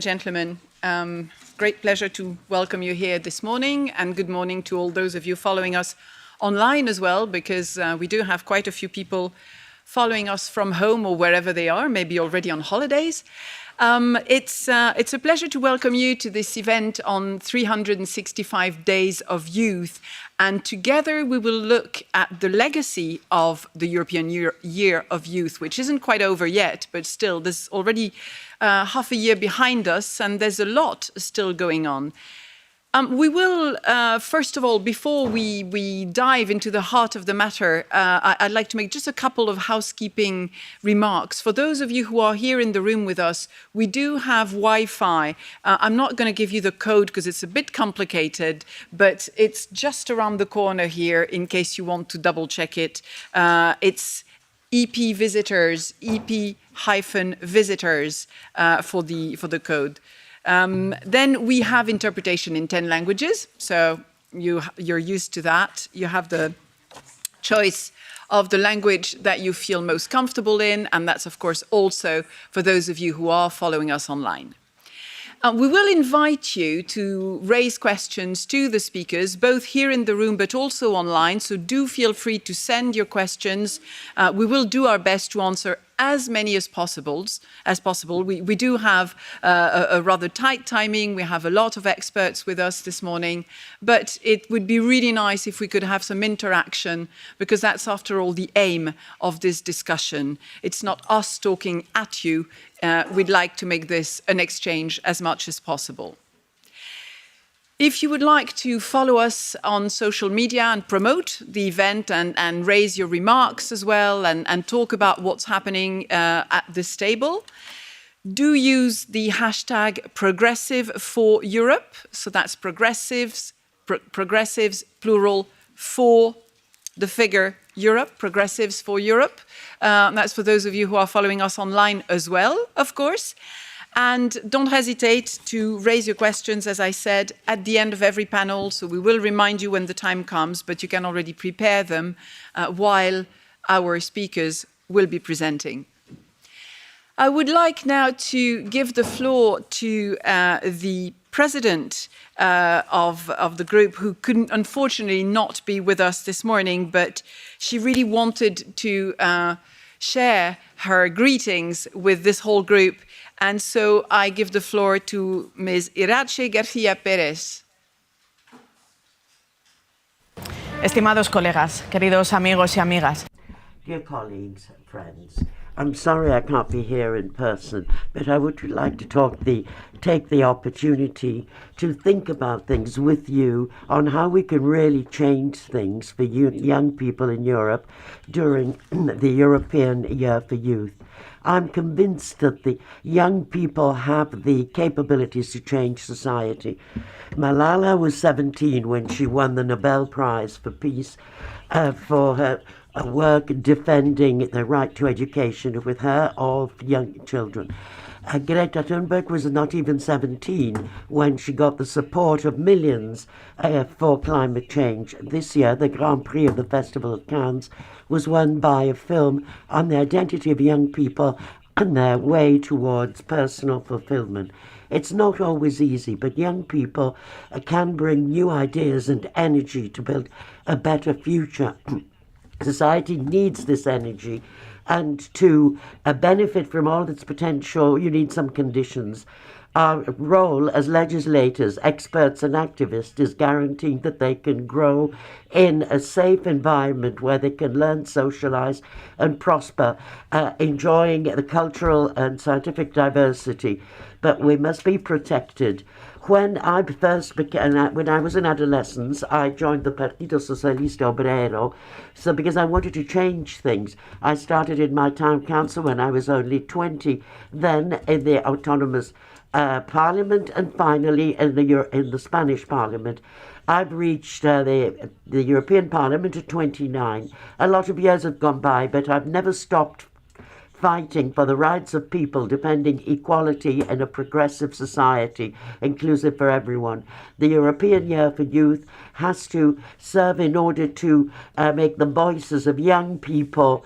and gentlemen. Great pleasure to welcome you here this morning, and good morning to all those of you following us online as well, because we do have quite a few people following us from home or wherever they are, maybe already on holidays. It's a pleasure to welcome you to this event on 365 Days of Youth. And together we will look at the legacy of the European Year of Youth, which isn't quite over yet, but still there's already half a year behind us, and there's a lot still going on. We will, first of all, before we dive into the heart of the matter, I'd like to make just a couple of housekeeping remarks. For those of you who are here in the room with us, we do have Wi-Fi. I'm not going to give you the code because it's a bit complicated, but it's just around the corner here in case you want to double check it. It's EP visitors, EP-visitors for the code. Then we have interpretation in 10 languages, so you're used to that. You have the choice of the language that you feel most comfortable in, and that's of course also for those of you who are following us online. We will invite you to raise questions to the speakers, both here in the room but also online, so do feel free to send your questions. We will do our best to answer as many as possible. We do have a rather tight timing. We have a lot of experts with us this morning, but it would be really nice if we could have some interaction, because that's after all the aim of this discussion. It's not us talking at you. We'd like to make this an exchange as much as possible. If you would like to follow us on social media and promote the event and raise your remarks as well and talk about what's happening at this table, do use the hashtag #ProgressiveForEurope. So that's progressives, plural, for the figure Europe, Progressives for Europe. That's for those of you who are following us online as well, of course. And don't hesitate to raise your questions, as I said, at the end of every panel. So we will remind you when the time comes, but you can already prepare them while our speakers will be presenting. I would like now to give the floor to the president of the group, who couldn't unfortunately not be with us this morning, but she really wanted to share her greetings with this whole group. And so I give the floor to Ms. Irache García Pérez. Estimados colegas, queridos amigos y amigas. Dear colleagues, friends, I'm sorry I can't be here in person, but I would like to take the opportunity to think about things with you on how we can really change things for young people in Europe during the European Year for Youth. I'm convinced that the young people have the capabilities to change society. Malala was 17 when she won the Nobel Prize for Peace for her work defending the right to education, with her all young children. Greta Thunberg was not even 17 when she got the support of millions for climate change. This year, the Grand Prix of the Festival of Cannes was won by a film on the identity of young people and their way towards personal fulfillment. It's not always easy, but young people can bring new ideas and energy to build a better future. Society needs this energy, and to benefit from all its potential, you need some conditions. Our role as legislators, experts and activists is guaranteeing that they can grow in a safe environment where they can learn, socialize and prosper, enjoying the cultural and scientific diversity. But we must be protected. When I was in adolescence, I joined the Partido Socialista Obrero, because I wanted to change things. I started in my town council when I was only 20, then in the autonomous Parliament, and finally in the Spanish Parliament. I've reached the European Parliament at 29. A lot of years have gone by, but I've never stopped fighting for the rights of people, defending equality in a progressive society, inclusive for everyone. The European Year for Youth has to serve in order to make the voices of young people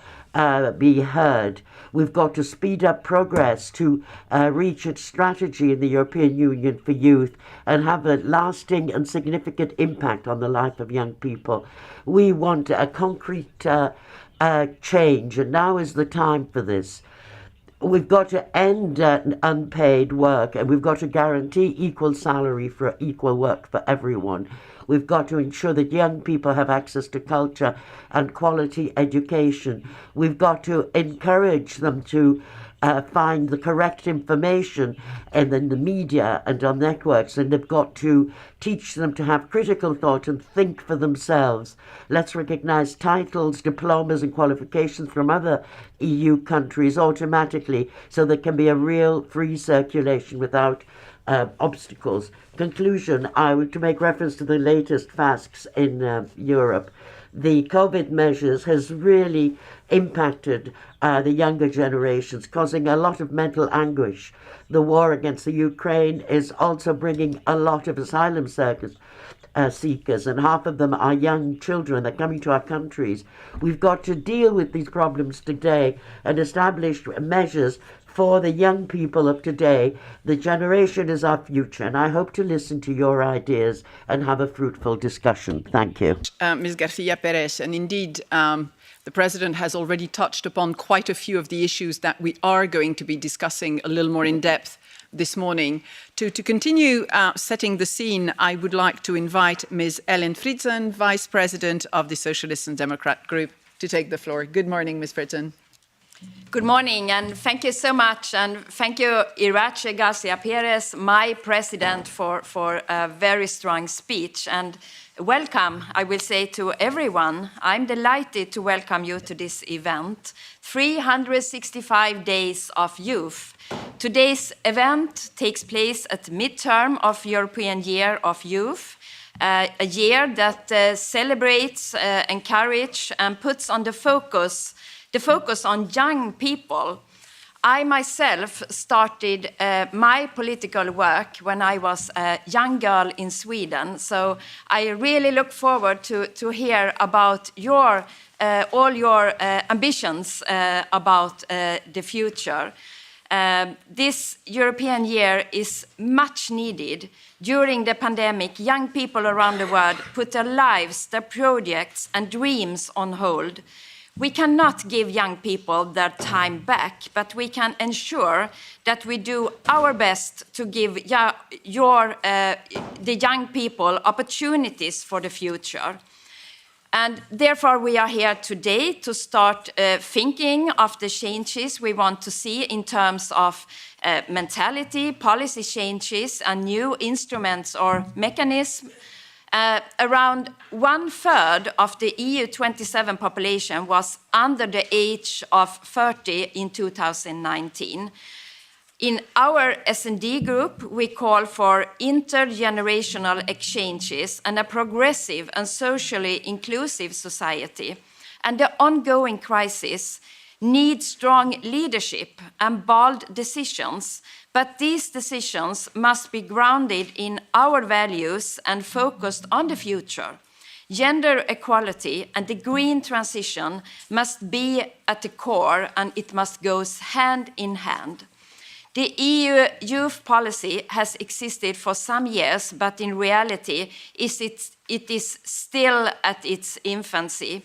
be heard. We've got to speed up progress to reach its strategy in the European Union for youth and have a lasting and significant impact on the life of young people. We want a concrete change, and now is the time for this. We've got to end unpaid work, and we've got to guarantee equal salary for equal work for everyone. We've got to ensure that young people have access to culture and quality education. We've got to encourage them to find the correct information in the media and on networks, and they've got to teach them to have critical thought and think for themselves. Let's recognise titles, diplomas and qualifications from other EU countries automatically so there can be a real free circulation without obstacles. Conclusion, I would to make reference to the latest facts in Europe. The COVID measures has really impacted the younger generations, causing a lot of mental anguish. The war against the Ukraine is also bringing a lot of asylum seekers, and half of them are young children that are coming to our countries. We've got to deal with these problems today and establish measures for the young people of today. The generation is our future, and I hope to listen to your ideas and have a fruitful discussion. Thank you. Ms. Garcia Perez, and indeed, the President has already touched upon quite a few of the issues that we are going to be discussing a little more in depth this morning. To continue setting the scene, I would like to invite Ms. Ellen Fritzen, Vice President of the Socialist and Democrat Group, to take the floor. Good morning, Ms. Fritzen. Good morning, and thank you so much, and thank you, Irache Garcia Perez, my president, for a very strong speech, and welcome, I will say, to everyone. I'm delighted to welcome you to this event, 365 Days of Youth. Today's event takes place at the midterm of European Year of Youth, a year that celebrates, encourages, and puts on the focus on young people. I myself started my political work when I was a young girl in Sweden, so I really look forward to hear about all your ambitions about the future. This European year is much needed. During the pandemic, young people around the world put their lives, their projects and dreams on hold. We cannot give young people their time back, but we can ensure that we do our best to give the young people opportunities for the future. And therefore, we are here today to start thinking of the changes we want to see in terms of mentality, policy changes, and new instruments or mechanisms. Around 1/3 of the EU 27 population was under the age of 30 in 2019. In our S&D group, we call for intergenerational exchanges and a progressive and socially inclusive society. And the ongoing crisis needs strong leadership and bold decisions, but these decisions must be grounded in our values and focused on the future. Gender equality and the green transition must be at the core, and it must go hand in hand. The EU youth policy has existed for some years, but in reality, it is still at its infancy.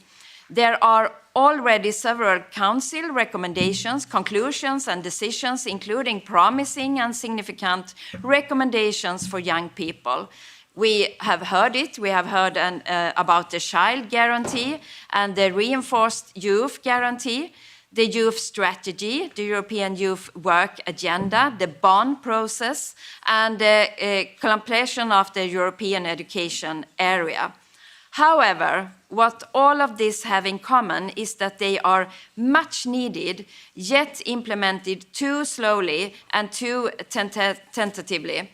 There are already several Council recommendations, conclusions, and decisions, including promising and significant recommendations for young people. We have heard it. We have heard about the child guarantee and the reinforced youth guarantee, the youth strategy, the European Youth Work Agenda, the bond process, and the completion of the European education area. However, what all of this have in common is that they are much needed, yet implemented too slowly and too tentatively.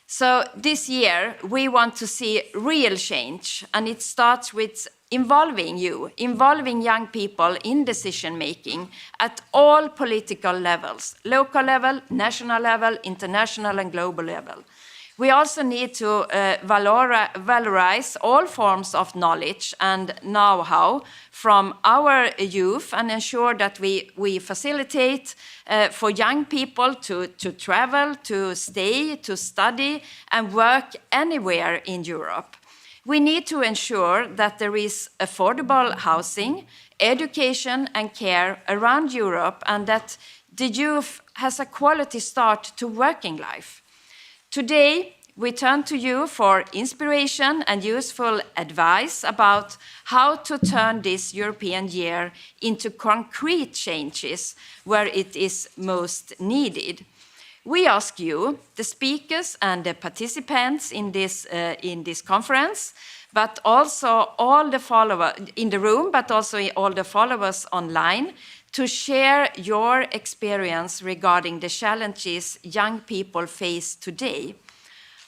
So this year, we want to see real change, and it starts with involving young people in decision-making at all political levels, local level, national level, international and global level. We also need to valorize all forms of knowledge and know-how from our youth and ensure that we facilitate for young people to travel, to stay, to study and work anywhere in Europe. We need to ensure that there is affordable housing, education and care around Europe and that the youth has a quality start to working life. Today, we turn to you for inspiration and useful advice about how to turn this European year into concrete changes where it is most needed. We ask you, the speakers and the participants in this conference, but also all the followers in the room, but also all the followers online, to share your experience regarding the challenges young people face today,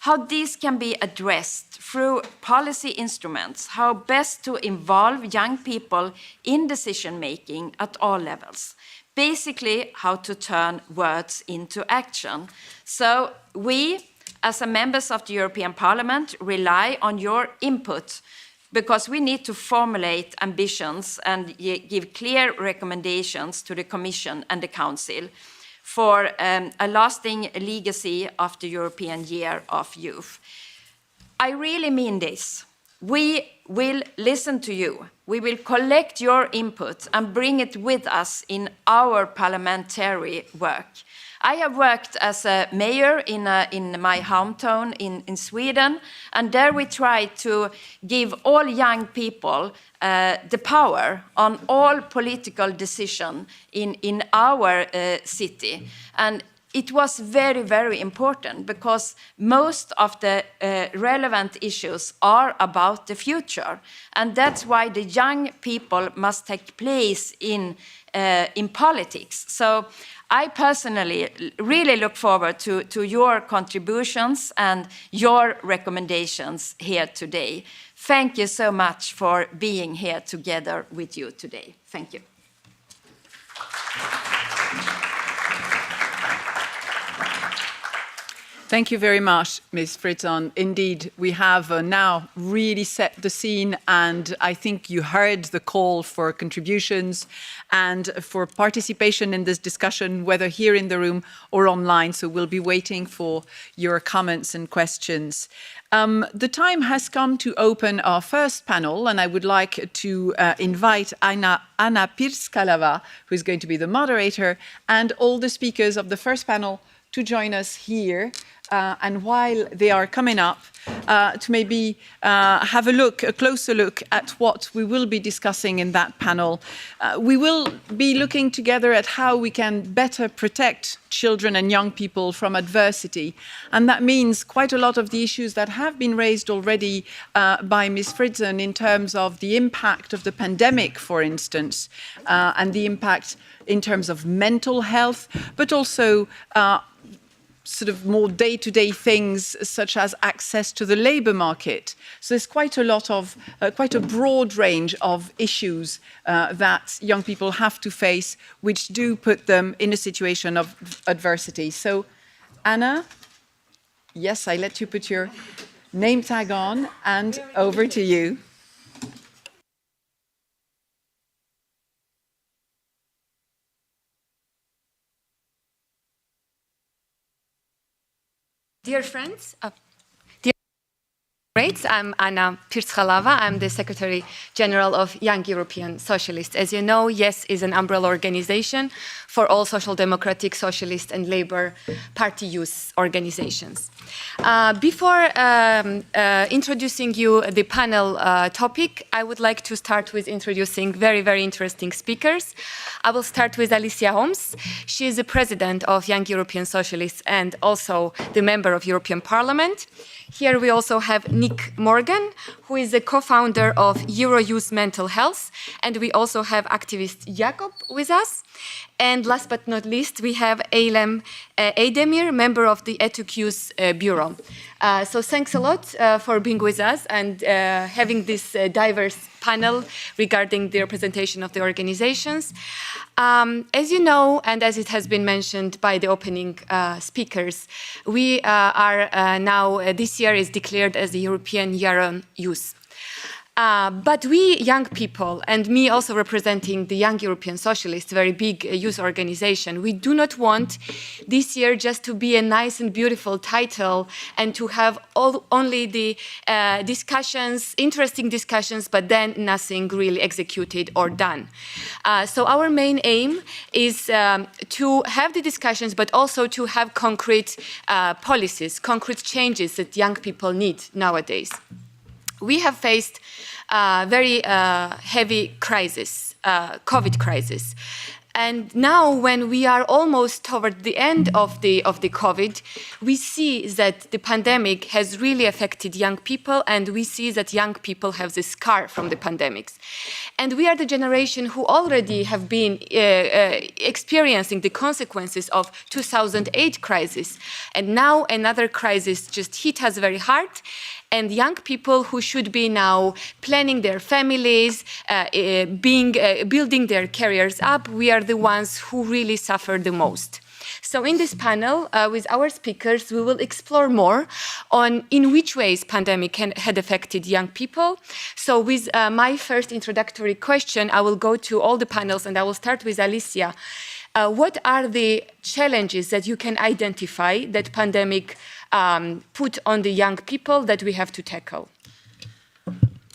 how these can be addressed through policy instruments, how best to involve young people in decision-making at all levels, basically how to turn words into action. So we, as members of the European Parliament, rely on your input because we need to formulate ambitions and give clear recommendations to the Commission and the Council for a lasting legacy of the European Year of Youth. I really mean this. We will listen to you. We will collect your input and bring it with us in our parliamentary work. I have worked as a mayor in my hometown in Sweden, and there we try to give all young people the power on all political decisions in our city. And it was very, very important because most of the relevant issues are about the future. And that's why the young people must take place in politics. So I personally really look forward to your contributions and your recommendations here today. Thank you so much for being here together with you today. Thank you. Thank you very much, Ms. Fritzon. Indeed, we have now really set the scene, and I think you heard the call for contributions and for participation in this discussion, whether here in the room or online. So we'll be waiting for your comments and questions. The time has come to open our first panel, and I would like to invite Anna Pirskalova, who is going to be the moderator, and all the speakers of the first panel to join us here. And while they are coming up, to maybe have a closer look at what we will be discussing in that panel. We will be looking together at how we can better protect children and young people from adversity. And that means quite a lot of the issues that have been raised already by Ms. Fritzon in terms of the impact of the pandemic, for instance, and the impact in terms of mental health, but also sort of more day-to-day things such as access to the labour market. So there's quite a lot of, quite a broad range of issues that young people have to face, which do put them in a situation of adversity. So, Anna, yes, I let you put your name tag on, and over to you. Dear friends, I'm Anna Pirskalova. I'm the Secretary General of Young European Socialists. As you know, YES is an umbrella organization for all social democratic, socialist and Labour Party youth organizations. Before introducing you the panel topic, I would like to start with introducing very, very interesting speakers. I will start with Alicia Holmes. She is the president of Young European Socialists and also the member of European Parliament. Here we also have Nick Morgan, who is the co-founder of Eurojust Mental Health, and we also have activist Jakob with us. And last but not least, we have Eylem Eydemir, member of the ETUCU's Bureau. So thanks a lot for being with us and having this diverse panel. panel regarding the representation of the organizations. As you know, and as it has been mentioned by the opening speakers, we are now, this year is declared as the European Year on Youth. But we young people, and me also representing the Young European Socialists, very big youth organization, we do not want this year just to be a nice and beautiful title and to have only the discussions, interesting discussions, but then nothing really executed or done. So our main aim is to have the discussions, but also to have concrete policies, concrete changes that young people need nowadays. We have faced very heavy crisis, COVID crisis. And now when we are almost toward the end of the COVID, we see that the pandemic has really affected young people, and we see that young people have this scar from the pandemics. And we are the generation who already have been experiencing the consequences of 2008 crisis. And now another crisis just hit us very hard. And young people who should be now planning their families, building their careers up, we are the ones who really suffer the most. So in this panel, with our speakers, we will explore more on in which ways pandemic had affected young people. So with my first introductory question, I will go to all the panels, and I will start with Alicia. What are the challenges that you can identify that pandemic put on the young people that we have to tackle?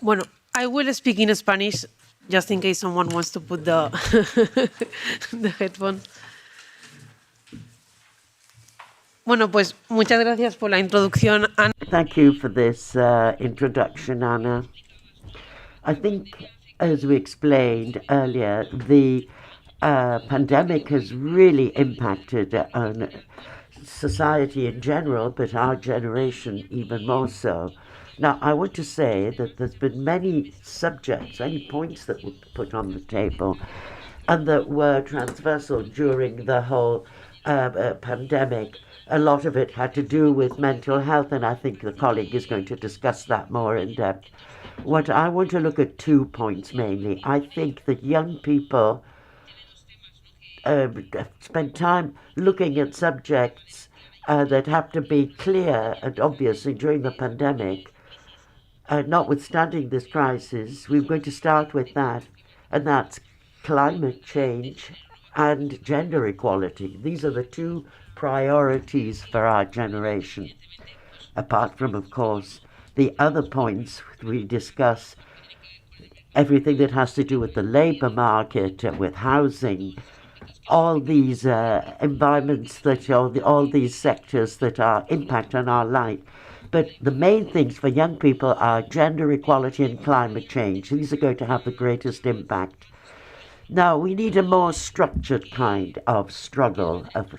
Bueno, I will speak in Spanish, just in case someone wants to put the, the headphone. Bueno, pues muchas gracias por la introducción, Ana. Thank you for this introduction, Anna. I think, as we explained earlier, the pandemic has really impacted on society in general, but our generation even more so. Now, I want to say that there's been many subjects, many points that were put on the table and that were transversal during the whole pandemic. A lot of it had to do with mental health, and I think the colleague is going to discuss that more in depth. What I want to look at 2 points mainly. I think that young people spend time looking at subjects that have to be clear and obviously during the pandemic. Notwithstanding this crisis, we're going to start with that, and that's climate change and gender equality. These are the 2 priorities for our generation. Apart from, of course, the other points we discuss, everything that has to do with the labor market, with housing, all these environments that all these sectors that are impact on our life. But the main things for young people are gender equality and climate change. These are going to have the greatest impact. Now, we need a more structured kind of struggle, of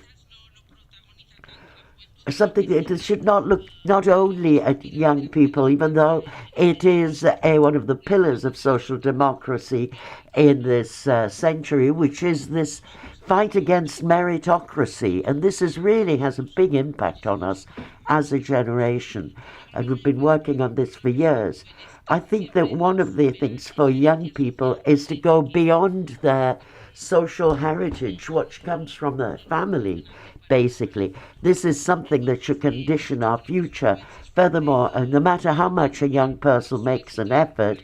something that should not look not only at young people, even though it is one of the pillars of social democracy in this century, which is this fight against meritocracy. And this really has a big impact on us as a generation. And we've been working on this for years. I think that one of the things for young people is to go beyond their social heritage, which comes from their family, basically. This is something that should condition our future. Furthermore, no matter how much a young person makes an effort,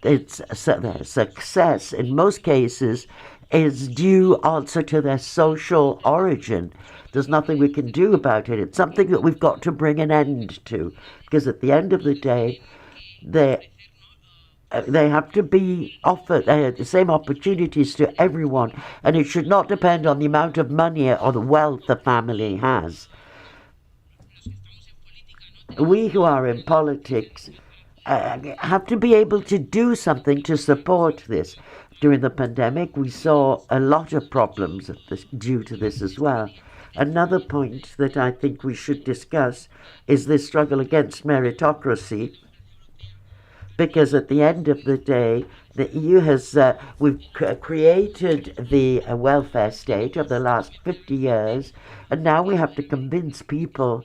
its success in most cases is due also to their social origin. There's nothing we can do about it. It's something that we've got to bring an end to, because at the end of the day, they have to be offered the same opportunities to everyone, and it should not depend on the amount of money or the wealth the family has. We who are in politics have to be able to do something to support this. During the pandemic, we saw a lot of problems due to this as well. Another point that I think we should discuss is this struggle against meritocracy, because at the end of the day, the EU has we've created the welfare state of the last 50 years, and now we have to convince people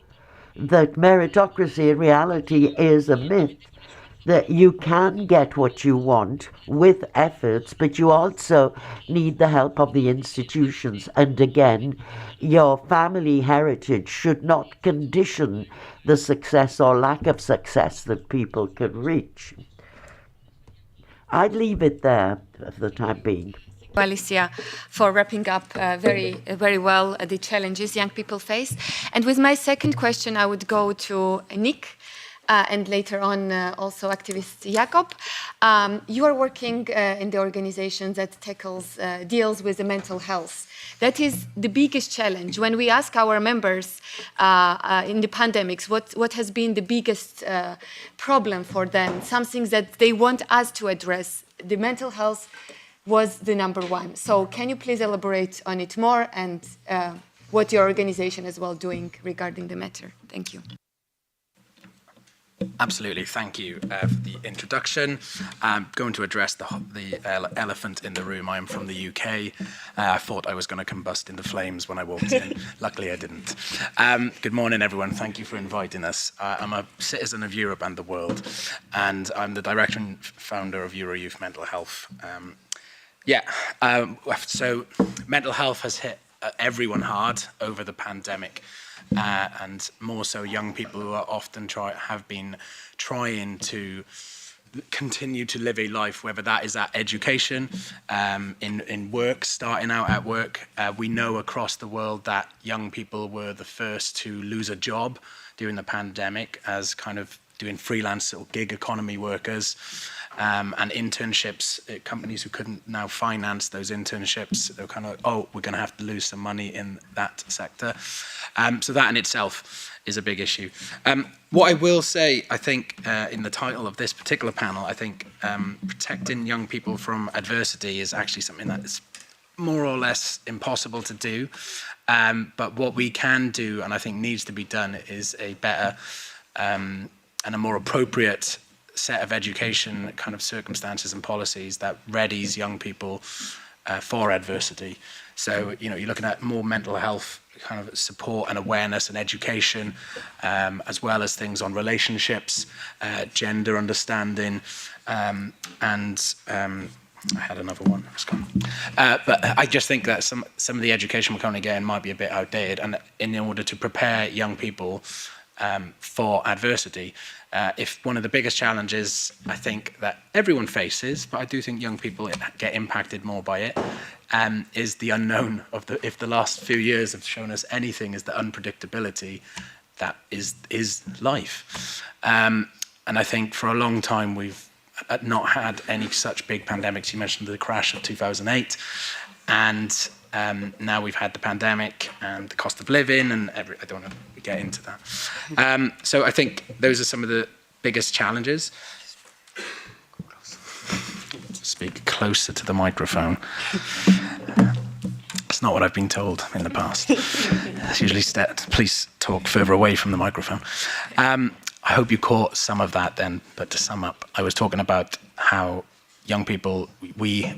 that meritocracy in reality is a myth. that you can get what you want with efforts, but you also need the help of the institutions. And again, your family heritage should not condition the success or lack of success that people can reach. I'd leave it there for the time being. Alicia, for wrapping up very well the challenges young people face. And with my second question, I would go to Nick. And later on, also activist Jakob. You are working in the organization that deals with the mental health. That is the biggest challenge. When we ask our members in the pandemics what has been the biggest problem for them, something that they want us to address, the mental health was the number one. So can you please elaborate on it more and what your organization is well doing regarding the matter? Thank you. Absolutely, thank you for the introduction. I'm going to address the elephant in the room. I am from the UK. I thought I was going to combust into flames when I walked in. Luckily, I didn't. Good morning, everyone. Thank you for inviting us. I'm a citizen of Europe and the world, and I'm the director and founder of Euro Youth Mental Health. So mental health has hit everyone hard over the pandemic. And more so young people who are often have been trying to continue to live a life, whether that is at education, in work, starting out at work. We know across the world that young people were the first to lose a job during the pandemic as kind of doing freelance or gig economy workers. And internships, companies who couldn't now finance those internships, they were kind of like, oh, we're going to have to lose some money in that sector. So that in itself is a big issue. What I will say, I think, in the title of this particular panel, I think protecting young people from adversity is actually something that is more or less impossible to do. But what we can do, and I think needs to be done, is a better and a more appropriate set of education kind of circumstances and policies that readies young people for adversity. So, you know, you're looking at more mental health kind of support and awareness and education, as well as things on relationships, gender understanding, and I had another one. It's gone. But I just think that some of the education we're currently getting might be a bit outdated, and in order to prepare young people for adversity. If one of the biggest challenges I think that everyone faces, but I do think young people get impacted more by it, is the unknown of if the last few years have shown us anything, is the unpredictability that is life. And I think for a long time we've not had any such big pandemics. You mentioned the crash of 2008, and now we've had the pandemic and the cost of living, and I don't want to get into that. So I think those are some of the biggest challenges. Speak closer to the microphone. It's not what I've been told in the past. It's usually please talk further away from the microphone. I hope you caught some of that then, but to sum up, I was talking about how young people,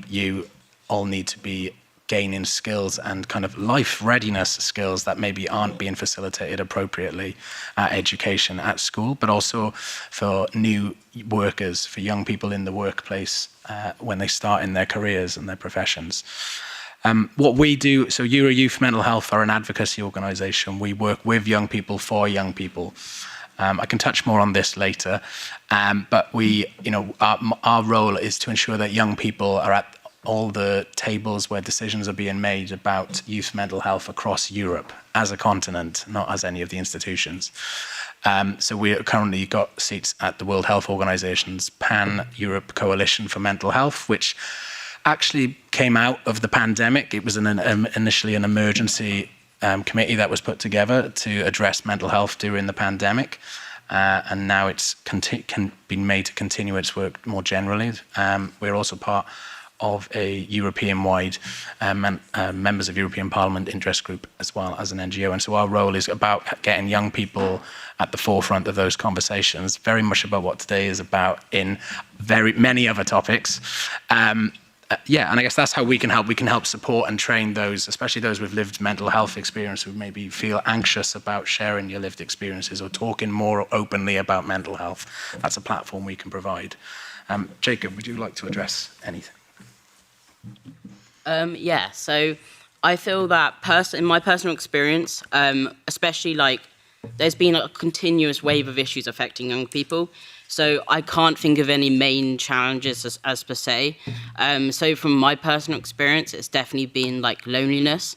you all need to be gaining skills and kind of life readiness skills that maybe aren't being facilitated appropriately at education at school, but also for new workers, for young people in the workplace when they start in their careers and their professions. What we do, so Euro Youth Mental Health are an advocacy organisation. We work with young people for young people. I can touch more on this later, but our role is to ensure that young people are at all the tables where decisions are being made about youth mental health across Europe as a continent, not as any of the institutions. So we currently got seats at the World Health Organization's Pan-Europe Coalition for Mental Health, which actually came out of the pandemic. It was initially an emergency committee that was put together to address mental health during the pandemic. And now it's been made to continue its work more generally. We're also part of a European-wide members of European Parliament interest group as well as an NGO. And so our role is about getting young people at the forefront of those conversations, very much about what today is about in very many other topics. yeah, and I guess that's how we can help. We can help support and train those, especially those with lived mental health experience who maybe feel anxious about sharing your lived experiences or talking more openly about mental health. That's a platform we can provide. Jacob, would you like to address anything? Yeah, so I feel that in my personal experience, especially like there's been a continuous wave of issues affecting young people. So I can't think of any main challenges as per se. So from my personal experience, it's definitely been like loneliness.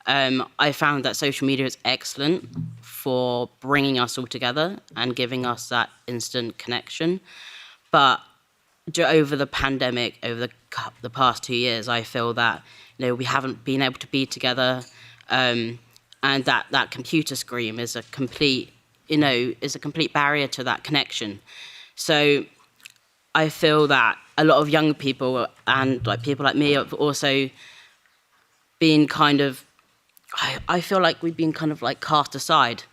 I found that social media is excellent for bringing us all together and giving us that instant connection. But over the pandemic, over the past 2 years, I feel that we haven't been able to be together, and that computer screen is a complete barrier to that connection. So I feel that a lot of young people and like people like me have also been kind of, I feel like we've been kind of like cast aside,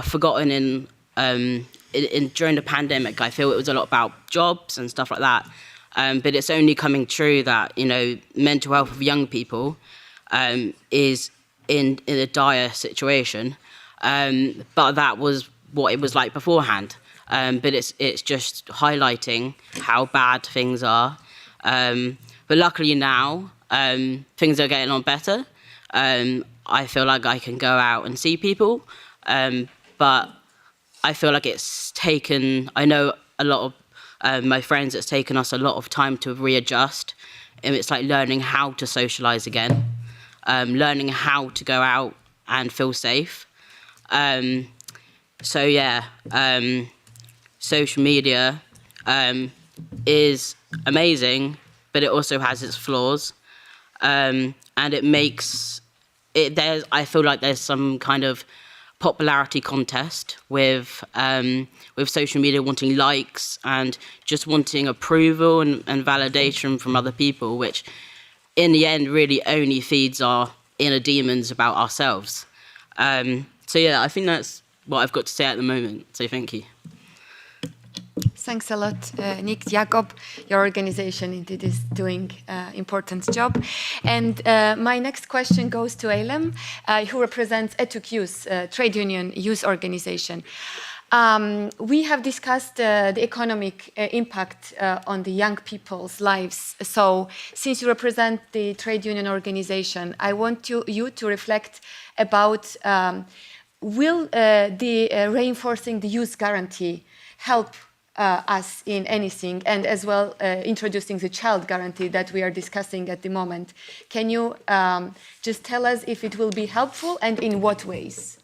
forgotten during the pandemic. I feel it was a lot about jobs and stuff like that. But it's only coming true that, mental health of young people is in a dire situation. But that was what it was like beforehand. But it's just highlighting how bad things are. But luckily now, things are getting on better. I feel like I can go out and see people. But I feel like I know a lot of my friends, it's taken us a lot of time to readjust. And it's like learning how to socialize again, learning how to go out and feel safe. So yeah, social media is amazing, but it also has its flaws. And it makes it, I feel like there's some kind of popularity contest with social media, wanting likes and just wanting approval and validation from other people, which in the end really only feeds our inner demons about ourselves. So yeah, I think that's what I've got to say at the moment. So thank you. Thanks a lot, Nick. Jakob, your organization indeed is doing important job. And my next question goes to Eilem, who represents ETUC Youth, trade union youth organization. We have discussed the economic impact on the young people's lives. So since you represent the trade union organization, I want you to reflect about will the reinforcing the youth guarantee help us in anything, and as well introducing the child guarantee that we are discussing at the moment. Can you just tell us if it will be helpful and in what ways?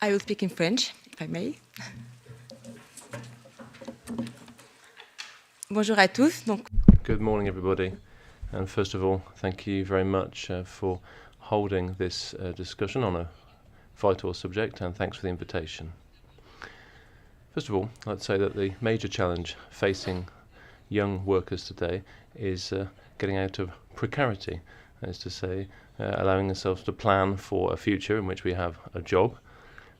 I will speak in French, if I may. Bonjour à tous. Good morning, everybody. And first of all, thank you very much for holding this discussion on a vital subject, and thanks for the invitation. First of all, I'd say that the major challenge facing young workers today is getting out of precarity, that is to say, allowing themselves to plan for a future in which we have a job,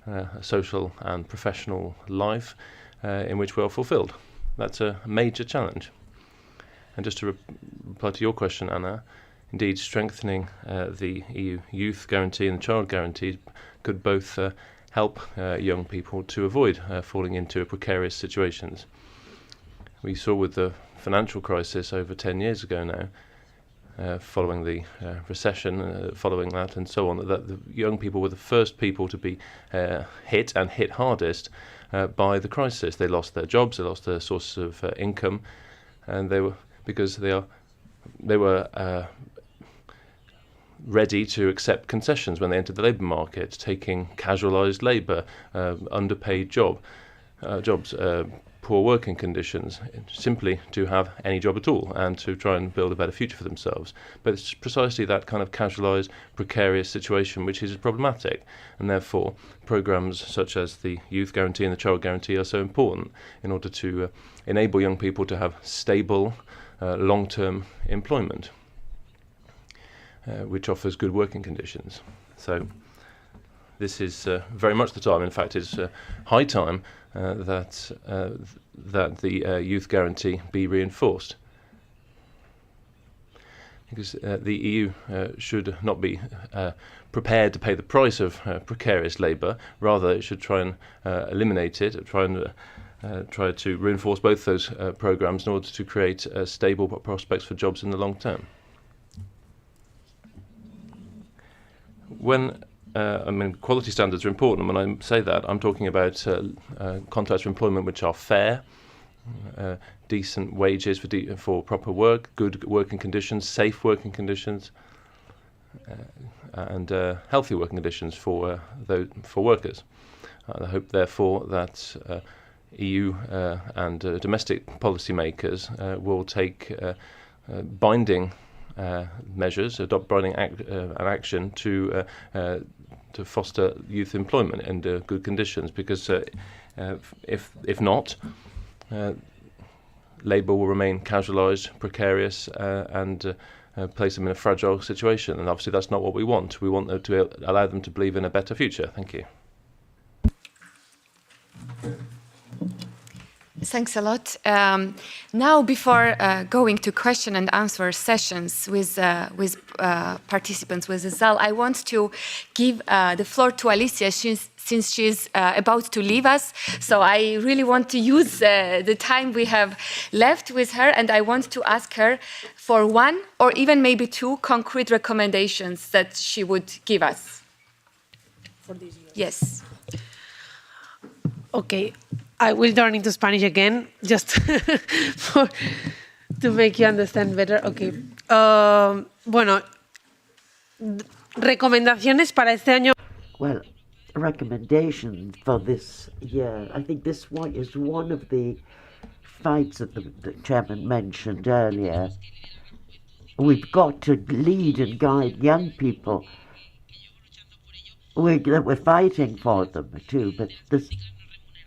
a social and professional life in which we are fulfilled. That's a major challenge. And just to reply to your question, Anna, indeed strengthening the EU Youth Guarantee and the Child Guarantee could both help young people to avoid falling into precarious situations. We saw with the financial crisis over 10 years ago now, following the recession, following that and so on, that the young people were the first people to be hit and hit hardest by the crisis. They lost their jobs, they lost their source of income, and they were ready to accept concessions when they entered the labour market, taking casualised labour, underpaid jobs, poor working conditions, simply to have any job at all and to try and build a better future for themselves. But it's precisely that kind of casualised, precarious situation which is problematic, and therefore programmes such as the Youth Guarantee and the Child Guarantee are so important in order to enable young people to have stable, long-term employment, which offers good working conditions. So this is very much the time. In fact, it's high time that the youth guarantee be reinforced. Because the EU should not be prepared to pay the price of precarious labour. Rather, it should try and eliminate it, try to reinforce both those programmes in order to create stable prospects for jobs in the long term. When quality standards are important, and when I say that, I'm talking about contracts for employment which are fair, decent wages for proper work, good working conditions, safe working conditions, and healthy working conditions for workers. I hope, therefore, that EU and domestic policymakers will take binding measures, adopt binding action to foster youth employment under good conditions. Because if not, labour will remain casualised, precarious, and place them in a fragile situation. And obviously that's not what we want. We want to allow them to believe in a better future. Thank you. Thanks a lot. Now, before going to question and answer sessions with participants, with Zal, I want to give the floor to Alicia since she's about to leave us. So I really want to use the time we have left with her, and I want to ask her for one or even maybe two concrete recommendations that she would give us. For this year. Yes. Okay. I will turn into Spanish again, just to make you understand better. Okay. Bueno, recomendaciones para este año. Well, recommendations for this year. I think this one is one of the fights that the chairman mentioned earlier. We've got to lead and guide young people. We're fighting for them too, but this.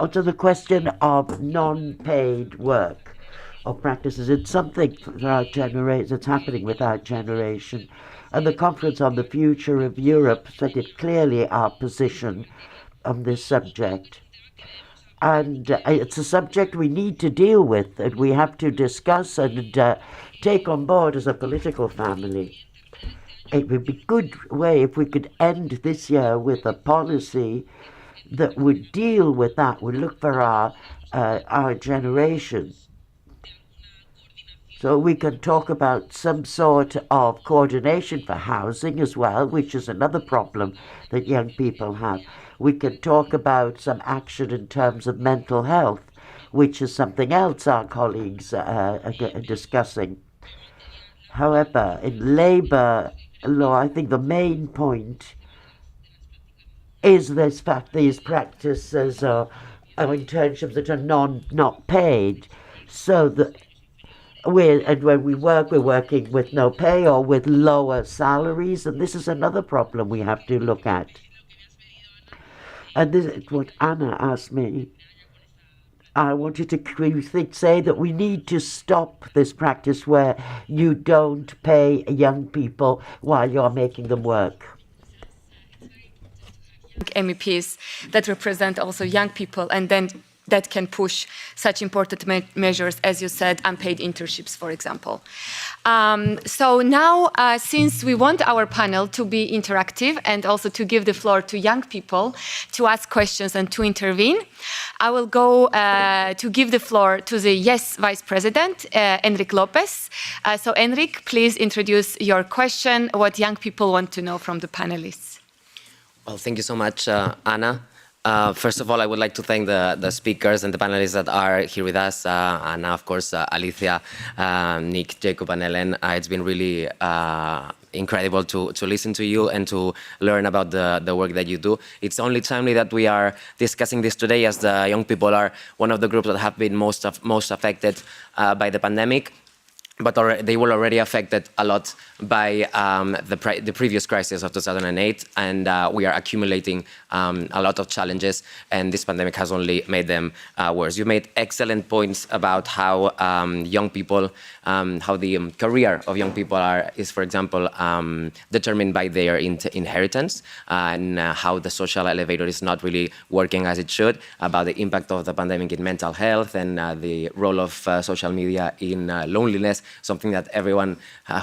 Also, the question of non-paid work or practices, it's something for our generation, it's happening with our generation. And the Conference on the Future of Europe stated clearly our position on this subject. And it's a subject we need to deal with, and we have to discuss and take on board as a political family. It would be a good way if we could end this year with a policy that would deal with that, would look for our generation. So we can talk about some sort of coordination for housing as well, which is another problem that young people have. We can talk about some action in terms of mental health, which is something else our colleagues are discussing. However, in labour law, I think the main point is this fact these practices are internships that are not paid, so that when we work, we're working with no pay or with lower salaries, and this is another problem we have to look at. And this is what Anna asked me. I wanted to say that we need to stop this practice where you don't pay young people while you're making them work. MEPs that represent also young people, and then that can push such important measures, as you said, unpaid internships, for example. So now, since we want our panel to be interactive and also to give the floor to young people to ask questions and to intervene, I will go to give the floor to the YES Vice President, Enrique Lopez. So Enrique, please introduce your question, what young people want to know from the panelists. Well, thank you so much, Anna. First of all, I would like to thank the speakers and the panelists that are here with us, and of course, Alicia, Nick, Jacob, and Ellen. It's been really incredible to listen to you and to learn about the work that you do. It's only timely that we are discussing this today, as the young people are one of the groups that have been most affected by the pandemic. but they were already affected a lot by the previous crisis of 2008, and we are accumulating a lot of challenges, and this pandemic has only made them worse. You made excellent points about how young people, how the career of young people is, for example, determined by their inheritance, and how the social elevator is not really working as it should, about the impact of the pandemic in mental health, and the role of social media in loneliness, something that everyone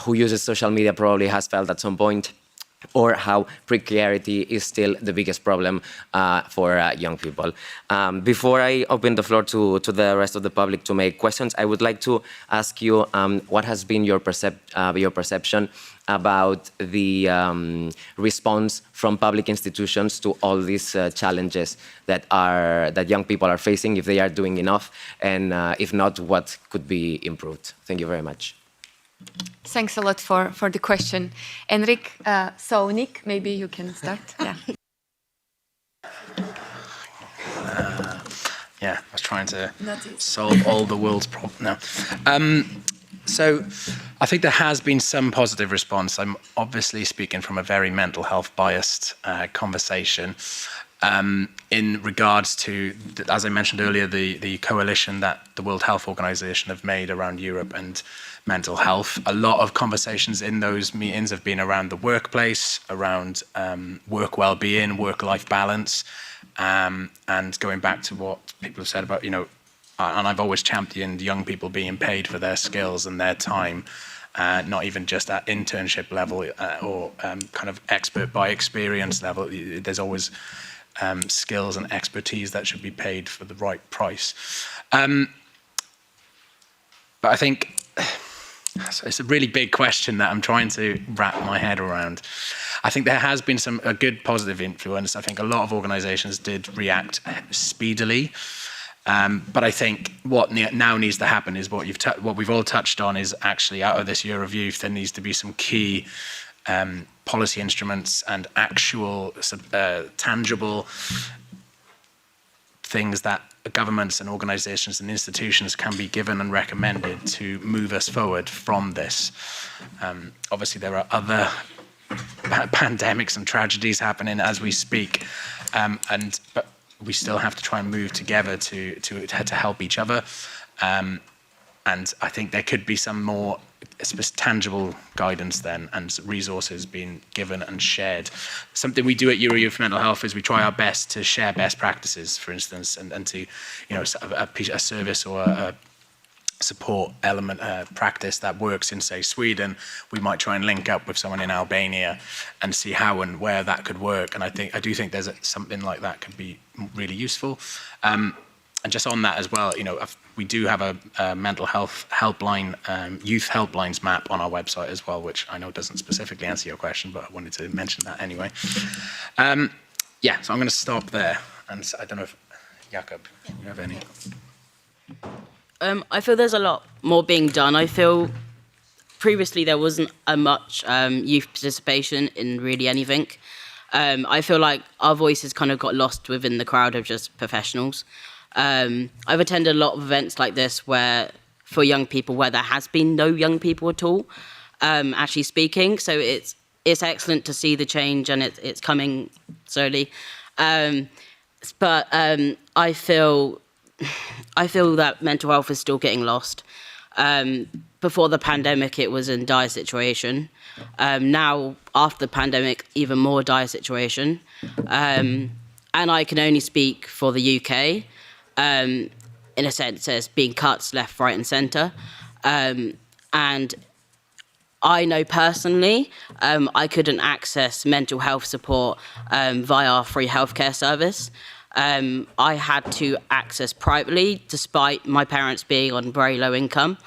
who uses social media probably has felt at some point, or how precarity is still the biggest problem for young people. Before I open the floor to the rest of the public to make questions, I would like to ask you what has been your perception about the response from public institutions to all these challenges that young people are facing, if they are doing enough, and if not, what could be improved. Thank you very much. Thanks a lot for the question. Enric, so Nick, maybe you can start. Yeah. Yeah, I was trying to solve all the world's problems. No. So I think there has been some positive response. I'm obviously speaking from a very mental health biased conversation in regards to, as I mentioned earlier, the coalition that the World Health Organization have made around Europe and mental health. A lot of conversations in those meetings have been around the workplace, around work well-being, work-life balance, and going back to what people have said about, and I've always championed young people being paid for their skills and their time, not even just at internship level or kind of expert by experience level. There's always skills and expertise that should be paid for the right price. But I think it's a really big question that I'm trying to wrap my head around. I think there has been a good positive influence. I think a lot of organizations did react speedily. But I think what now needs to happen is what we've all touched on is actually out of this year of youth, there needs to be some key policy instruments and actual tangible things that governments and organizations and institutions can be given and recommended to move us forward from this. Obviously, there are other pandemics and tragedies happening as we speak, but we still have to try and move together to help each other. And I think there could be some more tangible guidance then, and resources being given and shared. Something we do at Eurojouth Mental Health is we try our best to share best practices, for instance, and to, a service or a support element practice that works in, say, Sweden, we might try and link up with someone in Albania and see how and where that could work. And I do think there's something like that could be really useful. And just on that as well, we do have a mental health helpline, youth helplines map on our website as well, which I know doesn't specifically answer your question, but I wanted to mention that anyway. So I'm going to stop there. And I don't know if, Jakob, you have any? I feel there's a lot more being done. I feel previously there wasn't much youth participation in really anything. I feel like our voices kind of got lost within the crowd of just professionals. I've attended a lot of events like this for young people where there has been no young people at all actually speaking. So it's excellent to see the change, and it's coming slowly. But I feel that mental health is still getting lost. Before the pandemic, it was in dire situation. Now, after the pandemic, even more dire situation. And I can only speak for the UK. In a sense, there's being cuts left, right, and centre. And I know personally, I couldn't access mental health support via our free healthcare service. I had to access privately, despite my parents being on very low income.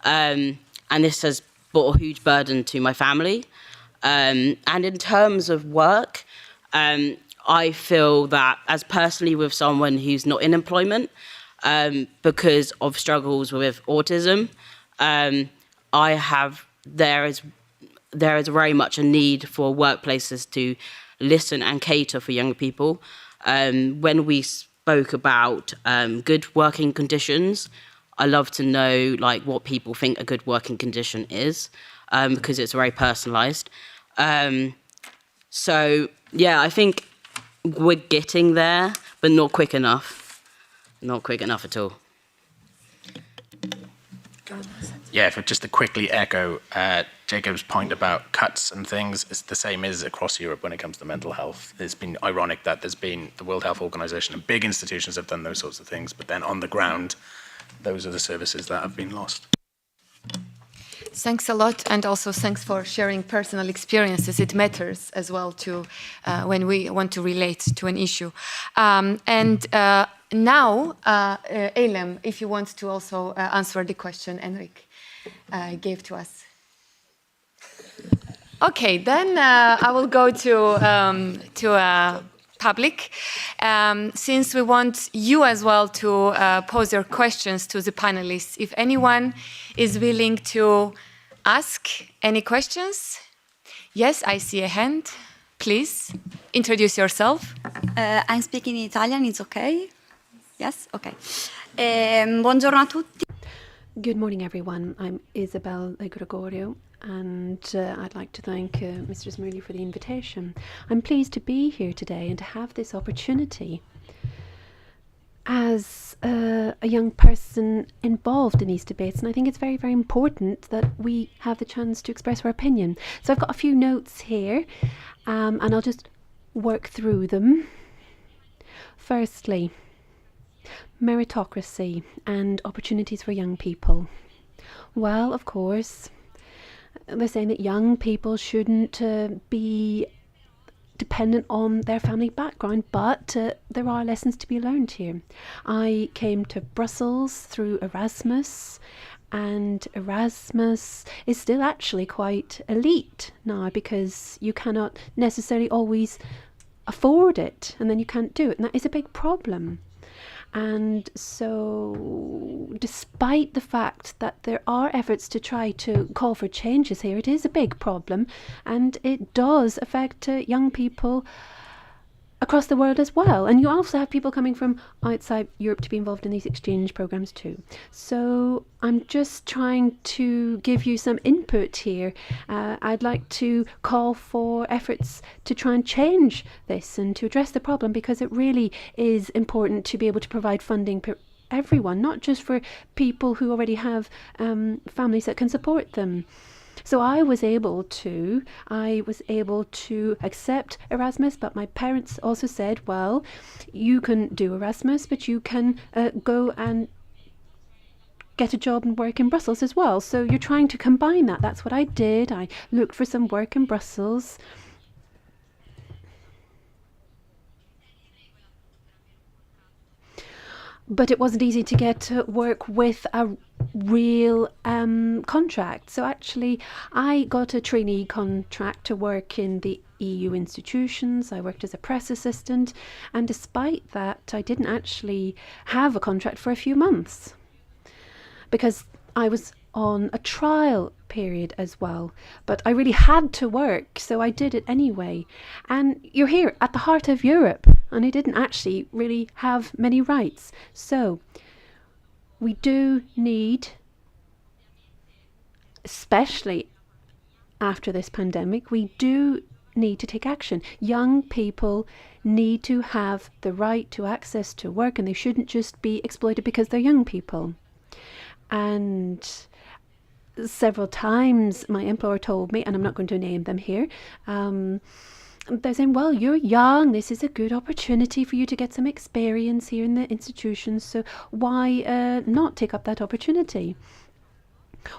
And this has brought a huge burden to my family. And in terms of work, I feel that as personally with someone who's not in employment, because of struggles with autism, there is very much a need for workplaces to listen and cater for young people. When we spoke about good working conditions, I love to know like what people think a good working condition is, because it's very personalised. So yeah, I think we're getting there, but not quick enough. Not quick enough at all. Yeah, just to quickly echo Jacob's point about cuts and things, it's the same as across Europe when it comes to mental health. It's been ironic that there's been the World Health Organization and big institutions have done those sorts of things, but then on the ground, those are the services that have been lost. Thanks a lot, and also thanks for sharing personal experiences. It matters as well to when we want to relate to an issue. Now, Eilem, if you want to also answer the question Enric gave to us. Okay, then I will go to public. Since we want you as well to pose your questions to the panelists, if anyone is willing to ask any questions. Yes, I see a hand. Please, introduce yourself. I'm speaking in Italian, it's okay? Yes? Okay. Buongiorno a tutti. Good morning, everyone. I'm Isabel Gregorio, and I'd like to thank Mr. Smurley for the invitation. I'm pleased to be here today and to have this opportunity. As a young person involved in these debates, and I think it's very, very important that we have the chance to express our opinion. So I've got a few notes here, and I'll just work through them. Firstly, meritocracy and opportunities for young people. Well, of course, they're saying that young people shouldn't be dependent on their family background, but there are lessons to be learned here. I came to Brussels through Erasmus, and Erasmus is still actually quite elite now because you cannot necessarily always afford it, and then you can't do it, and that is a big problem. And so, despite the fact that there are efforts to try to call for changes here, it is a big problem, and it does affect young people across the world as well. And you also have people coming from outside Europe to be involved in these exchange programs too. So I'm just trying to give you some input here. I'd like to call for efforts to try and change this and to address the problem, because it really is important to be able to provide funding for everyone, not just for people who already have families that can support them. So I was able to accept Erasmus, but my parents also said, well, you can do Erasmus, but you can go and get a job and work in Brussels as well. So you're trying to combine that. That's what I did. I looked for some work in Brussels. But it wasn't easy to get work with a real contract. So actually, I got a trainee contract to work in the EU institutions. I worked as a press assistant. And despite that, I didn't actually have a contract for a few months because I was on a trial period as well. But I really had to work, so I did it anyway. And you're here at the heart of Europe, and I didn't actually really have many rights. So we do need, especially after this pandemic, we do need to take action. Young people need to have the right to access to work, and they shouldn't just be exploited because they're young people. And several times my employer told me, and I'm not going to name them here, they're saying, well, you're young, this is a good opportunity for you to get some experience here in the institutions, so why not take up that opportunity?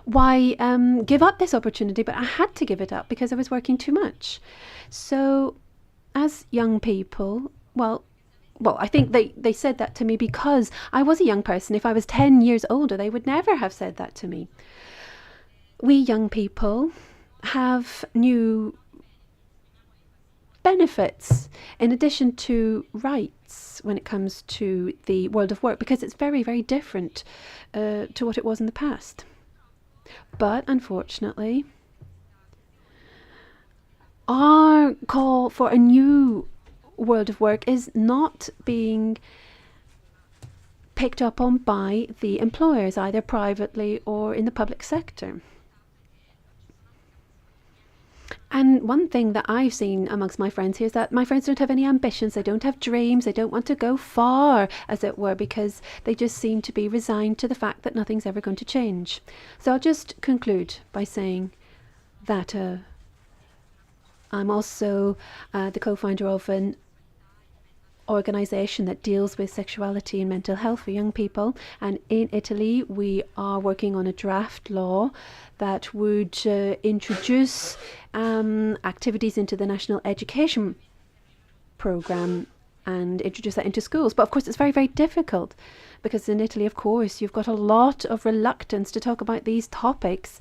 Why give up this opportunity? But I had to give it up because I was working too much. So as young people, well, I think they said that to me because I was a young person. If I was 10 years older, they would never have said that to me. We young people have new benefits in addition to rights when it comes to the world of work, because it's very, very different to what it was in the past. But unfortunately, our call for a new world of work is not being picked up on by the employers, either privately or in the public sector. And one thing that I've seen amongst my friends here is that my friends don't have any ambitions, they don't have dreams, they don't want to go far, as it were, because they just seem to be resigned to the fact that nothing's ever going to change. So I'll just conclude by saying that I'm also the co-founder of an organisation that deals with sexuality and mental health for young people, and in Italy we are working on a draft law that would introduce activities into the national education programme and introduce that into schools. But of course it's very, very difficult, because in Italy, of course, you've got a lot of reluctance to talk about these topics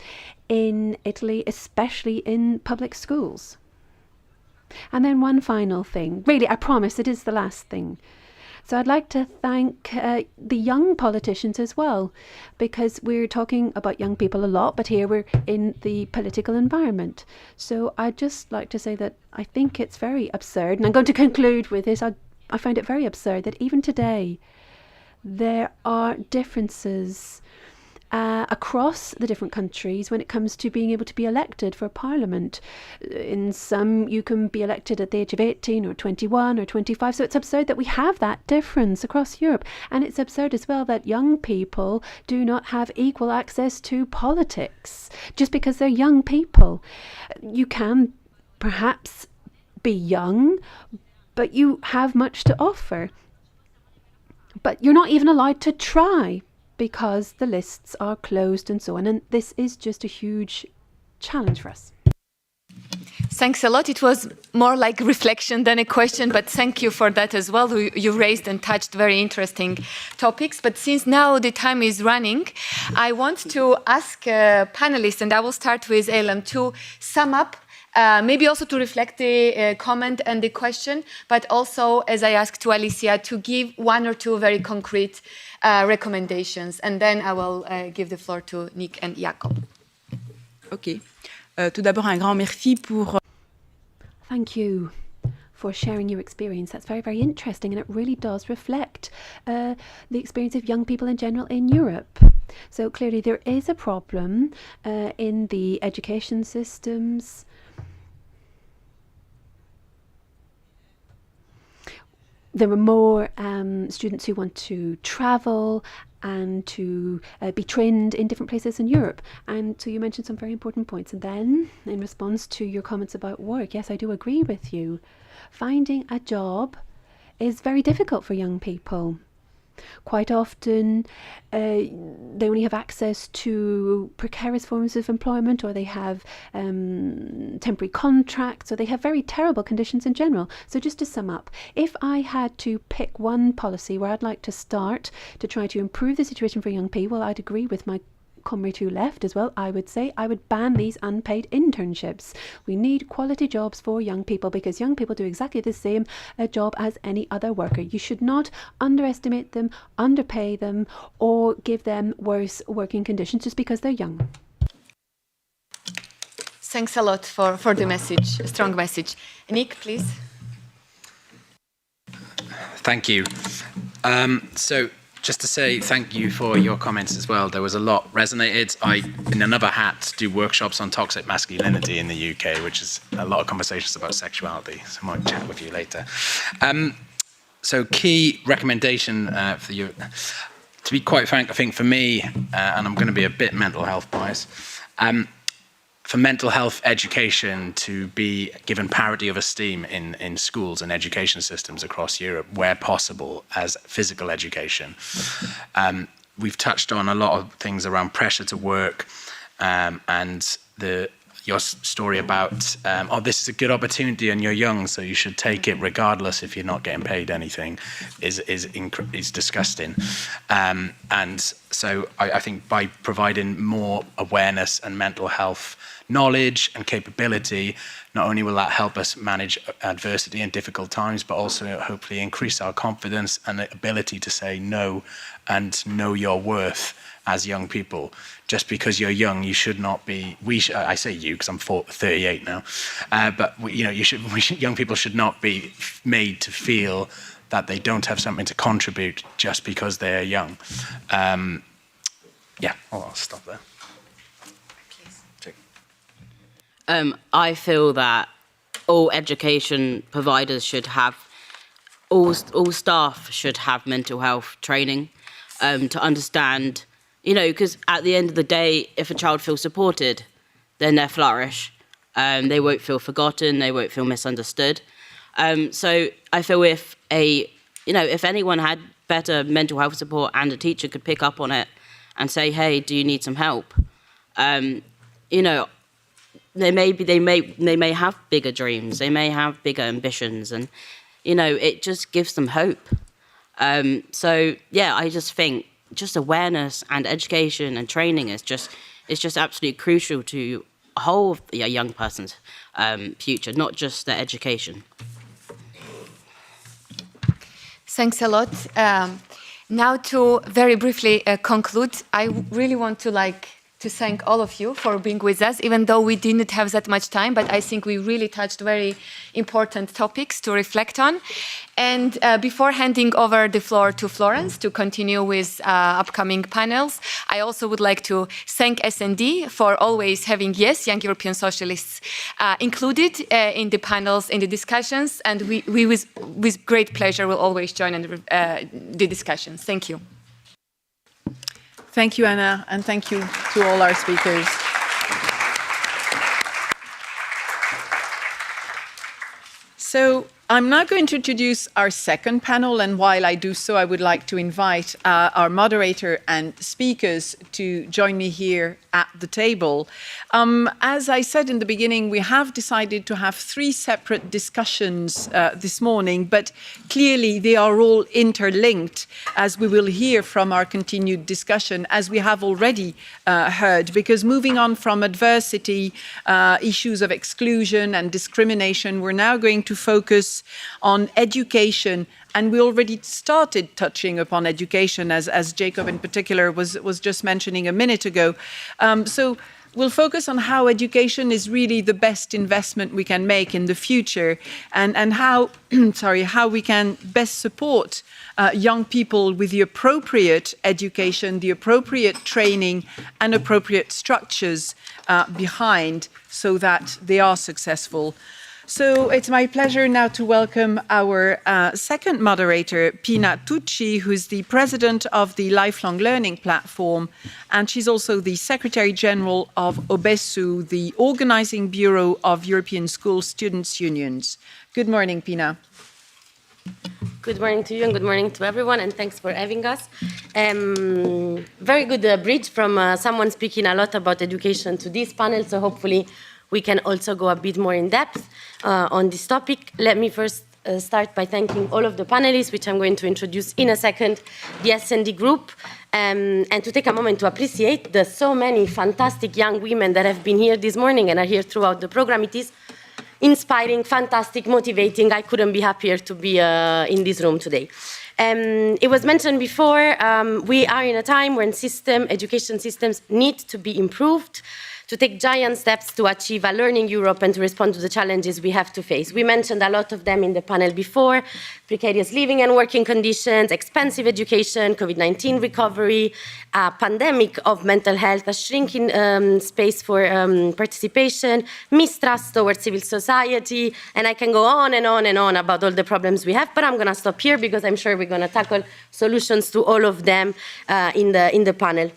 in Italy, especially in public schools. And then one final thing, really, I promise it is the last thing. So I'd like to thank the young politicians as well, because we're talking about young people a lot, but here we're in the political environment. So I'd just like to say that I think it's very absurd, and I'm going to conclude with this. I find it very absurd that even today there are differences across the different countries when it comes to being able to be elected for parliament. In some you can be elected at the age of 18 or 21 or 25, so it's absurd that we have that difference across Europe. And it's absurd as well that young people do not have equal access to politics just because they're young people. You can perhaps be young, but you have much to offer, but you're not even allowed to try because the lists are closed and so on. And this is just a huge challenge for us. Thanks a lot. It was more like reflection than a question, but thank you for that as well. You raised and touched very interesting topics. But since now the time is running, I want to ask panelists, and I will start with Elam, to sum up, maybe also to reflect the comment and the question, but also, as I asked to Alicia, to give one or two very concrete recommendations. And then I will give the floor to Nick and Jacob. OK. Tout d'abord, un grand merci pour... Thank you for sharing your experience. That's very, very interesting, and it really does reflect the experience of young people in general in Europe. So clearly there is a problem in the education systems. There are more students who want to travel and to be trained in different places in Europe. And so you mentioned some very important points. And then in response to your comments about work, yes, I do agree with you. Finding a job is very difficult for young people. Quite often they only have access to precarious forms of employment, or they have temporary contracts, or they have very terrible conditions in general. So just to sum up, if I had to pick one policy where I'd like to start to try to improve the situation for young people, I'd agree with my comrade who left as well. I would say I would ban these unpaid internships. We need quality jobs for young people, because young people do exactly the same job as any other worker. You should not underestimate them, underpay them, or give them worse working conditions just because they're young. Thanks a lot for the message, a strong message. Nick, please. Thank you. So just to say thank you for your comments as well. There was a lot resonated. I, in another hat, do workshops on toxic masculinity in the UK, which is a lot of conversations about sexuality. So I might chat with you later. So key recommendation for you, to be quite frank, I think for me, and I'm going to be a bit mental health biased, for mental health education to be given parity of esteem in schools and education systems across Europe where possible as physical education. We've touched on a lot of things around pressure to work, and your story about, oh, this is a good opportunity and you're young, so you should take it regardless if you're not getting paid anything, is disgusting. And so I think by providing more awareness and mental health knowledge and capability, not only will that help us manage adversity in difficult times, but also hopefully increase our confidence and the ability to say no and know your worth as young people. Just because you're young, you should not be. I say you because I'm 38 now, but young people should not be made to feel that they don't have something to contribute just because they are young. Yeah, I'll stop there. I feel that all education providers should have, all staff should have mental health training to understand, you know, because at the end of the day, if a child feels supported, then they flourish. They won't feel forgotten, they won't feel misunderstood. So I feel if if anyone had better mental health support and a teacher could pick up on it and say, hey, do you need some help? You know, they may have bigger dreams, they may have bigger ambitions, and you know, it just gives them hope. So yeah, I just think just awareness and education and training is just absolutely crucial to a whole of a young person's future, not just their education. Thanks a lot. Now to very briefly conclude, I really want to thank all of you for being with us, even though we didn't have that much time, but I think we really touched very important topics to reflect on. And before handing over the floor to Florence to continue with upcoming panels, I also would like to thank SND for always having, Young European Socialists included in the panels, in the discussions, and we with great pleasure will always join in the discussions. Thank you. Thank you, Anna, and thank you to all our speakers. So I'm now going to introduce our second panel, and while I do so, I would like to invite our moderator and speakers to join me here at the table. As I said in the beginning, we have decided to have 3 separate discussions this morning, but clearly they are all interlinked, as we will hear from our continued discussion, as we have already heard, because moving on from adversity, issues of exclusion and discrimination, we're now going to focus on education, and we already started touching upon education, as Jacob in particular was just mentioning a minute ago. So we'll focus on how education is really the best investment we can make in the future, and how, how we can best support young people with the appropriate education, the appropriate training, and appropriate structures behind, so that they are successful. So it's my pleasure now to welcome our second moderator, Pina Tucci, who's the president of the Lifelong Learning Platform, and she's also the Secretary General of OBESU, the Organizing Bureau of European School Students' Unions. Good morning, Pina. Good morning to you and good morning to everyone, and thanks for having us. Very good bridge from someone speaking a lot about education to this panel, so hopefully we can also go a bit more in depth on this topic. Let me first start by thanking all of the panelists, which I'm going to introduce in a second, the S&D group, and to take a moment to appreciate the so many fantastic young women that have been here this morning and are here throughout the program. It is inspiring, fantastic, motivating. I couldn't be happier to be in this room today. It was mentioned before, we are in a time when education systems need to be improved, to take giant steps to achieve a learning Europe and to respond to the challenges we have to face. We mentioned a lot of them in the panel before: precarious living and working conditions, expensive education, COVID-19 recovery, a pandemic of mental health, a shrinking space for participation, mistrust towards civil society, and I can go on and on and on about all the problems we have, but I'm gonna stop here because I'm sure we're gonna tackle solutions to all of them in the panel.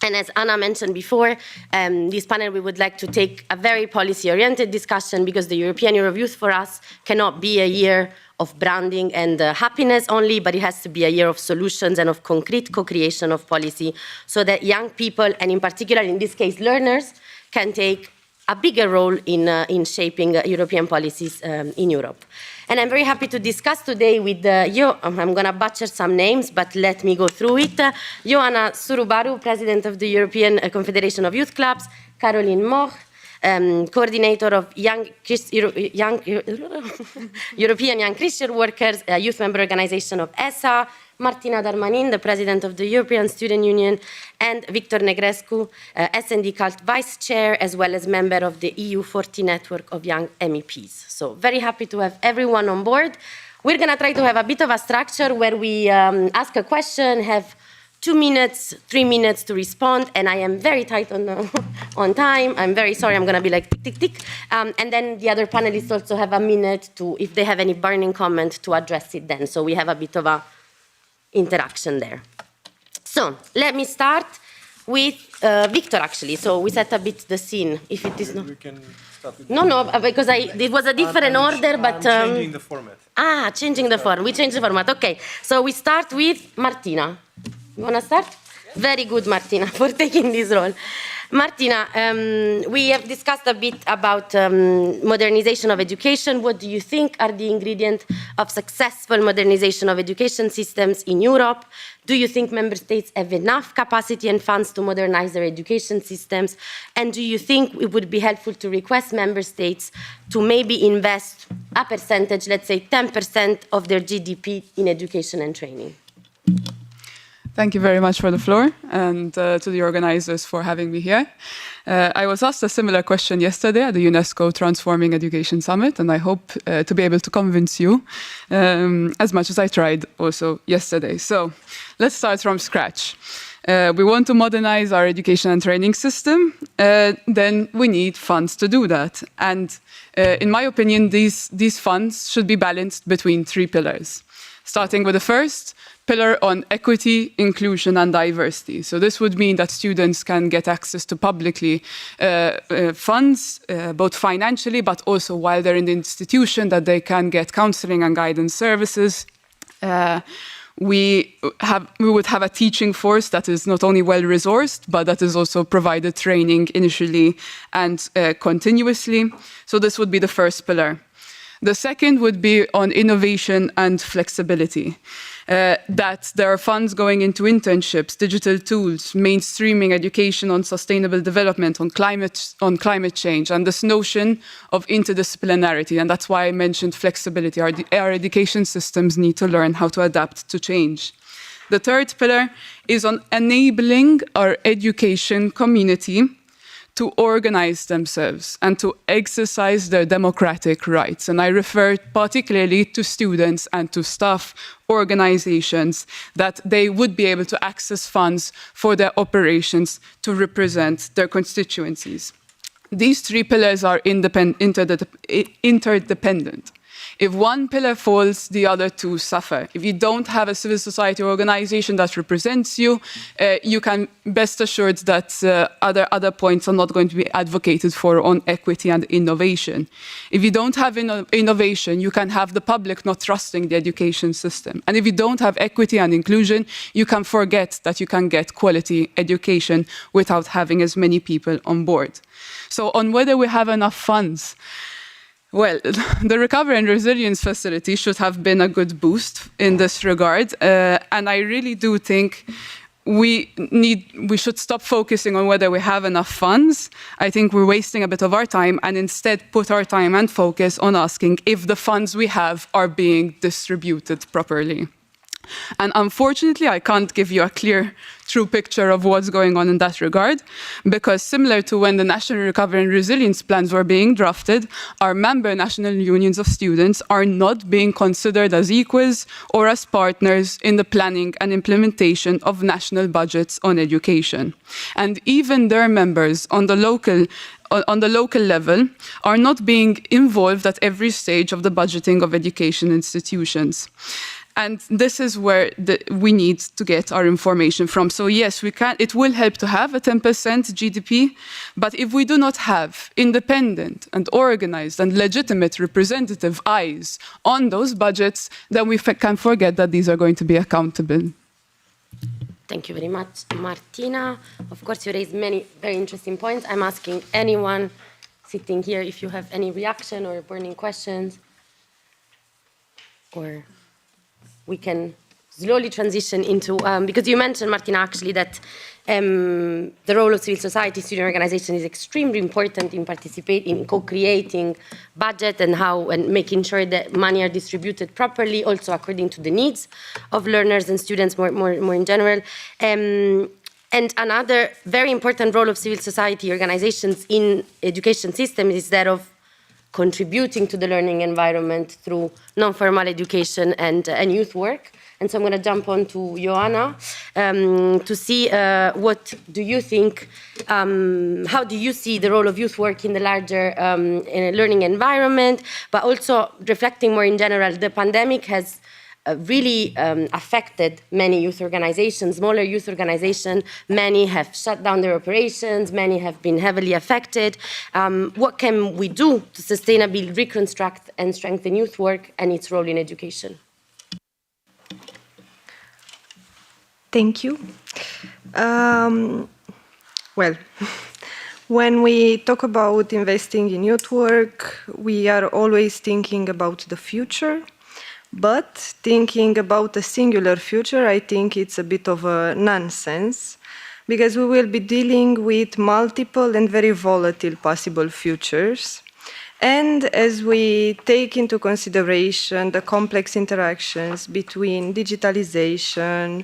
And as Anna mentioned before, this panel, we would like to take a very policy-oriented discussion, because the European Year of Youth for us cannot be a year of branding and happiness only, but it has to be a year of solutions and of concrete co-creation of policy, so that young people, and in particular, in this case, learners, can take a bigger role in shaping European policies in Europe. And I'm very happy to discuss today with I'm going to butcher some names, but let me go through it. Ioana Surubaru, President of the European Confederation of Youth Clubs; Caroline Moch, Coordinator of European Young Christian Workers, a youth member organization of ESA; Martina Darmanin, the President of the European Student Union; and Victor Negrescu, S&D Cult Vice Chair, as well as member of the EU 40 Network of Young MEPs. So very happy to have everyone on board. we're going to try to have a bit of a structure where we ask a question, have 2 minutes, 3 minutes to respond, and I am very tight on time. I'm very sorry, I'm going to be like tick, tick, tick. And then the other panelists also have a minute to, if they have any burning comment, to address it then. So we have a bit of a interaction there. So let me start with Victor, actually. So we set a bit the scene, if it is not. We can start with no, because it was a different order, but changing the format. Changing the format. We changed the format. Okay. So we start with Martina. You want to start? Yes. Very good, Martina, for taking this role. Martina, we have discussed a bit about modernization of education. What do you think are the ingredients of successful modernization of education systems in Europe? Do you think member states have enough capacity and funds to modernize their education systems? And do you think it would be helpful to request member states to maybe invest a percentage, let's say 10% of their GDP in education and training? Thank you very much for the floor, and to the organizers for having me here. I was asked a similar question yesterday at the UNESCO Transforming Education Summit, and I hope to be able to convince you as much as I tried also yesterday. So let's start from scratch. We want to modernize our education and training system, then we need funds to do that. And in my opinion, these funds should be balanced between 3 pillars. Starting with the first pillar on equity, inclusion, and diversity. So this would mean that students can get access to publicly funds, both financially, but also while they're in the institution, that they can get counseling and guidance services. We would have a teaching force that is not only well-resourced, but that is also provided training initially and continuously. So this would be the first pillar. The second would be on innovation and flexibility. That there are funds going into internships, digital tools, mainstreaming education on sustainable development, on climate change, and this notion of interdisciplinarity. And that's why I mentioned flexibility. Our education systems need to learn how to adapt to change. The third pillar is on enabling our education community to organize themselves and to exercise their democratic rights. And I refer particularly to students and to staff organizations, that they would be able to access funds for their operations to represent their constituencies. These 3 pillars are interdependent. If one pillar falls, the other 2 suffer. If you don't have a civil society organization that represents you, you can best assured that other points are not going to be advocated for on equity and innovation. If you don't have innovation, you can have the public not trusting the education system. And if you don't have equity and inclusion, you can forget that you can get quality education without having as many people on board. So on whether we have enough funds, well, the Recovery and Resilience Facility should have been a good boost in this regard. And I really do think we should stop focusing on whether we have enough funds. I think we're wasting a bit of our time and instead put our time and focus on asking if the funds we have are being distributed properly. And unfortunately, I can't give you a clear, true picture of what's going on in that regard, because similar to when the National Recovery and Resilience Plans were being drafted, our member national unions of students are not being considered as equals or as partners in the planning and implementation of national budgets on education. And even their members on the local level are not being involved at every stage of the budgeting of education institutions. And this is where we need to get our information from. So yes, it will help to have a 10% GDP, but if we do not have independent and organized and legitimate representative eyes on those budgets, then we can forget that these are going to be accountable. Thank you very much, Martina. Of course, you raised many very interesting points. I'm asking anyone sitting here if you have any reaction or burning questions, or we can slowly transition into, because you mentioned, Martina, actually, that the role of civil society, student organization is extremely important in participating, in co-creating budget and making sure that money are distributed properly, also according to the needs of learners and students more in general. And another very important role of civil society organizations in education systems is that of contributing to the learning environment through non-formal education and youth work. And so I'm going to jump on to Joanna to see what do you think, how do you see the role of youth work in the larger in a learning environment, but also reflecting more in general, the pandemic has really affected many youth organizations, smaller youth organizations. Many have shut down their operations, many have been heavily affected. What can we do to sustainably reconstruct and strengthen youth work and its role in education? Thank you. Well, when we talk about investing in youth work, we are always thinking about the future. But thinking about a singular future, I think it's a bit of a nonsense, because we will be dealing with multiple and very volatile possible futures. And as we take into consideration the complex interactions between digitalization,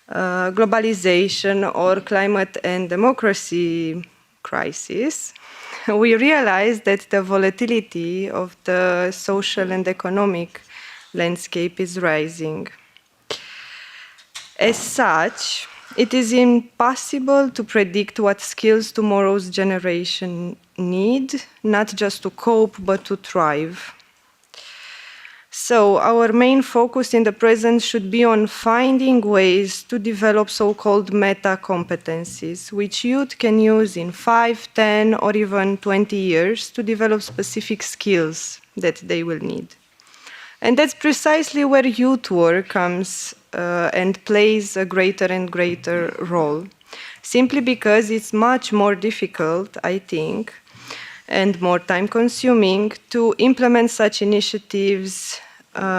globalization, or climate and democracy crisis, we realize that the volatility of the social and economic landscape is rising. As such, it is impossible to predict what skills tomorrow's generation need, not just to cope, but to thrive. So our main focus in the present should be on finding ways to develop so-called meta competencies, which youth can use in 5, 10, or even 20 years to develop specific skills that they will need. And that's precisely where youth work comes and plays a greater and greater role, simply because it's much more difficult, I think, and more time-consuming to implement such initiatives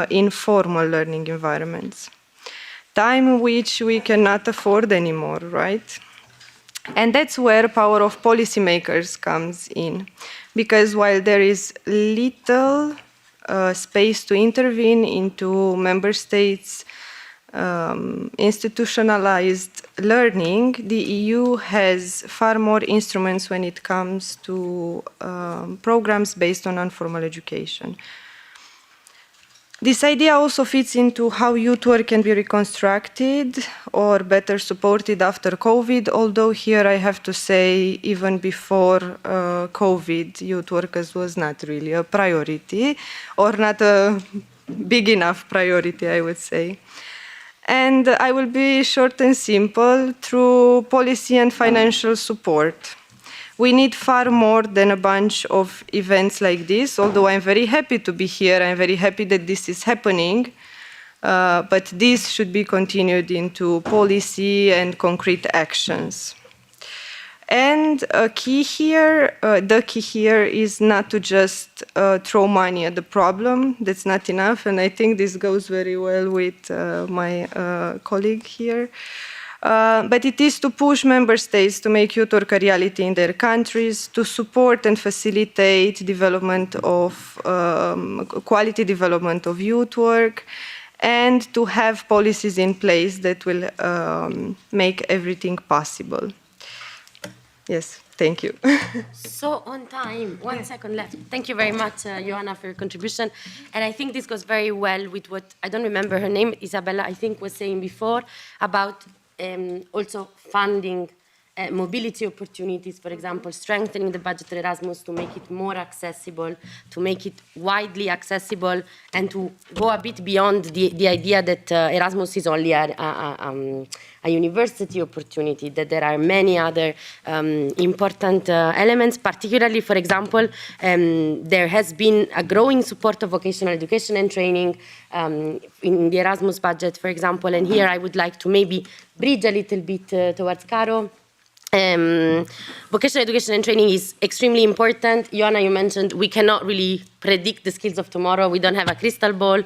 in formal learning environments. Time which we cannot afford anymore, right? And that's where power of policymakers comes in, because while there is little space to intervene into member states' institutionalized learning, the EU has far more instruments when it comes to programs based on informal education. This idea also fits into how youth work can be reconstructed or better supported after COVID, although here I have to say, even before COVID, youth workers was not really a priority, or not a big enough priority, I would say. And I will be short and simple, through policy and financial support. We need far more than a bunch of events like this, although I'm very happy to be here. I'm very happy that this is happening, but this should be continued into policy and concrete actions. And the key here is not to just throw money at the problem. That's not enough, and I think this goes very well with my colleague here. But it is to push member states to make youth work a reality in their countries, to support and facilitate development of quality development of youth work, and to have policies in place that will make everything possible. Yes, thank you. So on time, 1 second left. Thank you very much, Joanna, for your contribution. And I think this goes very well with what, I don't remember her name, Isabella, I think was saying before, about also funding mobility opportunities, for example, strengthening the budget of Erasmus to make it more accessible, to make it widely accessible, and to go a bit beyond the idea that Erasmus is only a university opportunity, that there are many other important elements, particularly, for example, there has been a growing support of vocational education and training in the Erasmus budget, for example, and here I would like to maybe bridge a little bit towards Caro. Vocational education and training is extremely important. Joanna, you mentioned we cannot really predict the skills of tomorrow. We don't have a crystal ball.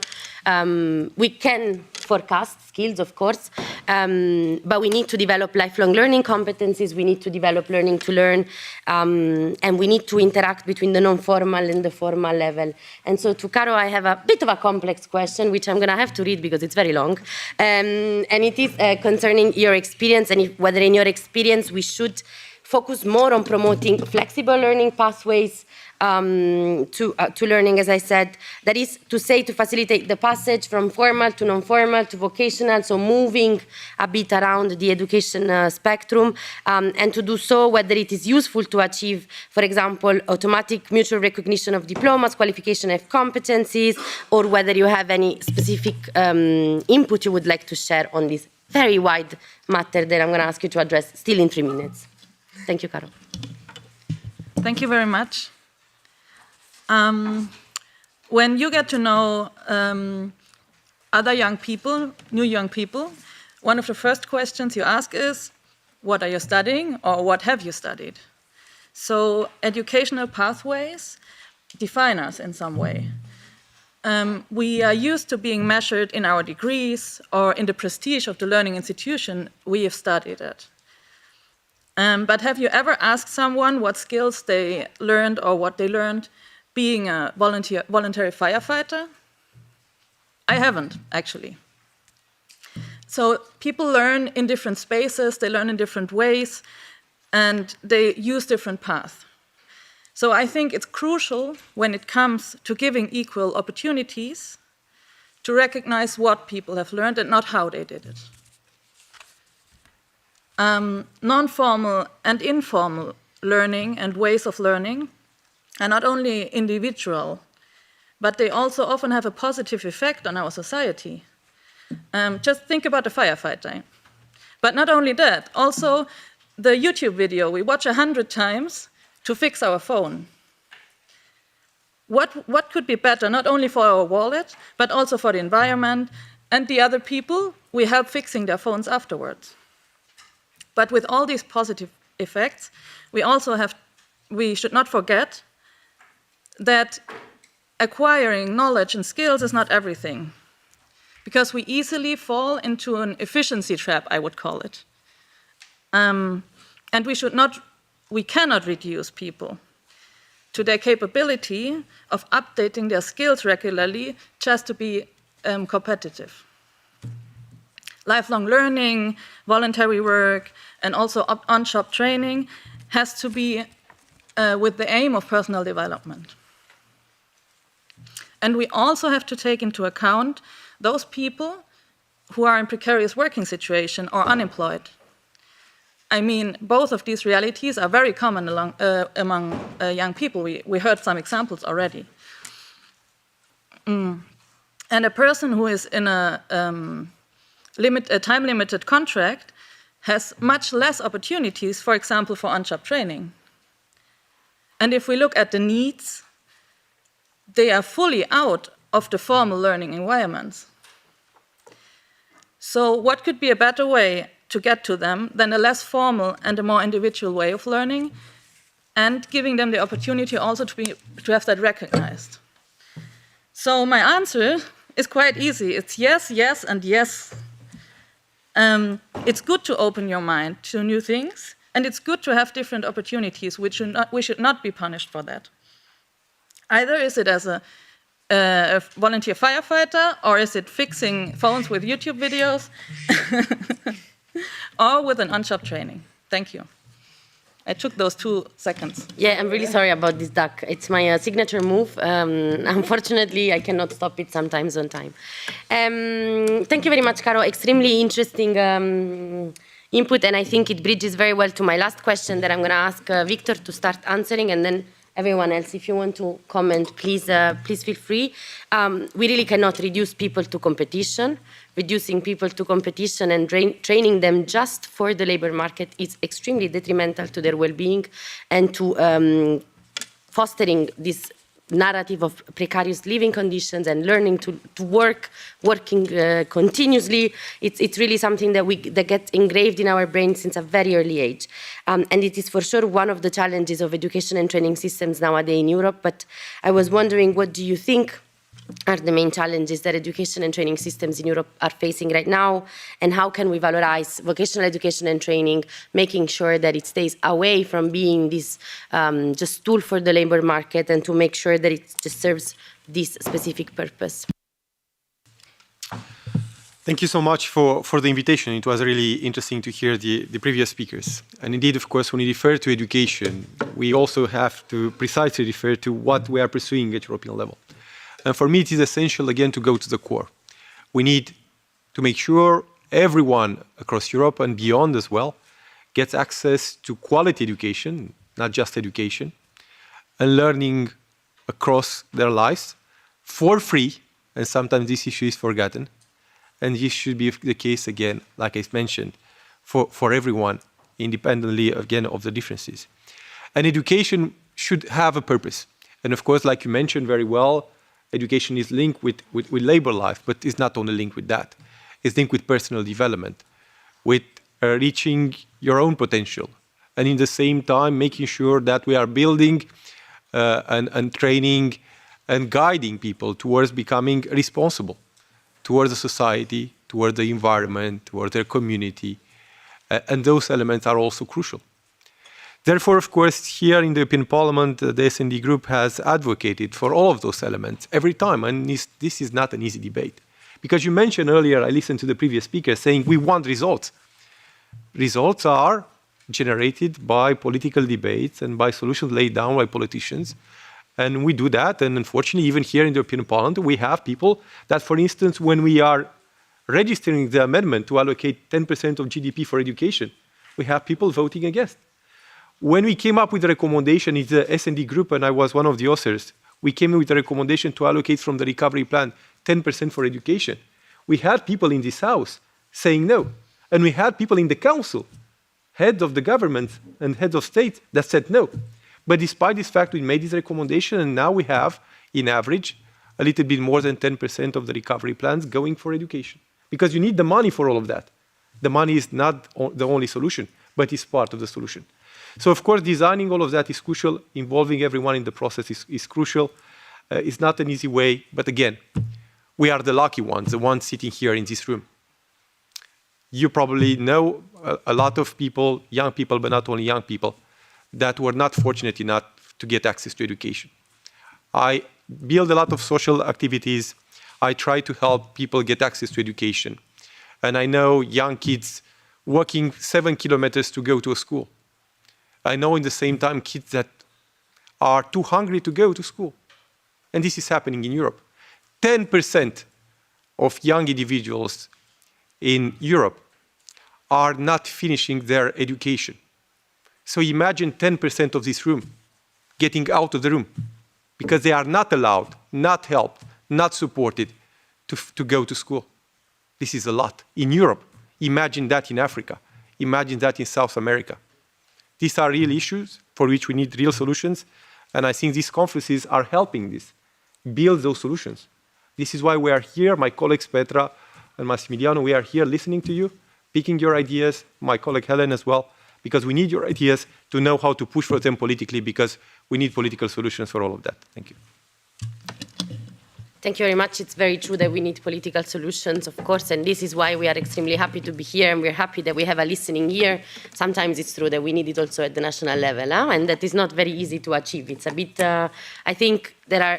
We can forecast skills, of course, but we need to develop lifelong learning competencies. We need to develop learning to learn, and we need to interact between the non-formal and the formal level. And so to Caro, I have a bit of a complex question, which I'm going to have to read because it's very long. And it is concerning your experience, and whether in your experience we should focus more on promoting flexible learning pathways to learning, as I said. That is to say, to facilitate the passage from formal to non-formal to vocational, so moving a bit around the education spectrum, and to do so whether it is useful to achieve, for example, automatic mutual recognition of diplomas, qualification of competencies, or whether you have any specific input you would like to share on this very wide matter that I'm going to ask you to address still in 3 minutes. Thank you, Caro. Thank you very much. When you get to know other young people, new young people, one of the first questions you ask is, what are you studying or what have you studied? So educational pathways define us in some way. We are used to being measured in our degrees or in the prestige of the learning institution we have studied at. But have you ever asked someone what skills they learned or what they learned being a voluntary firefighter? I haven't, actually. So people learn in different spaces, they learn in different ways, and they use different paths. So I think it's crucial when it comes to giving equal opportunities to recognize what people have learned and not how they did it. Non-formal and informal learning and ways of learning are not only individual, but they also often have a positive effect on our society. Just think about the firefighter. But not only that, also the YouTube video we watch 100 times to fix our phone. What could be better, not only for our wallet, but also for the environment and the other people we help fixing their phones afterwards. But with all these positive effects, we should not forget that acquiring knowledge and skills is not everything, because we easily fall into an efficiency trap, I would call it. And we cannot reduce people to their capability of updating their skills regularly just to be competitive. Lifelong learning, voluntary work, and also on-job training has to be with the aim of personal development. And we also have to take into account those people who are in precarious working situation or unemployed. I mean, both of these realities are very common among young people. We heard some examples already. And a person who is in a time-limited contract has much less opportunities, for example, for on-job training. And if we look at the needs, they are fully out of the formal learning environments. So what could be a better way to get to them than a less formal and a more individual way of learning, and giving them the opportunity also to have that recognized? So my answer is quite easy. It's yes, yes, and yes. It's good to open your mind to new things, and it's good to have different opportunities. We should not be punished for that. Either is it as a volunteer firefighter, or is it fixing phones with YouTube videos, or with an on-job training. Thank you. I took those 2 seconds. Yeah, I'm really sorry about this duck. It's my signature move. Unfortunately, I cannot stop it sometimes on time. Thank you very much, Caro. Extremely interesting input, and I think it bridges very well to my last question that I'm going to ask Victor to start answering, and then everyone else, if you want to comment, please feel free. We really cannot reduce people to competition. Reducing people to competition and training them just for the labor market is extremely detrimental to their well-being and to fostering this narrative of precarious living conditions and learning to working continuously. It's really something that gets engraved in our brains since a very early age. And it is for sure one of the challenges of education and training systems nowadays in Europe. But I was wondering, what do you think are the main challenges that education and training systems in Europe are facing right now, and how can we valorize vocational education and training, making sure that it stays away from being this just tool for the labor market, and to make sure that it just serves this specific purpose? Thank you so much for the invitation. It was really interesting to hear the previous speakers. And indeed, of course, when we refer to education, we also have to precisely refer to what we are pursuing at European level. And for me, it is essential, again, to go to the core. We need to make sure everyone across Europe and beyond as well gets access to quality education, not just education, and learning across their lives for free, and sometimes this issue is forgotten. And this should be the case, again, like I mentioned, for everyone, independently, again, of the differences. And education should have a purpose. And of course, like you mentioned very well, education is linked with labor life, but it's not only linked with that. It's linked with personal development, with reaching your own potential, and in the same time, making sure that we are building and training and guiding people towards becoming responsible towards the society, towards the environment, towards their community. And those elements are also crucial. Therefore, of course, here in the European Parliament, the S&D group has advocated for all of those elements every time. And this is not an easy debate. Because you mentioned earlier, I listened to the previous speaker saying we want results. Results are generated by political debates and by solutions laid down by politicians. And we do that, and unfortunately, even here in the European Parliament, we have people that, for instance, when we are registering the amendment to allocate 10% of GDP for education, we have people voting against. When we came up with the recommendation in the S&D group, and I was one of the authors, we came with a recommendation to allocate from the recovery plan 10% for education. We had people in this house saying no, and we had people in the council, heads of the government and heads of state, that said no. But despite this fact, we made this recommendation, and now we have, in average, a little bit more than 10% of the recovery plans going for education. Because you need the money for all of that. The money is not the only solution, but it's part of the solution. So, of course, designing all of that is crucial. Involving everyone in the process is crucial. It's not an easy way, but again, we are the lucky ones, the ones sitting here in this room. You probably know a lot of people, young people, but not only young people, that were not fortunate enough to get access to education. I build a lot of social activities. I try to help people get access to education. And I know young kids walking 7 kilometers to go to a school. I know in the same time kids that are too hungry to go to school. And this is happening in Europe. 10% of young individuals in Europe are not finishing their education. So imagine 10% of this room getting out of the room because they are not allowed, not helped, not supported to go to school. This is a lot. In Europe, imagine that in Africa. Imagine that in South America. These are real issues for which we need real solutions. And I think these conferences are helping this, build those solutions. This is why we are here, my colleagues Petra and Massimiliano, we are here listening to you, picking your ideas, my colleague Helen as well, because we need your ideas to know how to push for them politically, because we need political solutions for all of that. Thank you. Thank you very much. It's very true that we need political solutions, of course, and this is why we are extremely happy to be here, and we're happy that we have a listening ear. Sometimes it's true that we need it also at the national level, and that is not very easy to achieve. It's a bit, I think there are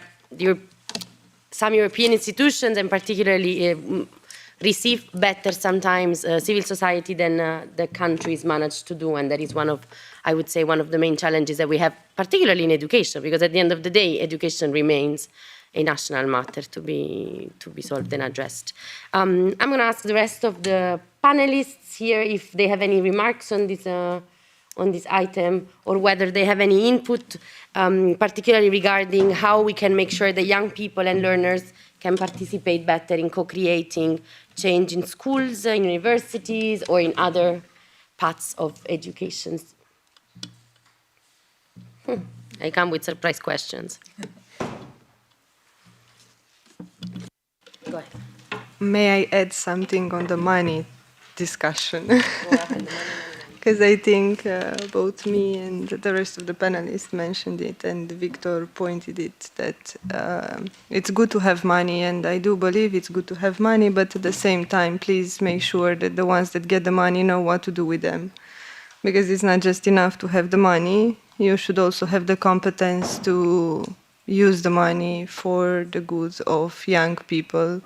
some European institutions, and particularly receive better sometimes civil society than the countries manage to do, and that is one of, I would say, one of the main challenges that we have, particularly in education, because at the end of the day, education remains a national matter to be solved and addressed. I'm going to ask the rest of the panelists here if they have any remarks on this item, or whether they have any input, particularly regarding how we can make sure that young people and learners can participate better in co-creating change in schools, in universities, or in other paths of education. I come with surprise questions. Go ahead. May I add something on the money discussion? Because I think both me and the rest of the panelists mentioned it, and Victor pointed it, that it's good to have money, and I do believe it's good to have money, but at the same time, please make sure that the ones that get the money know what to do with them. Because it's not just enough to have the money, you should also have the competence to use the money for the good of young people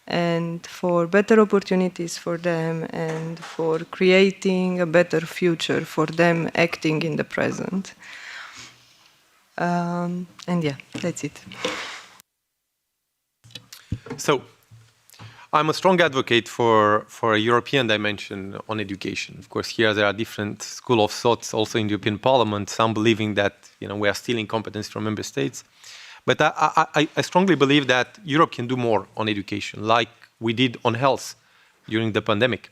and for better opportunities for them and for creating a better future for them acting in the present. And yeah, that's it. So, I'm a strong advocate for a European dimension on education. Of course, here there are different schools of thoughts also in the European Parliament, some believing that we are stealing competence from member states. But I strongly believe that Europe can do more on education, like we did on health during the pandemic.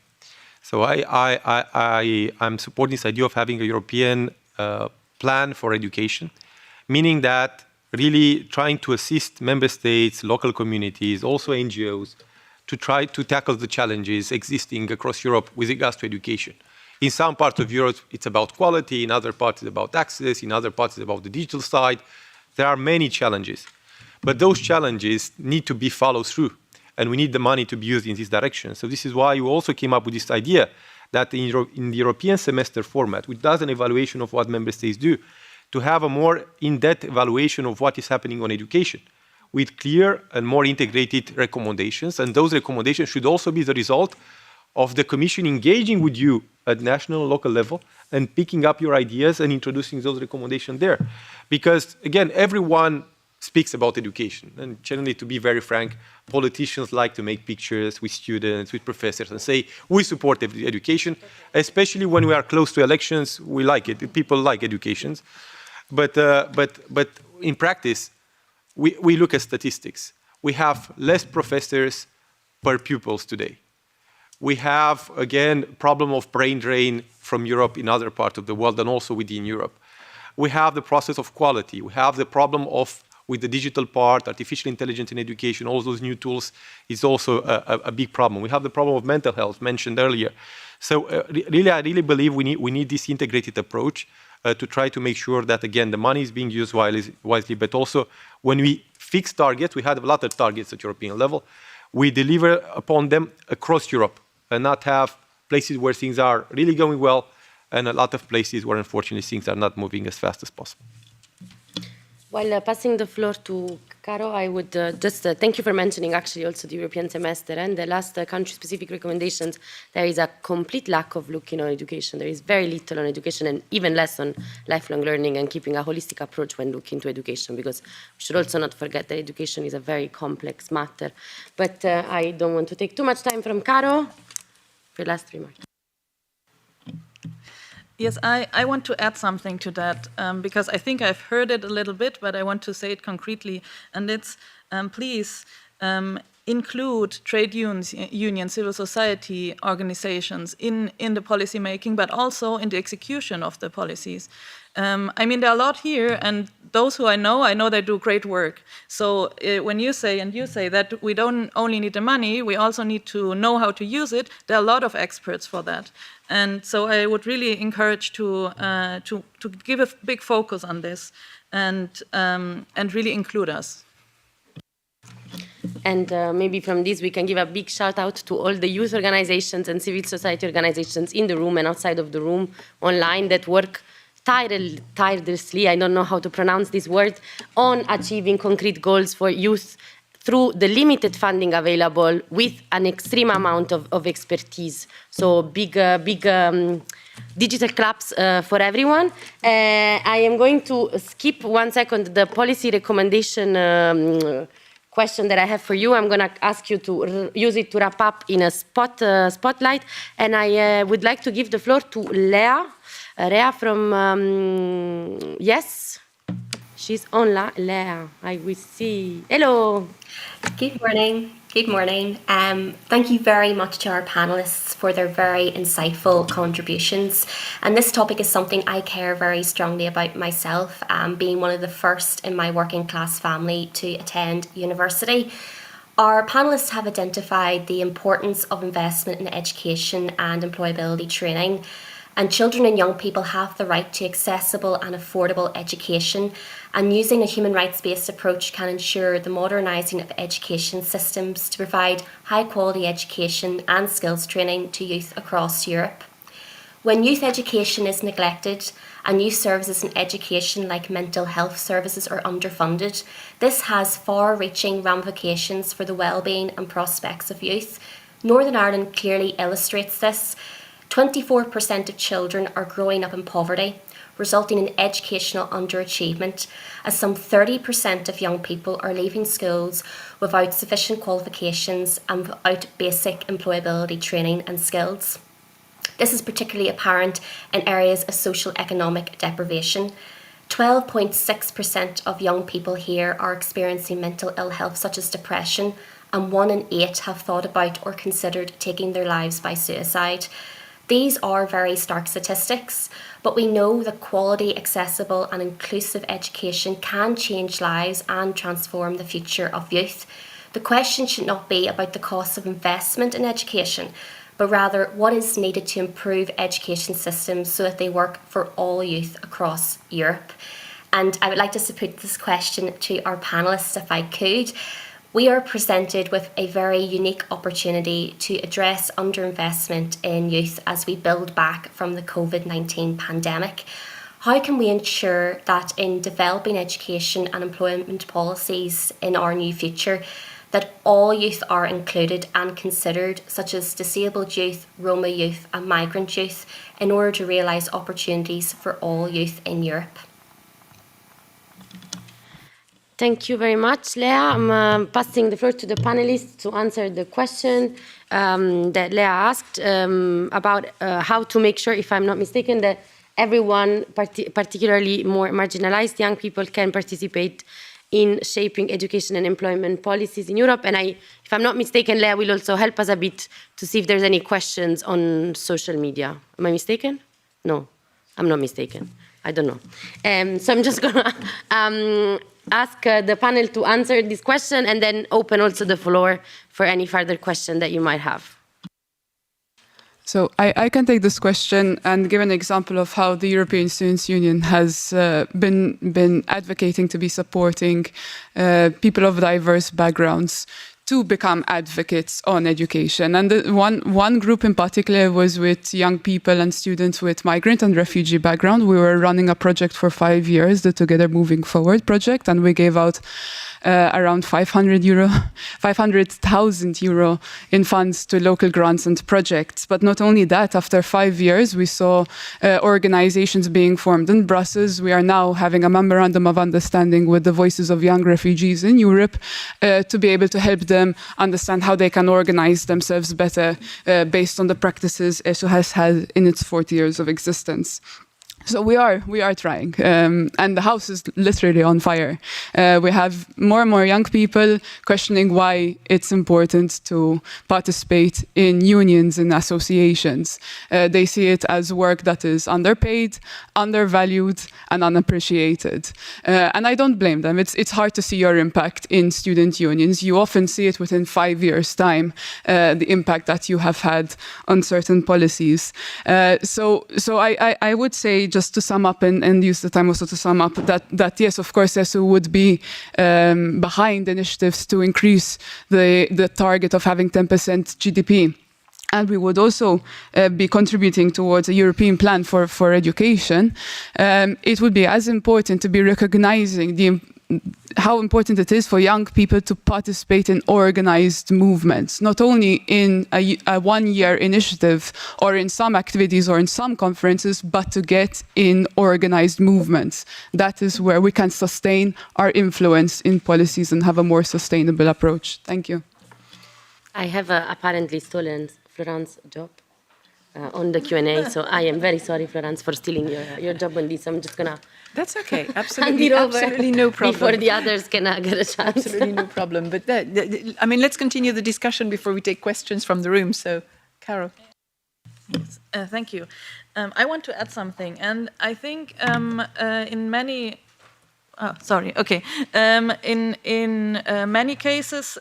So I'm supporting this idea of having a European plan for education, meaning that really trying to assist member states, local communities, also NGOs, to try to tackle the challenges existing across Europe with regards to education. In some parts of Europe, it's about quality. In other parts, it's about access. In other parts, it's about the digital side. There are many challenges. But those challenges need to be followed through. And we need the money to be used in this direction. So this is why you also came up with this idea that in the European semester format, which does an evaluation of what member states do, to have a more in-depth evaluation of what is happening on education, with clear and more integrated recommendations. And those recommendations should also be the result of the Commission engaging with you at national and local level and picking up your ideas and introducing those recommendations there. Because, again, everyone speaks about education. And generally, to be very frank, politicians like to make pictures with students, with professors, and say, we support education, especially when we are close to elections. We like it. People like education. But in practice, we look at statistics. We have less professors per pupils today. We have, again, problem of brain drain from Europe in other parts of the world and also within Europe. We have the process of quality. We have the problem of, with the digital part, artificial intelligence in education, all those new tools is also a big problem. We have the problem of mental health mentioned earlier. So really, I really believe we need this integrated approach to try to make sure that, again, the money is being used wisely, but also when we fix targets, we had a lot of targets at European level, we deliver upon them across Europe and not have places where things are really going well and a lot of places where, unfortunately, things are not moving as fast as possible. While passing the floor to Caro, I would just thank you for mentioning actually also the European semester and the last country-specific recommendations. There is a complete lack of looking on education. There is very little on education and even less on lifelong learning and keeping a holistic approach when looking to education, because we should also not forget that education is a very complex matter. But I don't want to take too much time from Caro for last remark. Yes, I want to add something to that because I think I've heard it a little bit, but I want to say it concretely. And it's please include trade unions, civil society organizations in the policy making, but also in the execution of the policies. I mean, there are a lot here, and those who I know they do great work. So when you say, and you say that we don't only need the money, we also need to know how to use it, there are a lot of experts for that. And so I would really encourage to give a big focus on this and really include us. And maybe from this, we can give a big shout out to all the youth organizations and civil society organizations in the room and outside of the room, online, that work tirelessly, I don't know how to pronounce this word, on achieving concrete goals for youth through the limited funding available with an extreme amount of expertise. So big digital claps for everyone. I am going to skip 1 second the policy recommendation question that I have for you. I'm going to ask you to use it to wrap up in a spotlight. And I would like to give the floor to Lea. Rea from, yes, she's online. Lea, I will see. Hello. Good morning. Good morning. Thank you very much to our panelists for their very insightful contributions. And this topic is something I care very strongly about myself, being one of the first in my working class family to attend university. Our panelists have identified the importance of investment in education and employability training. And children and young people have the right to accessible and affordable education, and using a human rights-based approach can ensure the modernising of education systems to provide high-quality education and skills training to youth across Europe. When youth education is neglected and youth services and education like mental health services are underfunded. This has far-reaching ramifications for the well-being and prospects of youth. Northern Ireland clearly illustrates this. 24% of children are growing up in poverty, resulting in educational underachievement, as some 30% of young people are leaving schools without sufficient qualifications and without basic employability training and skills. This is particularly apparent in areas of social economic deprivation. 12.6% of young people here are experiencing mental ill health such as depression, and 1 in 8 have thought about or considered taking their lives by suicide. These are very stark statistics, but we know that quality, accessible and inclusive education can change lives and transform the future of youth. The question should not be about the cost of investment in education, but rather what is needed to improve education systems so that they work for all youth across Europe. And I would like to put this question to our panellists if I could. We are presented with a very unique opportunity to address underinvestment in youth as we build back from the COVID-19 pandemic. How can we ensure that in developing education and employment policies in our new future, that all youth are included and considered, such as disabled youth, Roma youth and migrant youth, in order to realise opportunities for all youth in Europe? Thank you very much, Lea. I'm passing the floor to the panelists to answer the question that Lea asked about how to make sure, if I'm not mistaken, that everyone, particularly more marginalized young people, can participate in shaping education and employment policies in Europe. And if I'm not mistaken, Lea will also help us a bit to see if there's any questions on social media. Am I mistaken? No, I'm not mistaken. I don't know. So I'm just going to ask the panel to answer this question and then open also the floor for any further question that you might have. So I can take this question and give an example of how the European Students' Union has been advocating to be supporting people of diverse backgrounds to become advocates on education. And one group in particular was with young people and students with migrant and refugee background. We were running a project for 5 years, the Together Moving Forward project, and we gave out around 500,000 euro in funds to local grants and projects. But not only that, after 5 years, we saw organizations being formed in Brussels. We are now having a memorandum of understanding with the voices of young refugees in Europe to be able to help them understand how they can organize themselves better based on the practices ESO has had in its 40 years of existence. So we are trying, and the house is literally on fire. We have more and more young people questioning why it's important to participate in unions and associations. They see it as work that is underpaid, undervalued, and unappreciated. And I don't blame them. It's hard to see your impact in student unions. You often see it within 5 years' time, the impact that you have had on certain policies. So I would say, just to sum up and use the time also to sum up, that yes, of course, ESO would be behind initiatives to increase the target of having 10% GDP. And we would also be contributing towards a European plan for education. It would be as important to be recognizing how important it is for young people to participate in organized movements, not only in a one-year initiative or in some activities or in some conferences, but to get in organized movements. That is where we can sustain our influence in policies and have a more sustainable approach. Thank you. I have apparently stolen Florence's job on the Q&A, so I am very sorry, Florence, for stealing your job on this. I'm just going to... That's okay. hand Absolutely, it over absolutely no problem. before the others can get a chance. Absolutely no problem. But I mean, let's continue the discussion before we take questions from the room. So, Carol. Yes, thank you. I want to add something, and I think in many... In many cases,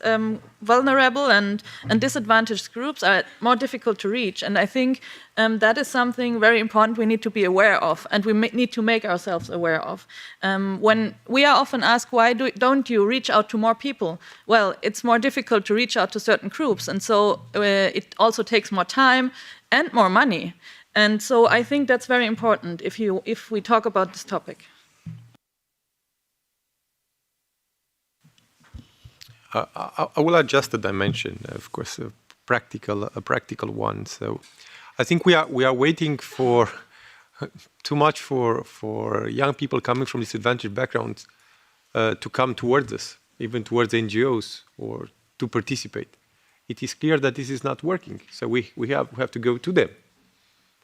vulnerable and disadvantaged groups are more difficult to reach, and I think that is something very important we need to be aware of, and we need to make ourselves aware of. When we are often asked, why don't you reach out to more people? Well, it's more difficult to reach out to certain groups, and so it also takes more time and more money. And so I think that's very important if we talk about this topic. I will adjust the dimension, of course, a practical one. So I think we are waiting for too much for young people coming from disadvantaged backgrounds to come towards us, even towards NGOs, or to participate. It is clear that this is not working. So we have to go to them,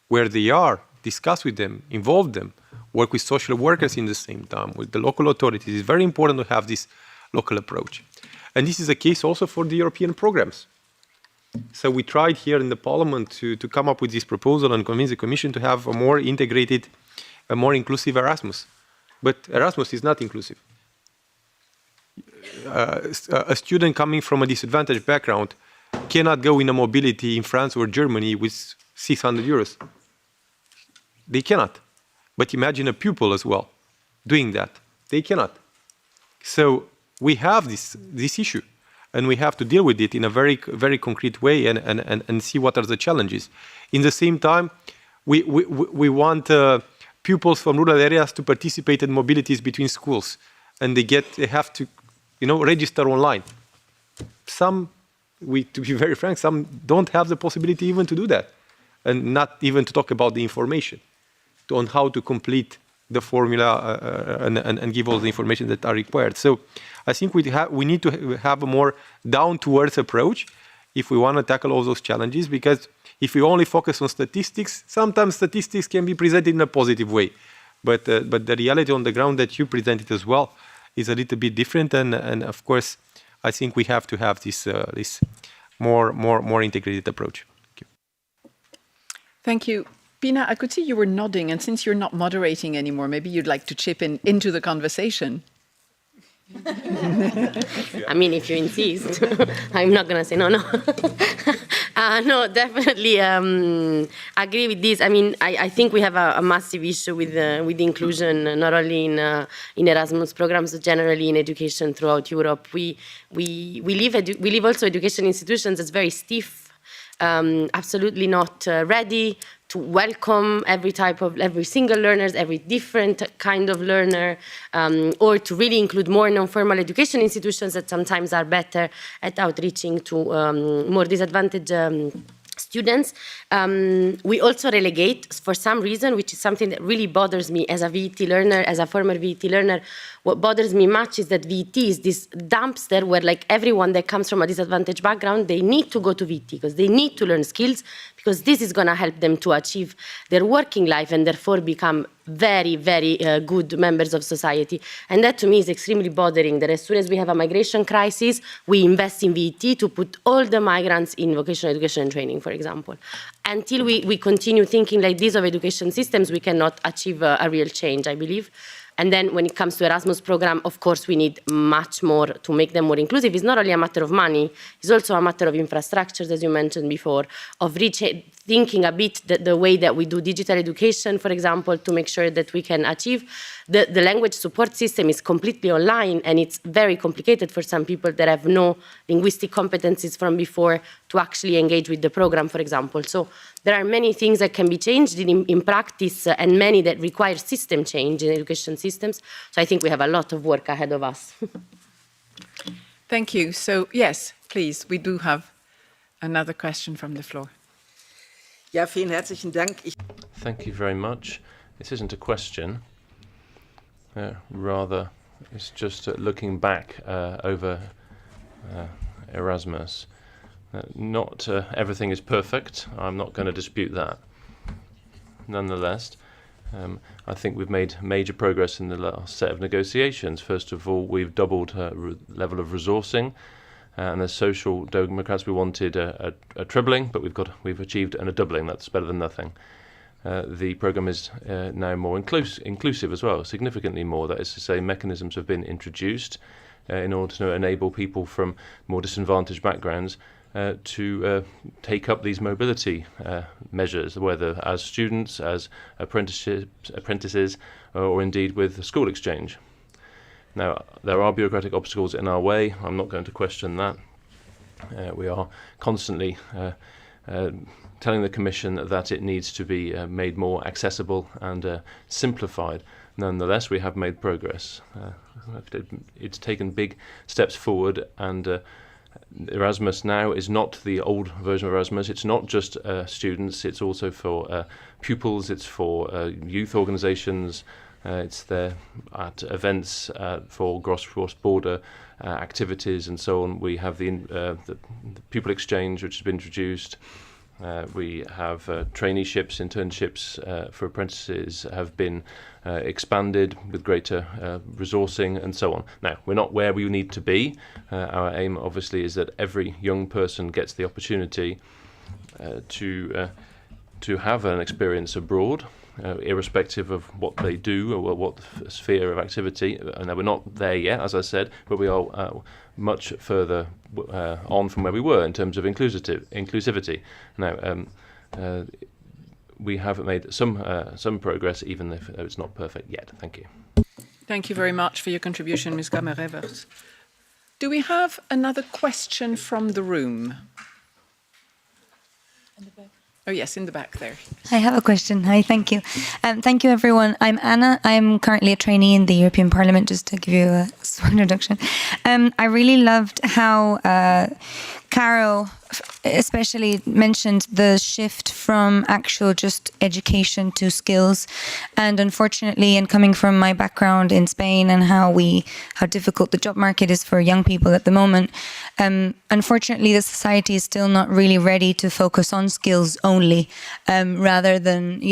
where they are, discuss with them, involve them, work with social workers in the same time, with the local authorities. It's very important to have this local approach. And this is the case also for the European programs. So we tried here in the Parliament to come up with this proposal and convince the Commission to have a more integrated, a more inclusive Erasmus. But Erasmus is not inclusive. A student coming from a disadvantaged background cannot go in a mobility in France or Germany with 600 euros. They cannot. But imagine a pupil as well doing that. They cannot. So we have this issue, and we have to deal with it in a very, very concrete way and see what are the challenges. In the same time, we want pupils from rural areas to participate in mobilities between schools, and they have to, register online. Some, to be very frank, some don't have the possibility even to do that, and not even to talk about the information on how to complete the formula and give all the information that are required. So I think we need to have a more down-to-earth approach if we want to tackle all those challenges, because if we only focus on statistics, sometimes statistics can be presented in a positive way. But the reality on the ground that you presented as well is a little bit different, and of course, I think we have to have this more integrated approach. Thank you. Thank you. Pina, I could see you were nodding, and since you're not moderating anymore, maybe you'd like to chip into the conversation. I mean, if you insist, I'm not going to say no. No, definitely agree with this. I mean, I think we have a massive issue with inclusion, not only in Erasmus programs, but generally in education throughout Europe. We live also education institutions as very stiff, absolutely not ready to welcome every single learners, every different kind of learner, or to really include more non-formal education institutions that sometimes are better at outreaching to more disadvantaged students. We also relegate, for some reason, which is something that really bothers me as a VET learner, as a former VET learner. What bothers me much is that VET is this dumpster where, like, everyone that comes from a disadvantaged background, they need to go to VET because they need to learn skills, because this is going to help them to achieve their working life and therefore become very, very good members of society. And that to me is extremely bothering, that as soon as we have a migration crisis, we invest in VET to put all the migrants in vocational education and training, for example. Until we continue thinking like this of education systems, we cannot achieve a real change, I believe. And then when it comes to Erasmus program, of course, we need much more to make them more inclusive. It's not only a matter of money, it's also a matter of infrastructures, as you mentioned before, of thinking a bit the way that we do digital education, for example, to make sure that we can achieve. The language support system is completely online, and it's very complicated for some people that have no linguistic competencies from before to actually engage with the program, for example. So there are many things that can be changed in practice, and many that require system change in education systems. So I think we have a lot of work ahead of us. Thank you. So yes, please, we do have another question from the floor. Ja, vielen herzlichen Dank. Thank you very much. This isn't a question. Rather, it's just looking back over Erasmus. Not everything is perfect. I'm not going to dispute that. Nonetheless, I think we've made major progress in the last set of negotiations. First of all, we've doubled level of resourcing. And as Social Democrats, we wanted a tripling, but we've achieved a doubling. That's better than nothing. The program is now more inclusive as well, significantly more. That is to say, mechanisms have been introduced in order to enable people from more disadvantaged backgrounds to take up these mobility measures, whether as students, as apprentices, or indeed with school exchange. Now, there are bureaucratic obstacles in our way. I'm not going to question that. We are constantly telling the Commission that it needs to be made more accessible and simplified. Nonetheless, we have made progress. It's taken big steps forward, and Erasmus now is not the old version of Erasmus. It's not just students, it's also for pupils, it's for youth organizations, it's there at events for cross-border activities and so on. We have the pupil exchange, which has been introduced. We have traineeships, internships for apprentices have been expanded with greater resourcing and so on. Now, we're not where we need to be. Our aim, obviously, is that every young person gets the opportunity to have an experience abroad, irrespective of what they do or what sphere of activity. And we're not there yet, as I said, but we are much further on from where we were in terms of inclusivity. Now, we have made some progress, even if it's not perfect yet. Thank you. Thank you very much for your contribution, Ms. Kammerevert. Do we have another question from the room? In the back. Oh, yes, in the back there. I have a question. Hi, thank you. Thank you, everyone. I'm Anna. I'm currently a trainee in the European Parliament, just to give you a small introduction. I really loved how Caro especially mentioned the shift from actual just education to skills. And unfortunately, and coming from my background in Spain and how difficult the job market is for young people at the moment, unfortunately, the society is still not really ready to focus on skills only, rather than,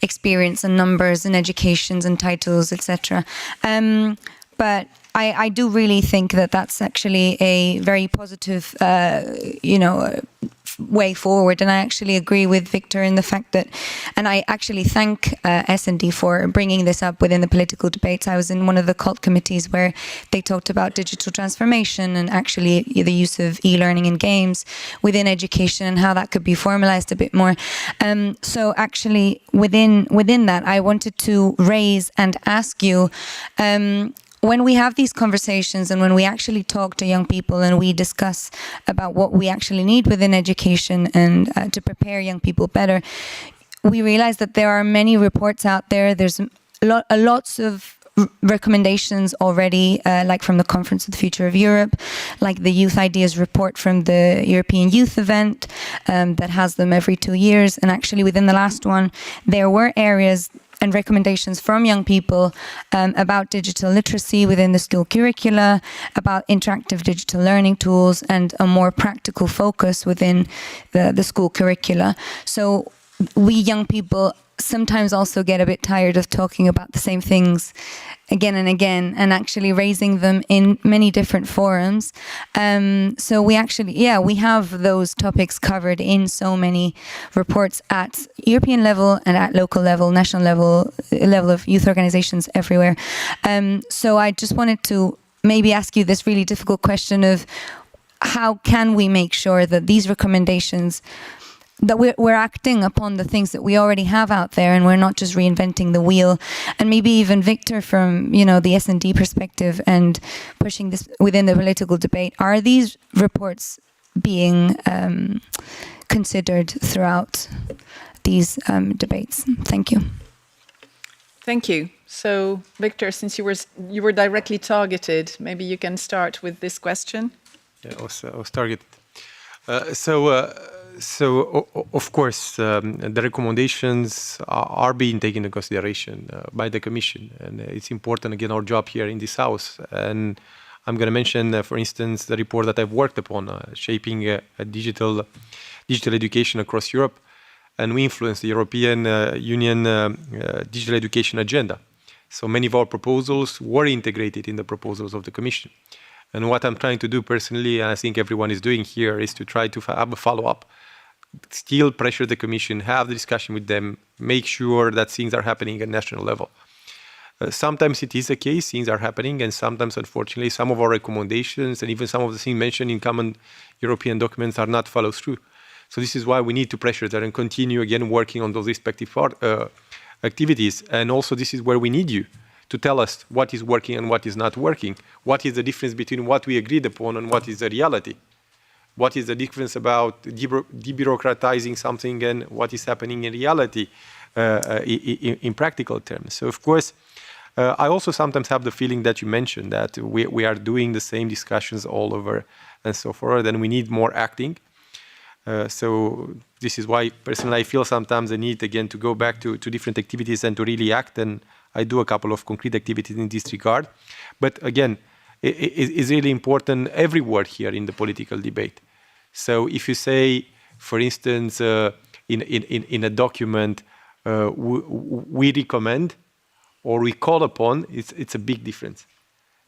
experience and numbers and educations and titles, etc. But I do really think that that's actually a very positive, way forward. And I actually agree with Victor in the fact that, and I actually thank S&D for bringing this up within the political debates. I was in one of the cult committees where they talked about digital transformation and actually the use of e-learning and games within education and how that could be formalized a bit more. So actually within that, I wanted to raise and ask you, when we have these conversations and when we actually talk to young people and we discuss about what we actually need within education and to prepare young people better, we realize that there are many reports out there. There's lots of recommendations already, like from the Conference of the Future of Europe, like the Youth Ideas report from the European Youth Event that has them every 2 years. And actually within the last one, there were areas and recommendations from young people about digital literacy within the school curricula, about interactive digital learning tools, and a more practical focus within the school curricula. So we young people sometimes also get a bit tired of talking about the same things again and again, and actually raising them in many different forums. So we actually, we have those topics covered in so many reports at European level and at local level, national level of youth organizations everywhere. So I just wanted to maybe ask you this really difficult question of how can we make sure that these recommendations, that we're acting upon the things that we already have out there, and we're not just reinventing the wheel. And maybe even Victor, from the S&D perspective and pushing this within the political debate, are these reports being considered throughout these debates? Thank you. Thank you. So, Victor, since you were directly targeted, maybe you can start with this question. Yeah, I was targeted. So, of course, the recommendations are being taken into consideration by the Commission. And it's important, again, our job here in this House. And I'm going to mention, for instance, the report that I've worked upon, shaping a digital education across Europe. And we influence the European Union digital education agenda. So many of our proposals were integrated in the proposals of the Commission. And what I'm trying to do personally, and I think everyone is doing here, is to try to have a follow-up, still pressure the Commission, have the discussion with them, make sure that things are happening at national level. Sometimes it is the case, things are happening, and sometimes, unfortunately, some of our recommendations and even some of the things mentioned in common European documents are not followed through. So this is why we need to pressure that and continue, again, working on those respective activities. And also, this is where we need you to tell us what is working and what is not working. What is the difference between what we agreed upon and what is the reality? what is the difference about debureaucratizing something and what is happening in reality in practical terms. So of course, I also sometimes have the feeling that you mentioned that we are doing the same discussions all over and so forth, and we need more acting. So this is why personally I feel sometimes the need again to go back to different activities and to really act, and I do a couple of concrete activities in this regard. But again, it's really important everywhere here in the political debate. So if you say, for instance, in a document, we recommend or we call upon, it's a big difference.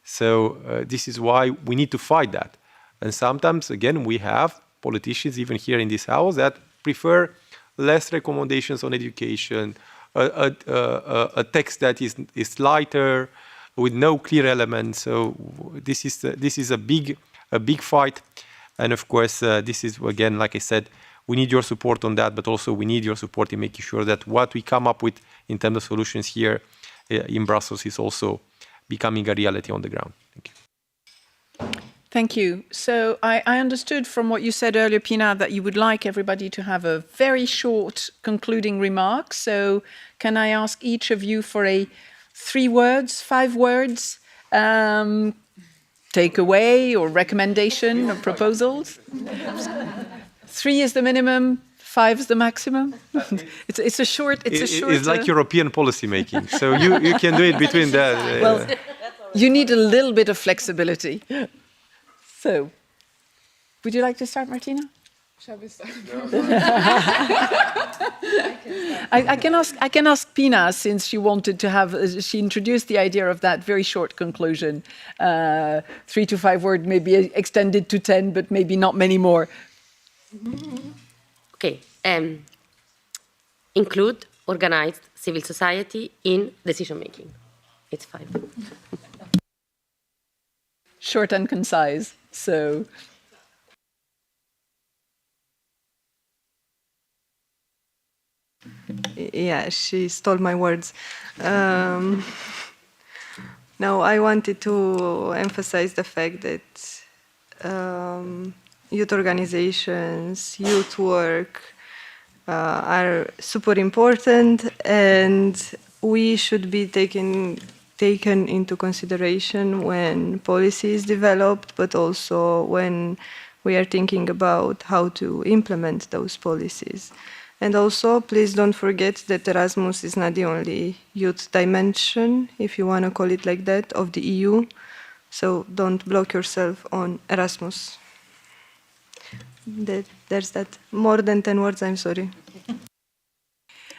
So this is why we need to fight that. And sometimes, again, we have politicians, even here in this house, that prefer less recommendations on education, a text that is lighter, with no clear elements. So this is a big fight. And of course, this is, again, like I said, we need your support on that, but also we need your support in making sure that what we come up with in terms of solutions here in Brussels is also becoming a reality on the ground. Thank you. Thank you. So I understood from what you said earlier, Pina, that you would like everybody to have a very short concluding remark. So can I ask each of you for a 3 words, 5 words, takeaway or recommendation or proposals? 3 is the minimum, 5 is the maximum. It's a short. It's like European policy making. So you can do it between that. Well, you need a little bit of flexibility. So, would you like to start, Martina? Shall we start? I can ask Pina, since she wanted to have. She introduced the idea of that very short conclusion, 3 to 5 words, maybe extended to 10, but maybe not many more. Okay. Include organized civil society in decision making. It's 5. Short and concise. So. Yeah, she stole my words. No, I wanted to emphasize the fact that youth organizations, youth work are super important, and we should be taken into consideration when policy is developed, but also when we are thinking about how to implement those policies. And also, please don't forget that Erasmus is not the only youth dimension, if you want to call it like that, of the EU. So don't block yourself on Erasmus. There's that. More than 10 words, I'm sorry.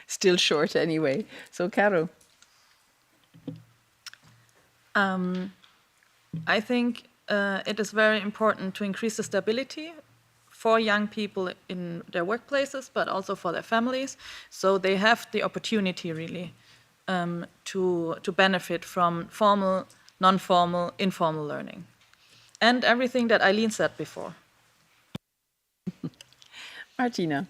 Still short anyway. So, Caro. I think it is very important to increase the stability for young people in their workplaces, but also for their families, so they have the opportunity really to benefit from formal, non-formal, informal learning. And everything that Eileen said before. Martina.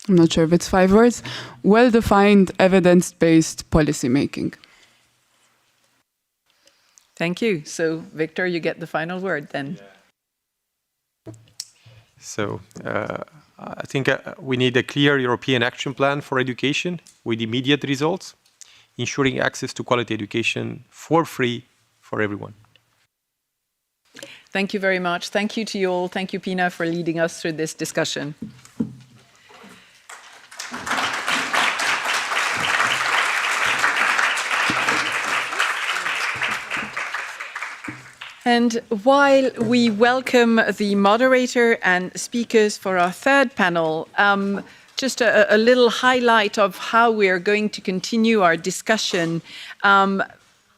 I'm not sure if it's 5 words. Well-defined, evidence-based policy making. Thank you. So, Victor, you get the final word then. So I think we need a clear European action plan for education with immediate results, ensuring access to quality education for free for everyone. Thank you very much. Thank you to you all. Thank you, Pina, for leading us through this discussion. And while we welcome the moderator and speakers for our 3rd panel, just a little highlight of how we are going to continue our discussion.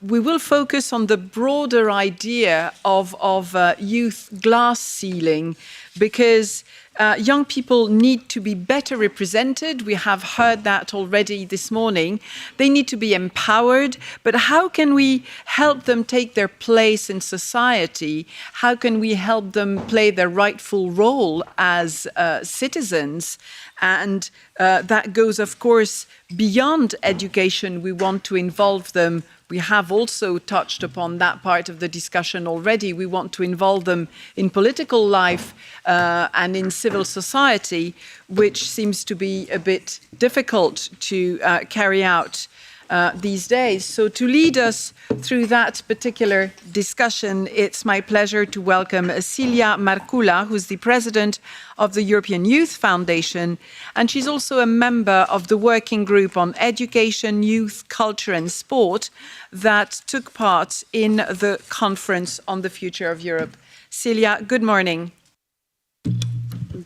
We will focus on the broader idea of youth glass ceiling, because young people need to be better represented. We have heard that already this morning. They need to be empowered, but how can we help them take their place in society? How can we help them play their rightful role as citizens? And that goes, of course, beyond education. We want to involve them we have also touched upon that part of the discussion already. We want to involve them in political life and in civil society, which seems to be a bit difficult to carry out these days. So to lead us through that particular discussion, it's my pleasure to welcome Celia Marcula, who's the president of the European Youth Foundation, and she's also a member of the working group on education, youth, culture and sport that took part in the conference on the future of Europe. Celia, good morning.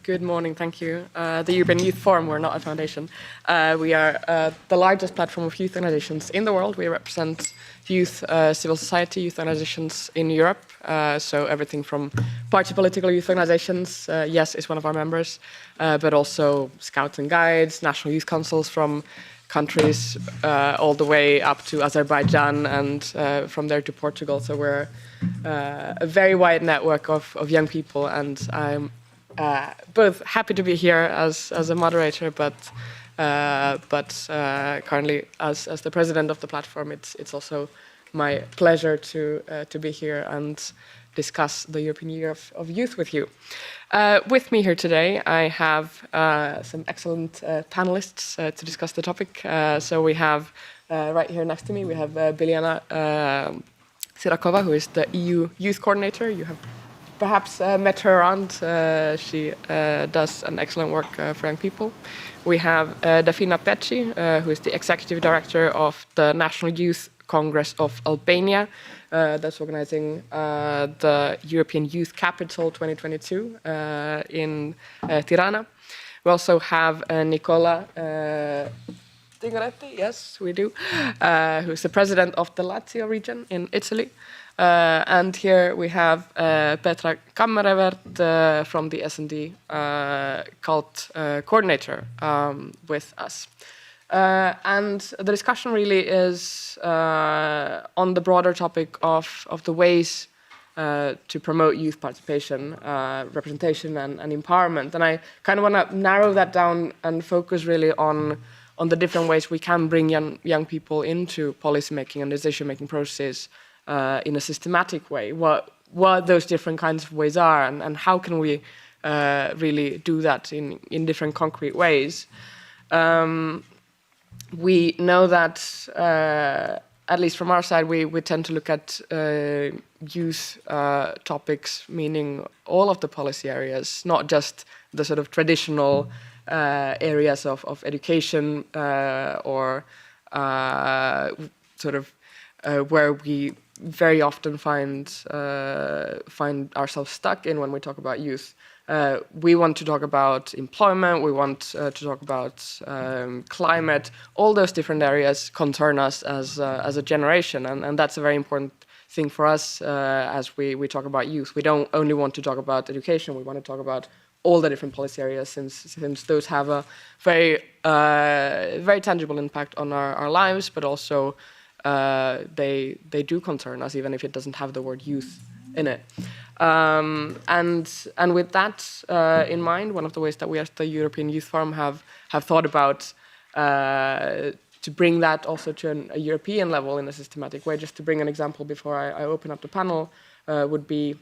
Good morning, thank you. The European Youth Forum, we're not a foundation. We are the largest platform of youth organizations in the world. We represent youth, civil society, youth organizations in Europe. So everything from party political youth organizations, yes, is one of our members, but also Scouts and Guides, national youth councils from countries all the way up to Azerbaijan and from there to Portugal. So we're a very wide network of young people, and I'm both happy to be here as a moderator, but currently as the president of the platform, it's also my pleasure to be here and discuss the European Year of Youth with you. With me here today, I have some excellent panelists to discuss the topic. So we have right here next to me, we have Biljana Sirakova, who is the EU Youth Coordinator. You have perhaps met her around. She does an excellent work for young people. We have Pina Tucci, who is the Executive Director of the National Youth Congress of Albania, that's organizing the European Youth Capital 2022 in Tirana. We also have Nicola Tingoretti, yes, we do, who's the president of the Lazio region in Italy. And here we have Petra Kammerevert from the S&D cult coordinator with us. And the discussion really is on the broader topic of the ways to promote youth participation, representation and empowerment. And I kind of want to narrow that down and focus really on the different ways we can bring young people into policymaking and decision-making processes in a systematic way, what those different kinds of ways are, and how can we really do that in different concrete ways. We know that, at least from our side, we tend to look at youth topics, meaning all of the policy areas, not just the sort of traditional areas of education or sort of where we very often find ourselves stuck in when we talk about youth. We want to talk about employment, we want to talk about climate. All those different areas concern us as a generation, and that's a very important thing for us as we talk about youth. We don't only want to talk about education, we want to talk about all the different policy areas, since those have a very tangible impact on our lives, but also they do concern us, even if it doesn't have the word youth in it. And with that in mind, one of the ways that we at the European Youth Forum have thought about to bring that also to a European level in a systematic way, just to bring an example before I open up the panel, would be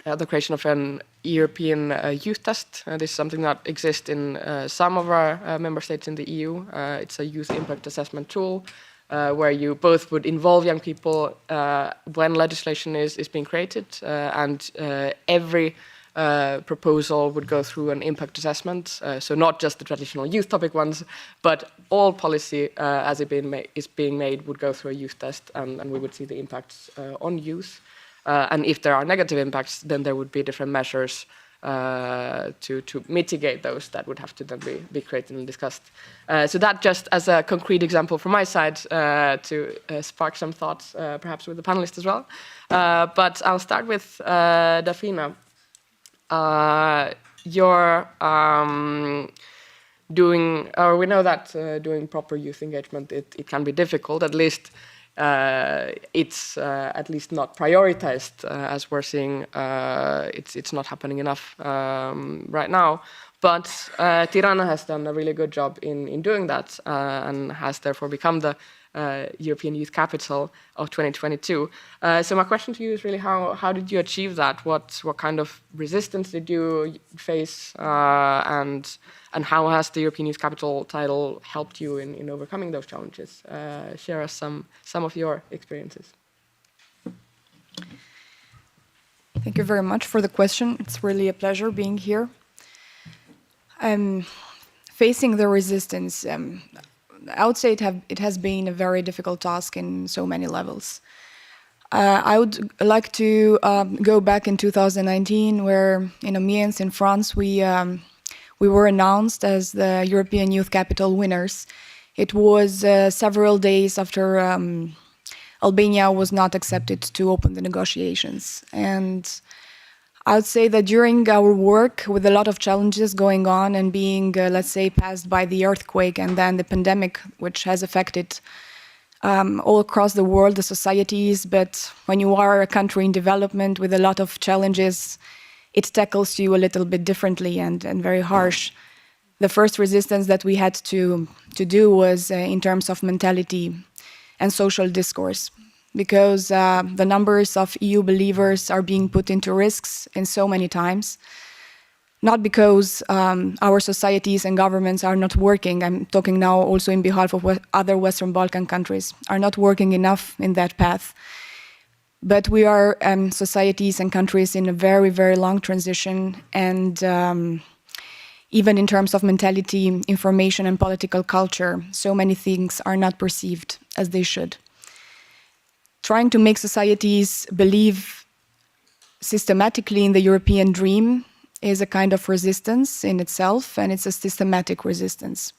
the creation of an European youth test. This is something that exists in some of our member states in the EU. It's a youth impact assessment tool where you both would involve young people when legislation is being created, and every proposal would go through an impact assessment. So not just the traditional youth topic ones, but all policy as it is being made would go through a youth test, and we would see the impacts on youth. And if there are negative impacts, then there would be different measures to mitigate those that would have to then be created and discussed. So that just as a concrete example from my side to spark some thoughts, perhaps with the panelists as well. But I'll start with Dafina. You're we know that doing proper youth engagement, it can be difficult, at least it's at least not prioritized as we're seeing. It's not happening enough right now. But Tirana has done a really good job in doing that and has therefore become the European Youth Capital of 2022. So my question to you is really how did you achieve that? What kind of resistance did you face, and how has the European Youth Capital title helped you in overcoming those challenges? Share us some of your experiences. Thank you very much for the question. It's really a pleasure being here. Facing the resistance, I would say it has been a very difficult task in so many levels. I would like to go back in 2019, where in Amiens in France, we were announced as the European Youth Capital winners. It was several days after Albania was not accepted to open the negotiations. And I would say that during our work, with a lot of challenges going on and being, let's say, passed by the earthquake and then the pandemic, which has affected all across the world, the societies, but when you are a country in development with a lot of challenges, it tackles you a little bit differently and very harsh. The first resistance that we had to do was in terms of mentality and social discourse, because the numbers of EU believers are being put into risks in so many times, not because our societies and governments are not working. I'm talking now also in behalf of other Western Balkan countries, are not working enough in that path. But we are societies and countries in a very, very long transition, and even in terms of mentality, information and political culture, so many things are not perceived as they should. Trying to make societies believe systematically in the European dream is a kind of resistance in itself, and it's a systematic resistance.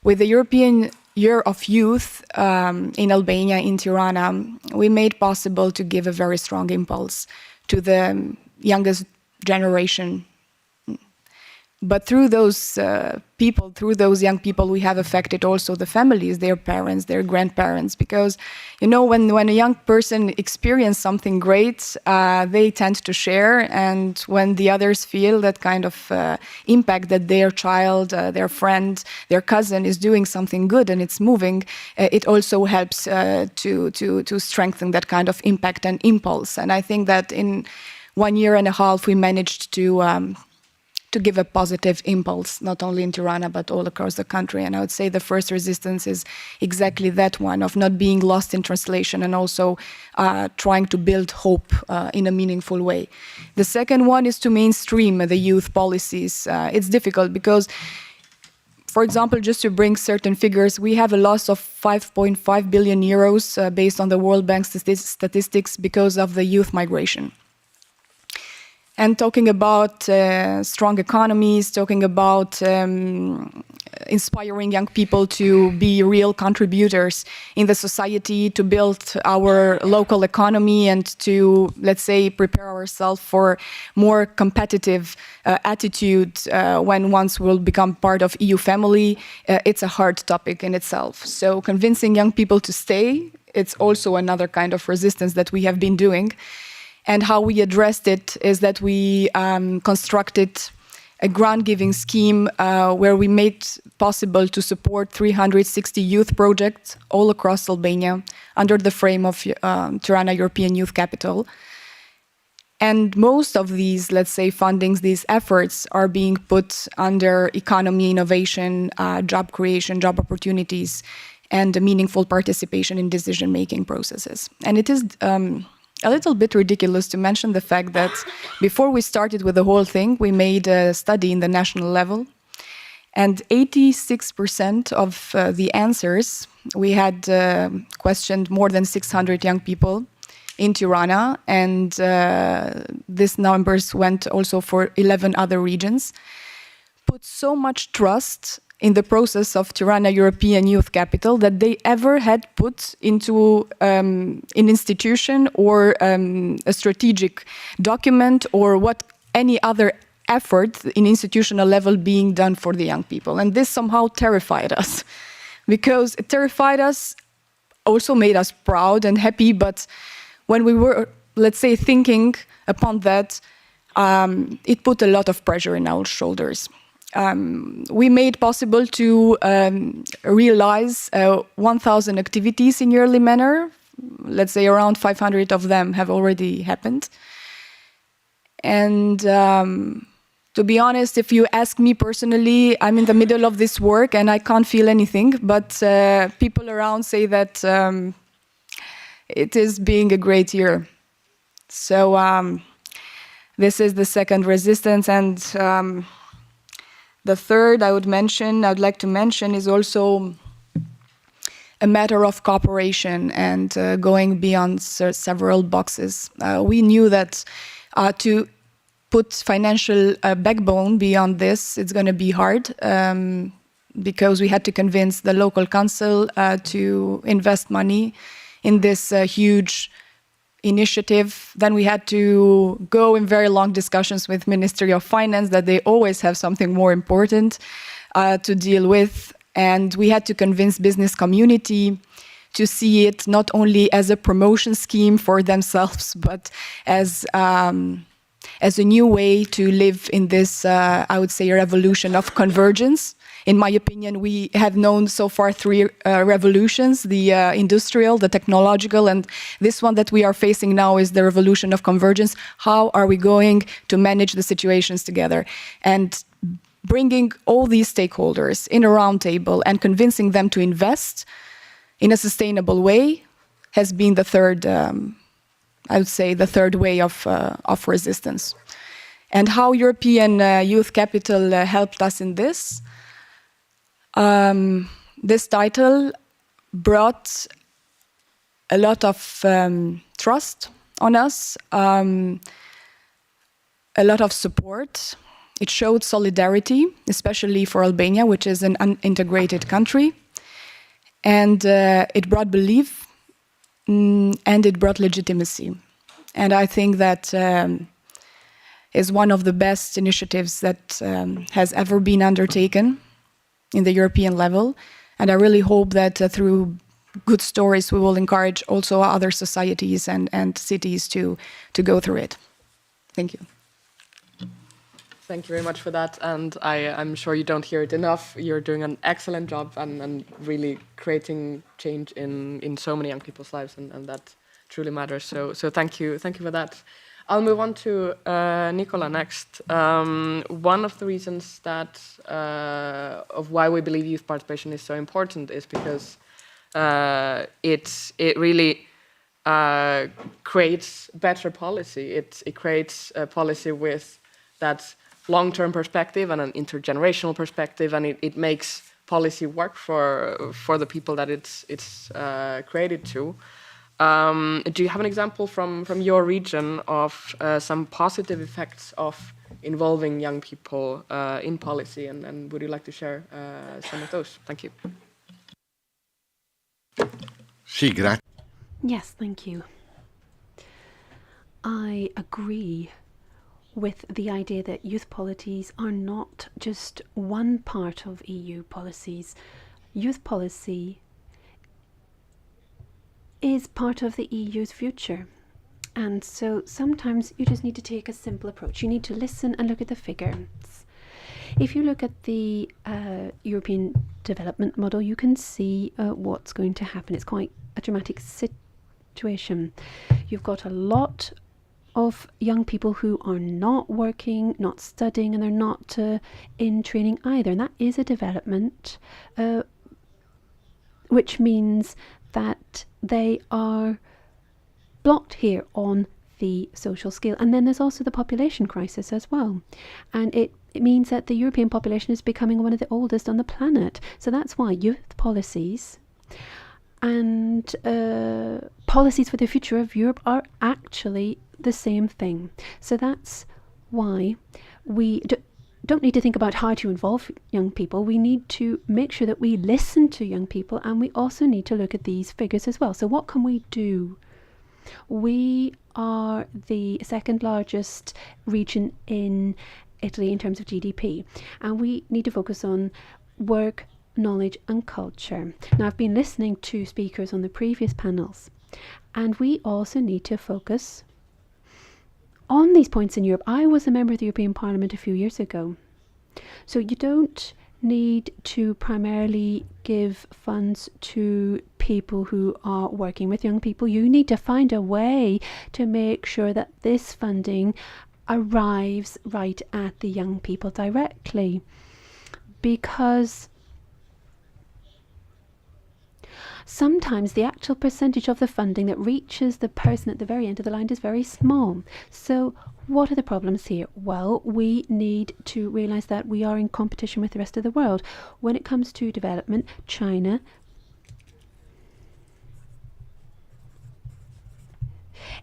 With the European Year of Youth in Albania, in Tirana, we made possible to give a very strong impulse to the youngest generation. But through those people, through those young people, we have affected also the families, their parents, their grandparents. Because, you know, when a young person experiences something great, they tend to share. And when the others feel that kind of impact that their child, their friend, their cousin is doing something good and it's moving, it also helps to strengthen that kind of impact and impulse. And I think that in 1 year and a half, we managed to give a positive impulse, not only in Tirana, but all across the country. And I would say the first resistance is exactly that one, of not being lost in translation and also trying to build hope in a meaningful way. The second one is to mainstream the youth policies. It's difficult because, for example, just to bring certain figures, we have a loss of 5.5 billion euros based on the World Bank statistics because of the youth migration. And talking about strong economies, talking about inspiring young people to be real contributors in the society, to build our local economy and to, let's say, prepare ourselves for more competitive attitude when once we'll become part of EU family, it's a hard topic in itself. So convincing young people to stay, it's also another kind of resistance that we have been doing. And how we addressed it is that we constructed a grant-giving scheme where we made possible to support 360 youth projects all across Albania under the frame of Tirana European Youth Capital. And most of these, let's say, fundings, these efforts are being put under economy, innovation, job creation, job opportunities, and meaningful participation in decision-making processes. And it is a little bit ridiculous to mention the fact that before we started with the whole thing, we made a study in the national level, and 86% of the answers, we had questioned more than 600 young people in Tirana, and these numbers went also for 11 other regions, put so much trust in the process of Tirana European Youth Capital that they ever had put into an institution or a strategic document or any other effort in institutional level being done for the young people. And this somehow terrified us, because it terrified us, also made us proud and happy, but when we were, let's say, thinking upon that, it put a lot of pressure in our shoulders. we made possible to realize 1,000 activities in yearly manner. Let's say around 500 of them have already happened. And to be honest, if you ask me personally, I'm in the middle of this work and I can't feel anything, but people around say that it is being a great year. So this is the second resistance, and the third I'd like to mention is also a matter of cooperation and going beyond several boxes. We knew that to put financial backbone beyond this, it's going to be hard because we had to convince the local council to invest money in this huge initiative. Then we had to go in very long discussions with Ministry of Finance that they always have something more important to deal with. And we had to convince business community to see it not only as a promotion scheme for themselves, but as a new way to live in this, I would say, revolution of convergence. In my opinion, we have known so far three revolutions: the industrial, the technological, and this one that we are facing now is the revolution of convergence. How are we going to manage the situations together? And bringing all these stakeholders in a round table and convincing them to invest in a sustainable way has been the third, I would say, the third way of resistance. And how European Youth Capital helped us in this? This title brought a lot of trust on us, a lot of support. It showed solidarity, especially for Albania, which is an unintegrated country. And it brought belief, and it brought legitimacy. And I think that is one of the best initiatives that has ever been undertaken in the European level. And I really hope that through good stories, we will encourage also other societies and cities to go through it. Thank you. Thank you very much for that, and I'm sure you don't hear it enough. You're doing an excellent job and really creating change in so many young people's lives, and that truly matters. So thank you for that. I'll move on to Nicola next. One of the reasons that of why we believe youth participation is so important is because it really creates better policy. It creates a policy with that long-term perspective and an intergenerational perspective, and it makes policy work for the people that it's created to. Do you have an example from your region of some positive effects of involving young people in policy, and would you like to share some of those? Thank you. Yes, thank you. I agree with the idea that youth policies are not just one part of EU policies. Youth policy is part of the EU's future. And so sometimes you just need to take a simple approach. You need to listen and look at the figures. If you look at the European development model, you can see what's going to happen. It's quite a dramatic situation. You've got a lot of young people who are not working, not studying, and they're not in training either. And that is a development, which means that they are blocked here on the social scale. And then there's also the population crisis as well. And it means that the European population is becoming one of the oldest on the planet. So that's why youth policies and policies for the future of Europe are actually the same thing. So that's why we don't need to think about how to involve young people. We need to make sure that we listen to young people, and we also need to look at these figures as well. So what can we do? We are the second largest region in Italy in terms of GDP, and we need to focus on work, knowledge and culture. Now, I've been listening to speakers on the previous panels, and we also need to focus on these points in Europe. I was a member of the European Parliament a few years ago, So you don't need to primarily give funds to people who are working with young people. You need to find a way to make sure that this funding arrives right at the young people directly, because sometimes the actual percentage of the funding that reaches the person at the very end of the line is very small. So what are the problems here? Well, we need to realize that we are in competition with the rest of the world. When it comes to development, China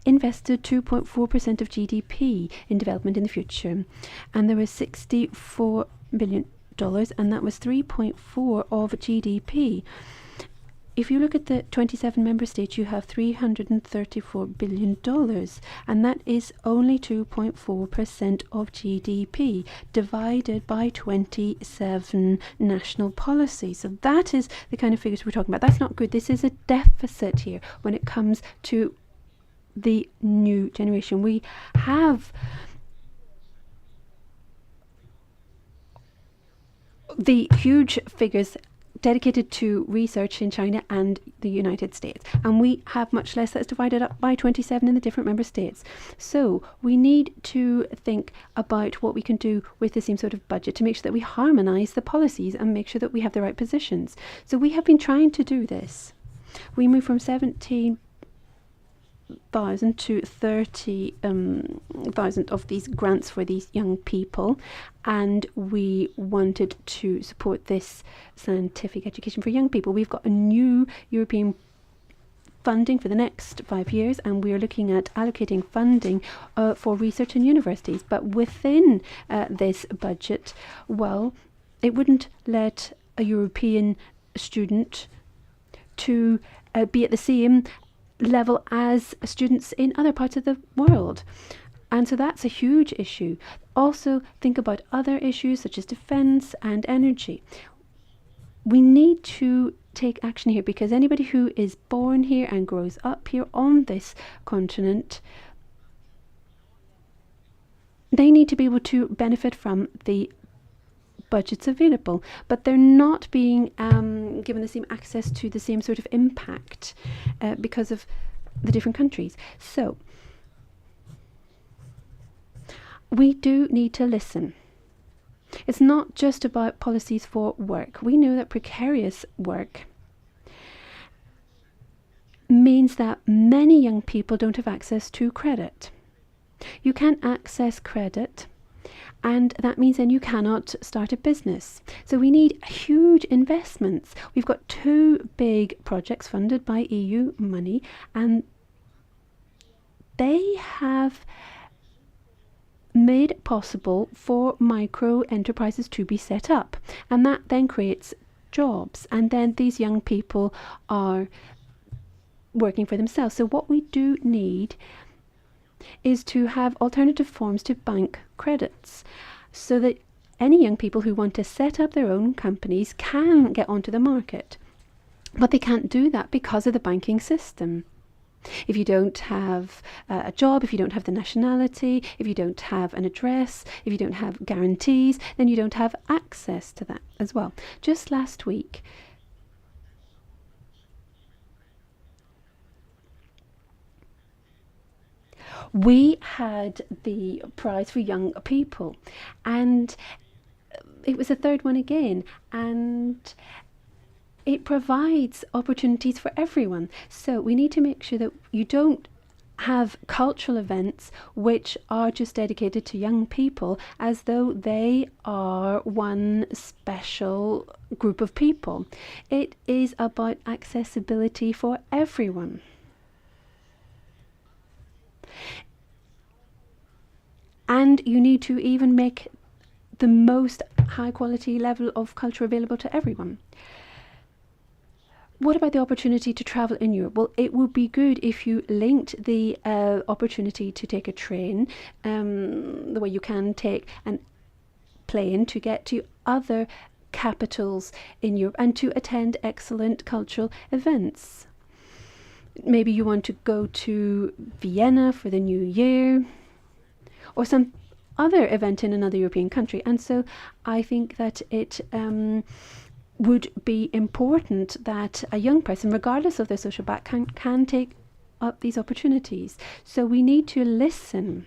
invested 2.4% of GDP in development in the future, and there was $64 billion, and that was 3.4 of GDP. If you look at the 27 member states, you have $334 billion, and that is only 2.4% of GDP divided by 27 national policies. So that is the kind of figures we're talking about. That's not good. This is a deficit here when it comes to the new generation. We have the huge figures dedicated to research in China and the United States, and we have much less that's divided up by 27 in the different member states. So we need to think about what we can do with the same sort of budget to make sure that we harmonize the policies and make sure that we have the right positions. So we have been trying to do this. We moved from 17,000 to 30,000 of these grants for these young people, and we wanted to support this scientific education for young people. We've got a new European funding for the next 5 years, and we are looking at allocating funding for research in universities. But within this budget, well, it wouldn't let a European student to be at the same level as students in other parts of the world. And so that's a huge issue. Also think about other issues such as defense and energy. We need to take action here, because anybody who is born here and grows up here on this continent, they need to be able to benefit from the budgets available, but they're not being given the same access to the same sort of impact because of the different countries. So we do need to listen. It's not just about policies for work. We know that precarious work means that many young people don't have access to credit. You can't access credit, and that means then you cannot start a business. So we need huge investments. We've got 2 big projects funded by EU money, and they have made it possible for micro enterprises to be set up, and that then creates jobs, and then these young people are working for themselves. So what we do need is to have alternative forms to bank credits, so that any young people who want to set up their own companies can get onto the market. But they can't do that because of the banking system. If you don't have a job, if you don't have the nationality, if you don't have an address, if you don't have guarantees, then you don't have access to that as well. Just last week, we had the prize for young people, and it was the 3rd one again, and it provides opportunities for everyone. So we need to make sure that you don't have cultural events which are just dedicated to young people as though they are one special group of people. It is about accessibility for everyone. And you need to even make the most high quality level of culture available to everyone. What about the opportunity to travel in Europe? Well, it would be good if you linked the opportunity to take a train, the way you can take a plane to get to other capitals in Europe and to attend excellent cultural events. Maybe you want to go to Vienna for the New Year, or some other event in another European country. And so I think that it would be important that a young person, regardless of their social background, can take up these opportunities. So we need to listen.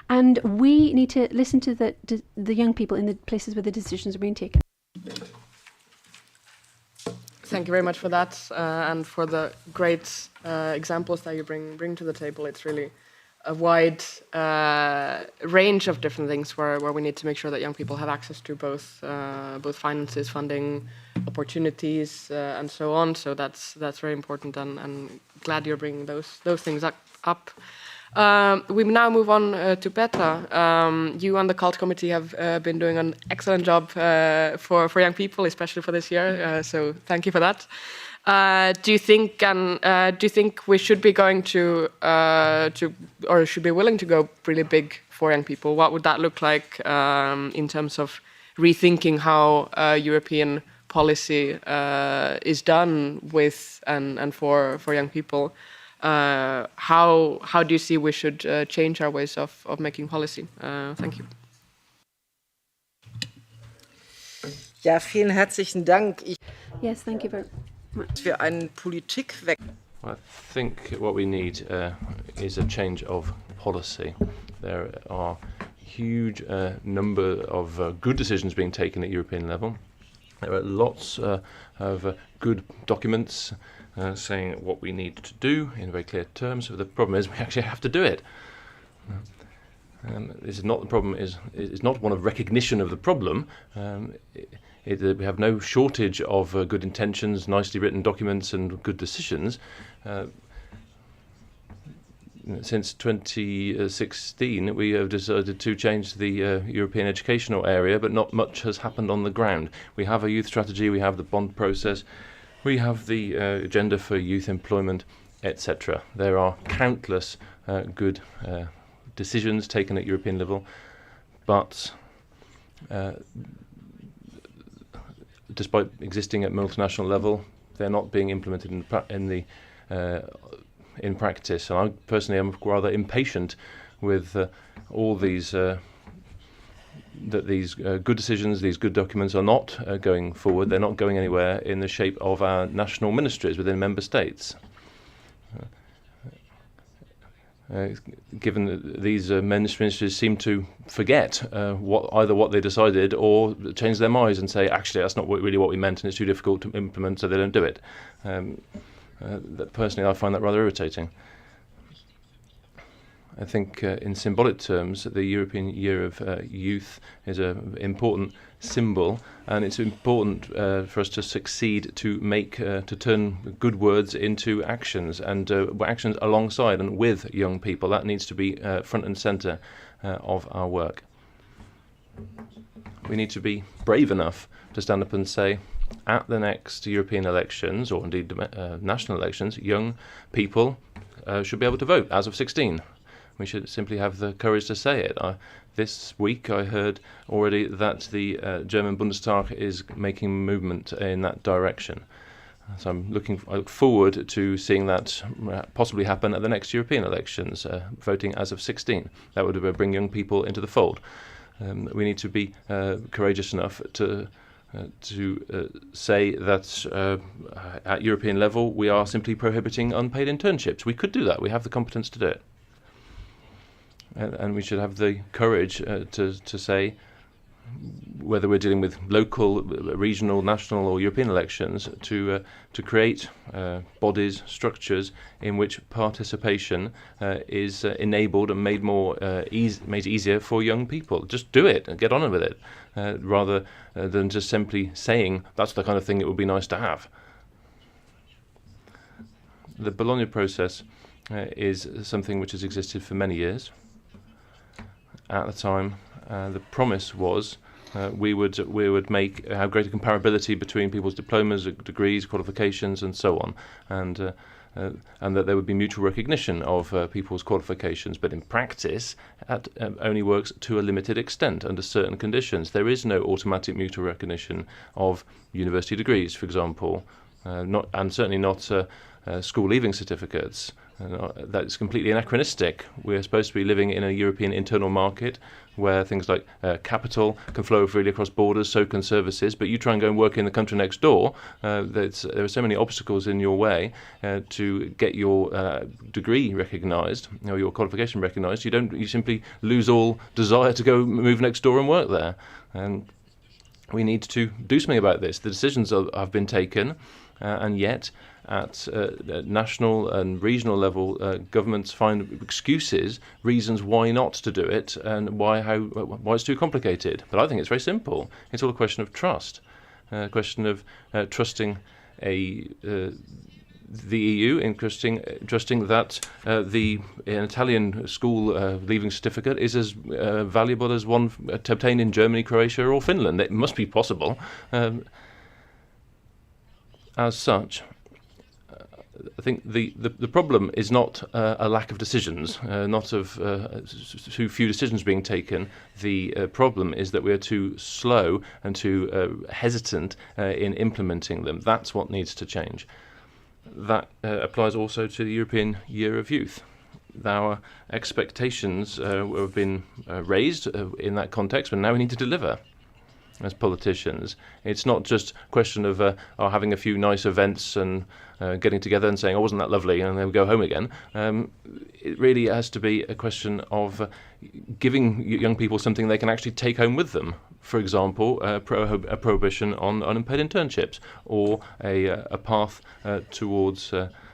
And we need to listen to the young people in the places where the decisions are being taken. Thank you very much for that, and for the great examples that you bring to the table. It's really a wide range of different things where we need to make sure that young people have access to both finances, funding, opportunities, and so on. So that's very important, and glad you're bringing those things up. We now move on to Petra. You and the Cult Committee have been doing an excellent job for young people, especially for this year. So thank you for that. Do you think we should be going to or should be willing to go really big for young people? What would that look like in terms of rethinking how European policy is done with and for young people? How do you see we should change our ways of making policy? Thank you. Ja, vielen herzlichen Dank. Yes, thank you very much. Für einen Politikwechsel. I think what we need is a change of policy. There are huge number of good decisions being taken at European level. There are lots of good documents saying what we need to do in very clear terms. So the problem is we actually have to do it. This is not the problem. Is not one of recognition of the problem. We have no shortage of good intentions, nicely written documents, and good decisions. Since 2016, we have decided to change the European educational area, but not much has happened on the ground. We have a youth strategy, we have the bond process, we have the agenda for youth employment, etc. There are countless good decisions taken at European level, but despite existing at multinational level, they're not being implemented in practice. And I personally am rather impatient with all these that these good decisions, these good documents are not going forward. They're not going anywhere in the shape of our national ministries within member states. Given that these ministries seem to forget either what they decided or change their minds and say, actually, that's not really what we meant and it's too difficult to implement, so they don't do it. Personally, I find that rather irritating. I think in symbolic terms, the European Year of Youth is an important symbol, and it's important for us to succeed to turn good words into actions, and actions alongside and with young people. That needs to be front and centre of our work. We need to be brave enough to stand up and say, at the next European elections, or indeed national elections, young people should be able to vote as of 16. We should simply have the courage to say it. This week I heard already that the German Bundestag is making movement in that direction. So I look forward to seeing that possibly happen at the next European elections, voting as of 16. That would bring young people into the fold. We need to be courageous enough to say that at European level we are simply prohibiting unpaid internships. We could do that. We have the competence to do it. And we should have the courage to say, whether we're dealing with local, regional, national or European elections, to create bodies, structures in which participation is enabled and made made easier for young people. Just do it and get on with it, rather than just simply saying that's the kind of thing it would be nice to have. The Bologna process is something which has existed for many years. At the time, the promise was we would have greater comparability between people's diplomas, degrees, qualifications, and so on, and that there would be mutual recognition of people's qualifications. But in practice, that only works to a limited extent under certain conditions. There is no automatic mutual recognition of university degrees, for example, and certainly not school leaving certificates. That's completely anachronistic. We're supposed to be living in a European internal market where things like capital can flow freely across borders, so can services, but you try and go and work in the country next door, there are so many obstacles in your way to get your degree recognised, or your qualification recognised. You simply lose all desire to go move next door and work there. And we need to do something about this. The decisions have been taken, and yet at national and regional level, governments find excuses, reasons why not to do it, and why it's too complicated. But I think it's very simple. It's all a question of trust, a question of trusting the EU, in trusting that an Italian school leaving certificate is as valuable as one to obtain in Germany, Croatia, or Finland. It must be possible. As such, I think the problem is not a lack of decisions, not of too few decisions being taken. The problem is that we're too slow and too hesitant in implementing them. That's what needs to change. That applies also to the European Year of Youth. Our expectations have been raised in that context, but now we need to deliver. As politicians, it's not just a question of having a few nice events and getting together and saying, "Oh, wasn't that lovely?" and then we go home again. It really has to be a question of giving young people something they can actually take home with them. For example, a prohibition on unpaid internships, or a path towards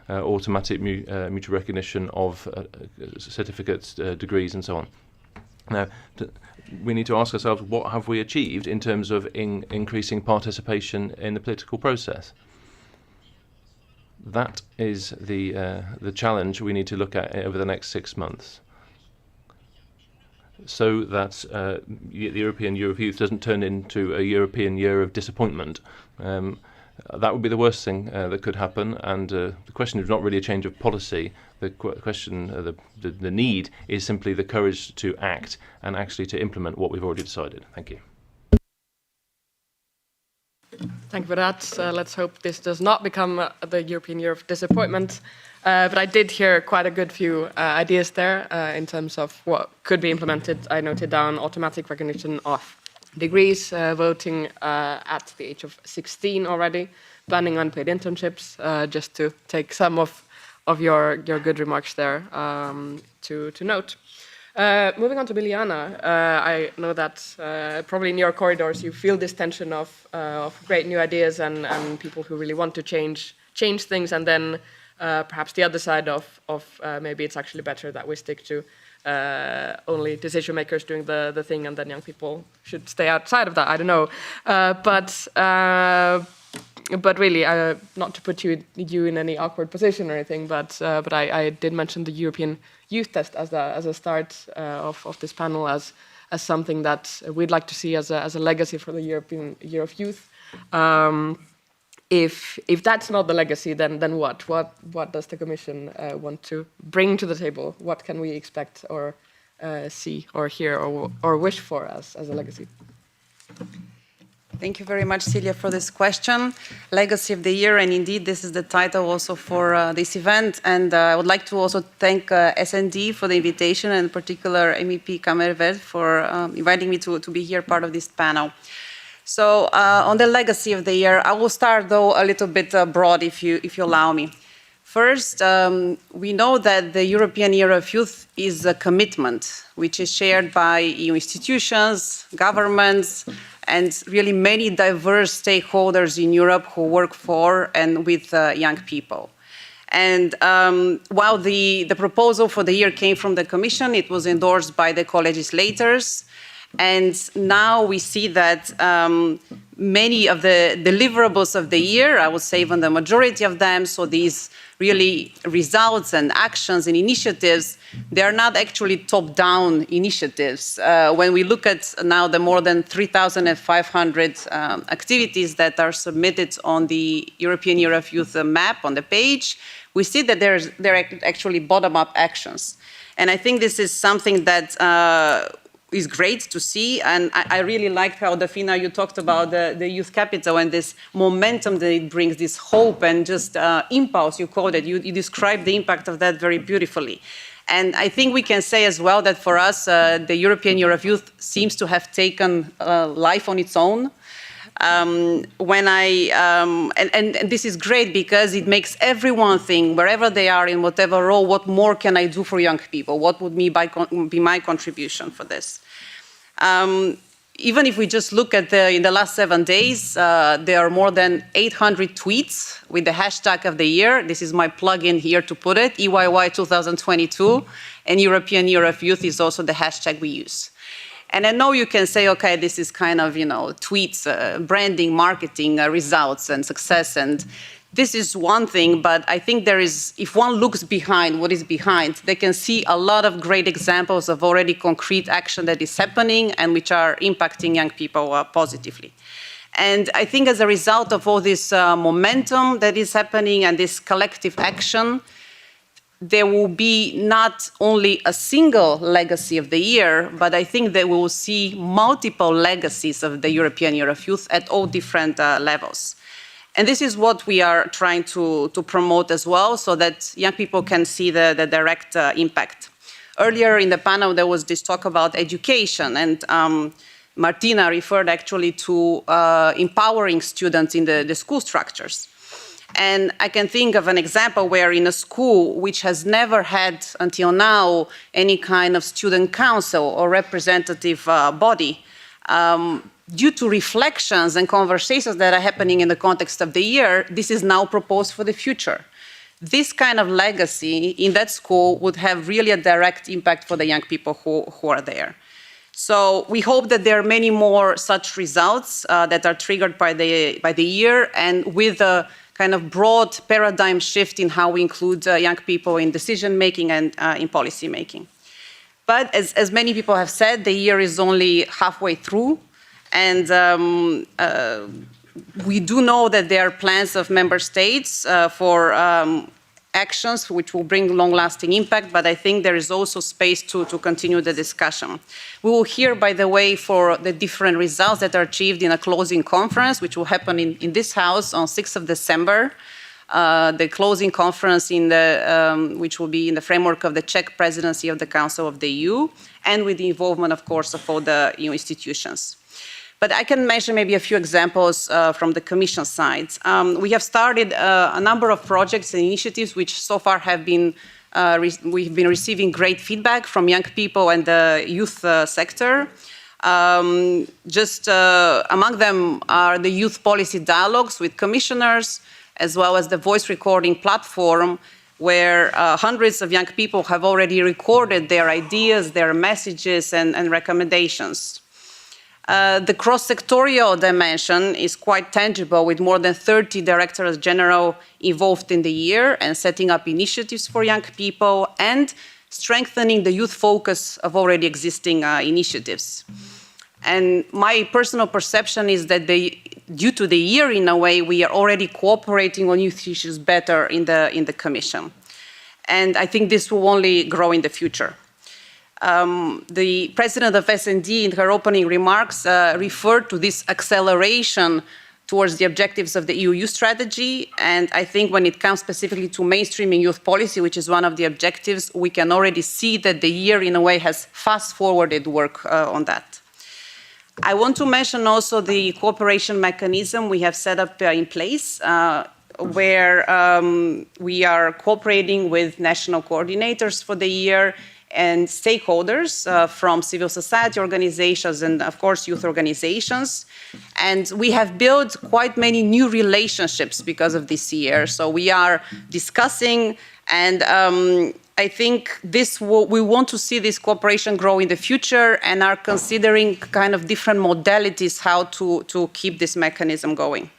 automatic mutual recognition of certificates, degrees, and so on. Now, we need to ask ourselves, what have we achieved in terms of increasing participation in the political process? That is the challenge we need to look at over the next 6 months, so that the European Year of Youth doesn't turn into a European Year of disappointment. That would be the worst thing that could happen, and the question is not really a change of policy. The question, the need is simply the courage to act and actually to implement what we've already decided. Thank you. Thank you for that. Let's hope this does not become the European Year of Disappointment. But I did hear quite a good few ideas there in terms of what could be implemented. I noted down automatic recognition of degrees, voting at the age of 16 already, banning unpaid internships, just to take some of your good remarks there to note. Moving on to Biljana, I know that probably in your corridors you feel this tension of great new ideas and people who really want to change things, and then perhaps the other side of maybe it's actually better that we stick to only decision makers doing the thing, and then young people should stay outside of that. I don't know, but really, not to put you in any awkward position or anything, but I did mention the European Youth Test as a start of this panel as something that we'd like to see as a legacy for the European Year of Youth. If that's not the legacy, then what? What does the Commission want to bring to the table? What can we expect or see or hear or wish for as a legacy? Thank you very much, Celia, for this question. Legacy of the Year, and indeed this is the title also for this event. And I would like to also thank SND for the invitation, and in particular MEP Kamerveld for inviting me to be here part of this panel. So on the legacy of the year, I will start though a little bit broad, if you allow me. First, we know that the European Year of Youth is a commitment which is shared by EU institutions, governments, and really many diverse stakeholders in Europe who work for and with young people. And while the proposal for the year came from the Commission, it was endorsed by the co-legislators. And now we see that many of the deliverables of the year, I would say even the majority of them, so these really results and actions and initiatives, they are not actually top-down initiatives. When we look at now the more than 3,500 activities that are submitted on the European Year of Youth map on the page, we see that they're actually bottom-up actions. And I think this is something that is great to see, and I really liked how, Dafina, you talked about the youth capital and this momentum that it brings, this hope and just impulse, you called it. You described the impact of that very beautifully. And I think we can say as well that for us, the European Year of Youth seems to have taken life on its own. And this is great because it makes everyone think, wherever they are, in whatever role, what more can I do for young people? What would be my contribution for this? Even if we just look at in the last 7 days, there are more than 800 tweets with the hashtag of the year. This is my plug-in here to put it, EYY 2022, and European Year of Youth is also the hashtag we use. And I know you can say, okay, this is kind of, tweets, branding, marketing, results and success. And this is one thing, but I think if one looks behind what is behind, they can see a lot of great examples of already concrete action that is happening and which are impacting young people positively. And I think as a result of all this momentum that is happening and this collective action, there will be not only a single legacy of the year, but I think that we will see multiple legacies of the European Year of Youth at all different levels. And this is what we are trying to promote as well, so that young people can see the direct impact. Earlier in the panel, there was this talk about education, and Martina referred actually to empowering students in the school structures. And I can think of an example where in a school which has never had until now any kind of student council or representative body, due to reflections and conversations that are happening in the context of the year, this is now proposed for the future. This kind of legacy in that school would have really a direct impact for the young people who are there. So we hope that there are many more such results that are triggered by the year, and with a kind of broad paradigm shift in how we include young people in decision-making and in policy-making. But as many people have said, the year is only halfway through, and we do know that there are plans of member states for actions which will bring long-lasting impact, but I think there is also space to continue the discussion. We will hear, by the way, for the different results that are achieved in a closing conference, which will happen in this house on 6th of December. The closing conference which will be in the framework of the Czech presidency of the Council of the EU, and with the involvement, of course, of all the EU institutions. But I can mention maybe a few examples from the Commission side. We have started a number of projects and initiatives which so far have been, we've been receiving great feedback from young people and the youth sector. Among them are the youth policy dialogues with commissioners, as well as the voice recording platform, where hundreds of young people have already recorded their ideas, their messages, and recommendations. The cross-sectorial dimension is quite tangible, with more than 30 directors general involved in the year and setting up initiatives for young people and strengthening the youth focus of already existing initiatives. And my personal perception is that due to the year, in a way, we are already cooperating on youth issues better in the Commission. And I think this will only grow in the future. The president of S&D in her opening remarks referred to this acceleration towards the objectives of the EU Youth Strategy. And I think when it comes specifically to mainstreaming youth policy, which is one of the objectives, we can already see that the year, in a way, has fast-forwarded work on that. I want to mention also the cooperation mechanism we have set up in place, where we are cooperating with national coordinators for the year and stakeholders from civil society organizations and, of course, youth organizations. And we have built quite many new relationships because of this year. So we are discussing, and I think we want to see this cooperation grow in the future, and are considering kind of different modalities how to keep this mechanism going.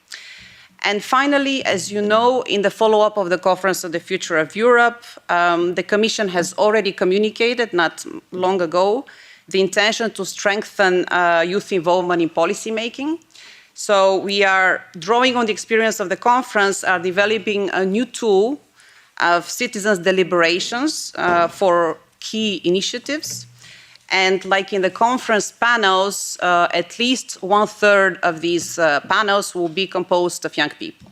And finally, as you know, in the follow-up of the Conference on the Future of Europe, the Commission has already communicated, not long ago, the intention to strengthen youth involvement in policymaking. So we are drawing on the experience of the conference, are developing a new tool of citizens' deliberations for key initiatives. And like in the conference panels, at least 1/3 of these panels will be composed of young people.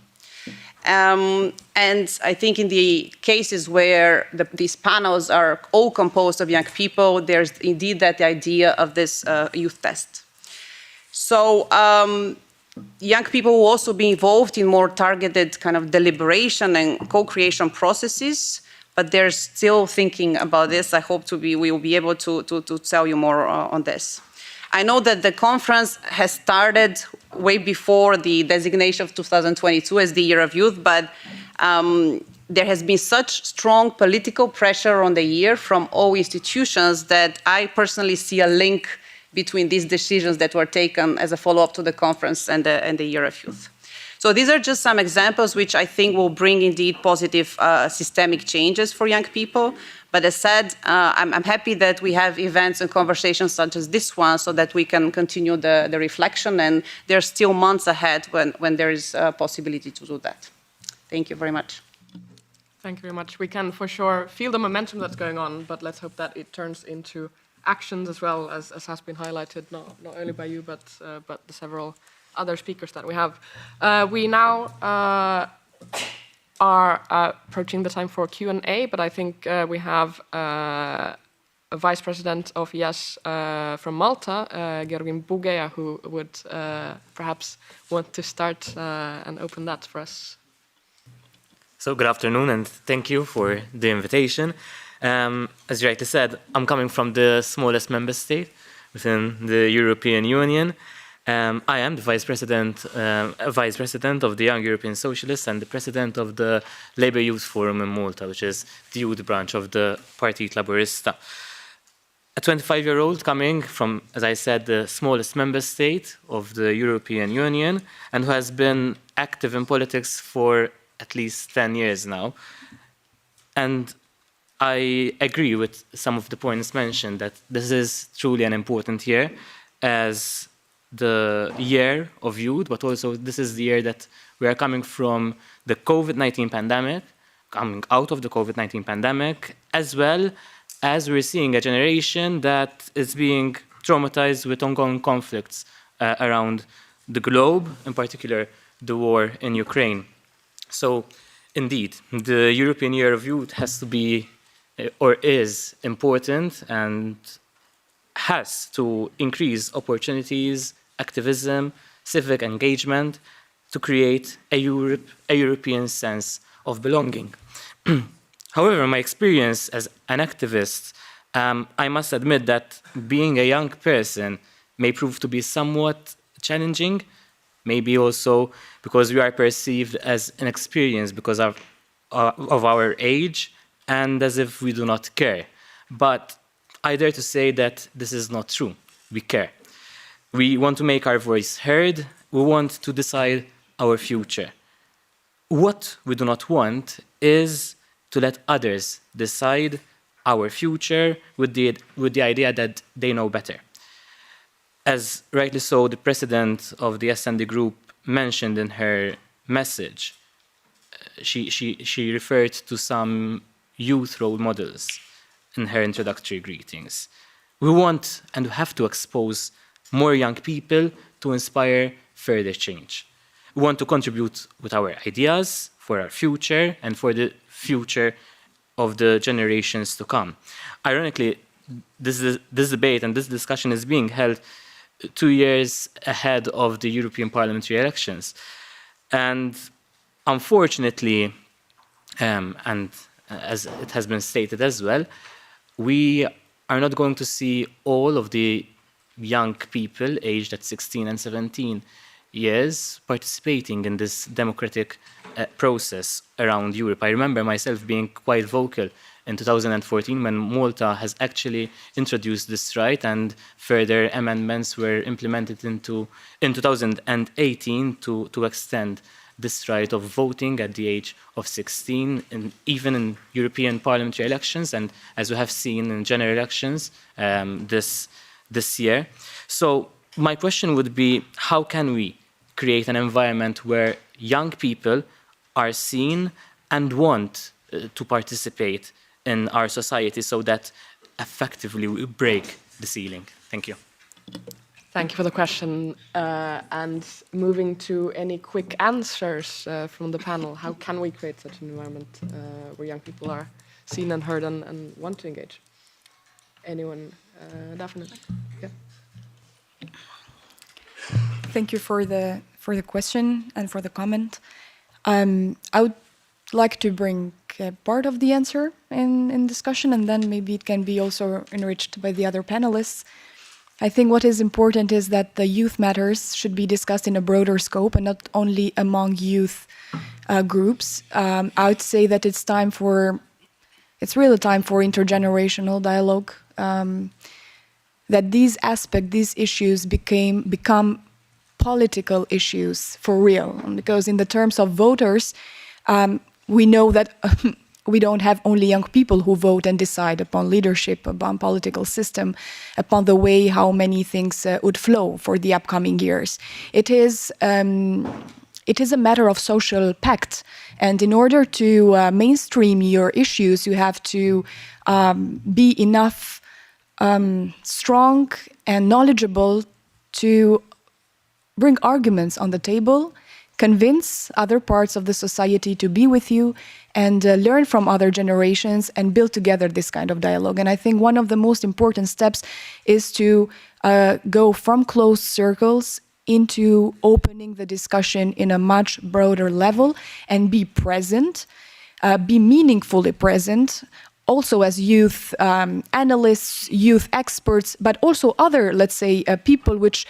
And I think in the cases where these panels are all composed of young people, there's indeed that idea of this youth test. So young people will also be involved in more targeted kind of deliberation and co-creation processes, but they're still thinking about this. I hope we will be able to tell you more on this. I know that the conference has started way before the designation of 2022 as the Year of Youth, but there has been such strong political pressure on the year from all institutions that I personally see a link between these decisions that were taken as a follow-up to the conference and the Year of Youth. So these are just some examples which I think will bring indeed positive systemic changes for young people. But as said, I'm happy that we have events and conversations such as this one so that we can continue the reflection, and there are still months ahead when there is a possibility to do that. Thank you very much. Thank you very much. We can for sure feel the momentum that's going on, but let's hope that it turns into actions as well, as has been highlighted, not only by you, but the several other speakers that we have. We now are approaching the time for Q&A, but I think we have a Vice President of YES from Malta, Georgin Bugea, who would perhaps want to start and open that for us. So good afternoon, and thank you for the invitation. As you rightly said, I'm coming from the smallest member state within the European Union. I am the Vice President of the Young European Socialists and the President of the Labour Youth Forum in Malta, which is the youth branch of the Partit Laburista. A 25-year-old coming from, as I said, the smallest member state of the European Union, and who has been active in politics for at least 10 years now. And I agree with some of the points mentioned that this is truly an important year as the year of youth, but also this is the year that we are coming from the COVID-19 pandemic, coming out of the COVID-19 pandemic, as well as we're seeing a generation that is being traumatized with ongoing conflicts around the globe, in particular the war in Ukraine. So indeed, the European Year of Youth has to be, or is important, and has to increase opportunities, activism, civic engagement to create a European sense of belonging. However, my experience as an activist, I must admit that being a young person may prove to be somewhat challenging, maybe also because we are perceived as inexperienced because of our age and as if we do not care. But I dare to say that this is not true. We care. We want to make our voice heard. We want to decide our future. What we do not want is to let others decide our future with the idea that they know better. As rightly so, the president of the S&D group mentioned in her message, she referred to some youth role models in her introductory greetings. We want and we have to expose more young people to inspire further change. We want to contribute with our ideas for our future and for the future of the generations to come. Ironically, this debate and this discussion is being held 2 years ahead of the European parliamentary elections. And unfortunately, and as it has been stated as well, we are not going to see all of the young people aged at 16 and 17 years participating in this democratic process around Europe. I remember myself being quite vocal in 2014 when Malta has actually introduced this right, and further amendments were implemented in 2018 to extend this right of voting at the age of 16, and even in European parliamentary elections, and as we have seen in general elections this year. So my question would be, how can we create an environment where young people are seen and want to participate in our society so that effectively we break the ceiling? Thank you. Thank you for the question. And moving to any quick answers from the panel, how can we create such an environment where young people are seen and heard and want to engage? Anyone? Definitely. Yeah. Thank you for the question and for the comment. I would like to bring part of the answer in discussion, and then maybe it can be also enriched by the other panelists. I think what is important is that the youth matters should be discussed in a broader scope and not only among youth groups. I would say that it's really time for intergenerational dialogue. That these issues become political issues for real, because in the terms of voters, we know that we don't have only young people who vote and decide upon leadership, upon political system, upon the way how many things would flow for the upcoming years. It is a matter of social pact, and in order to mainstream your issues, you have to be enough strong and knowledgeable to bring arguments on the table, convince other parts of the society to be with you, and learn from other generations and build together this kind of dialogue. And I think one of the most important steps is to go from closed circles into opening the discussion in a much broader level and be present, be meaningfully present, also as youth analysts, youth experts, but also other, let's say, people which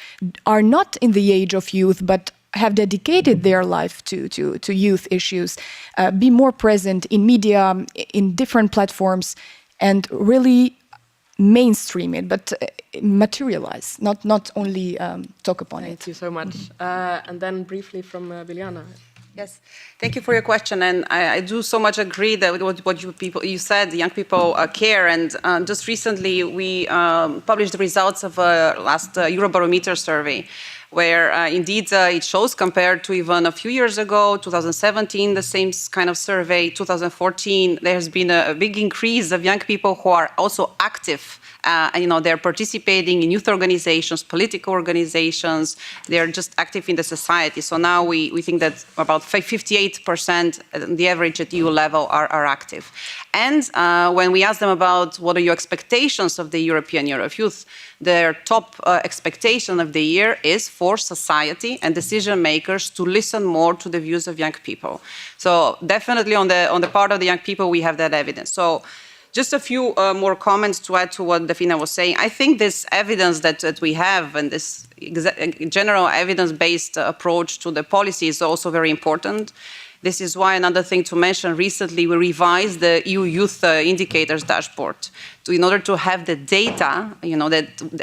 are not in the age of youth, but have dedicated their life to youth issues, be more present in media, in different platforms, and really mainstream it, but materialize, not only talk upon it. Thank you so much. And then briefly from Biljana. Yes, thank you for your question, and I do so much agree that with what you said. Young people care, and just recently we published the results of a last Eurobarometer survey, where indeed it shows, compared to even a few years ago, 2017, the same kind of survey, 2014, there has been a big increase of young people who are also active. They're participating in youth organizations, political organizations. They're just active in the society. So now we think that about 58%, the average at EU level, are active. And when we ask them about what are your expectations of the European Year of Youth, their top expectation of the year is for society and decision makers to listen more to the views of young people. So definitely on the part of the young people, we have that evidence. So just a few more comments to add to what Defina was saying. I think this evidence that we have and this general evidence-based approach to the policy is also very important. This is why another thing to mention, recently we revised the EU Youth Indicators Dashboard in order to have the data,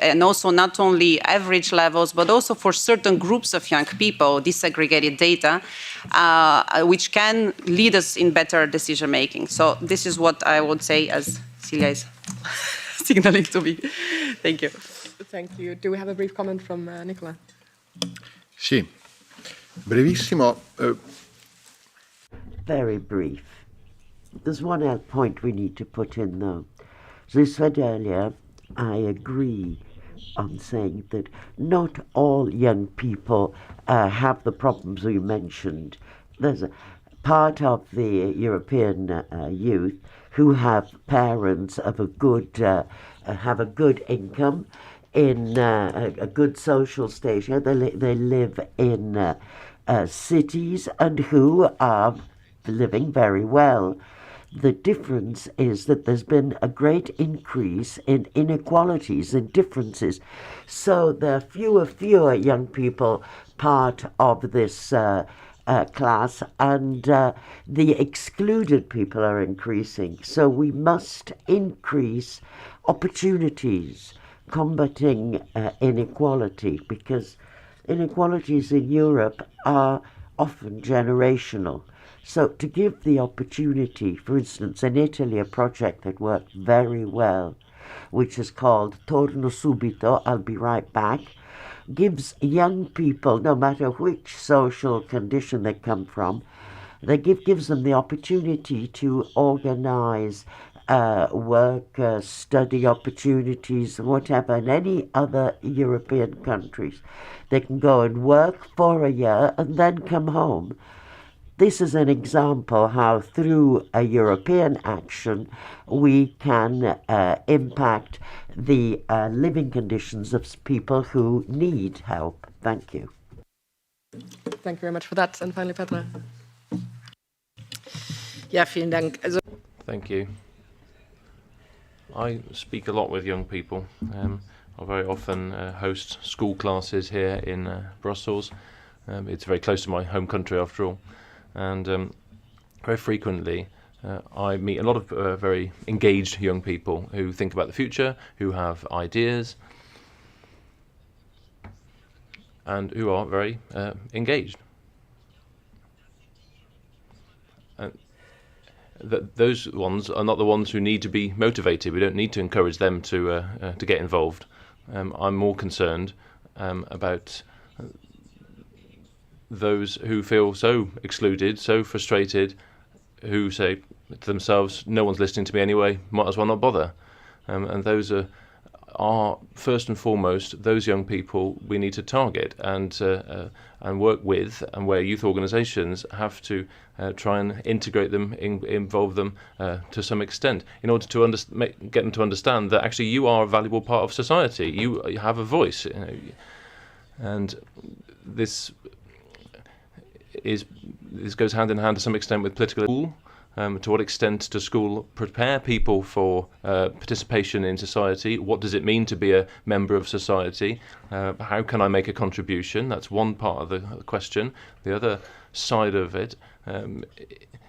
and also not only average levels, but also for certain groups of young people, disaggregated data, which can lead us in better decision making. So this is what I would say, as Celia is signaling to me. Thank you. Thank you. Do we have a brief comment from Nicola? Sì, brevissimo. Very brief. There's one point we need to put in, though. As I said earlier, I agree on saying that not all young people have the problems we mentioned. There's a part of the European youth who have parents of have a good income, in a good social station. They live in cities and who are living very well. The difference is that there's been a great increase in inequalities and differences. So there are fewer young people part of this class, and the excluded people are increasing. So we must increase opportunities combating inequality, because inequalities in Europe are often generational. So to give the opportunity, for instance, in Italy, a project that worked very well, which is called Torno Subito, I'll be right back, gives young people, no matter which social condition they come from, gives them the opportunity to organize work, study opportunities, whatever, in any other European countries. They can go and work for a year and then come home. This is an example how through a European action we can impact the living conditions of people who need help. Thank you. Thank you very much for that. And finally, Petra. Ja, vielen Dank. Also Thank you. I speak a lot with young people. I very often host school classes here in Brussels. It's very close to my home country after all. And very frequently I meet a lot of very engaged young people who think about the future, who have ideas, and who are very engaged. Those ones are not the ones who need to be motivated. We don't need to encourage them to get involved. I'm more concerned about those who feel so excluded, so frustrated, who say to themselves, no one's listening to me anyway, might as well not bother. And those are first and foremost those young people we need to target and work with, and where youth organisations have to try and integrate them, involve them to some extent, in order to get them to understand that actually you are a valuable part of society. You have a voice, and this goes hand in hand to some extent with political. To what extent does school prepare people for participation in society? What does it mean to be a member of society? How can I make a contribution? That's one part of the question. The other side of it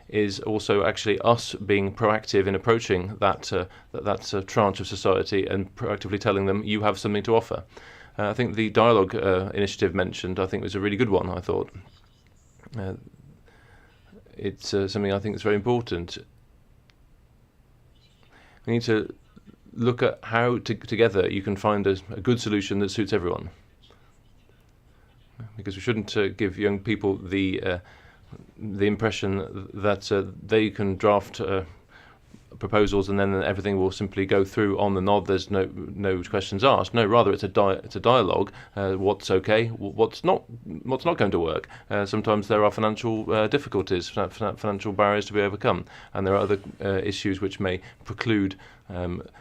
is also actually us being proactive in approaching that tranche of society and proactively telling them you have something to offer. I think the dialogue initiative mentioned, I think, was a really good one, I thought. It's something I think is very important. We need to look at how together you can find a good solution that suits everyone. Because we shouldn't give young people the impression that they can draft proposals and then everything will simply go through on the nod. There's no questions asked. No, rather it's a dialogue. What's okay? What's not going to work? Sometimes there are financial difficulties, financial barriers to be overcome, and there are other issues which may preclude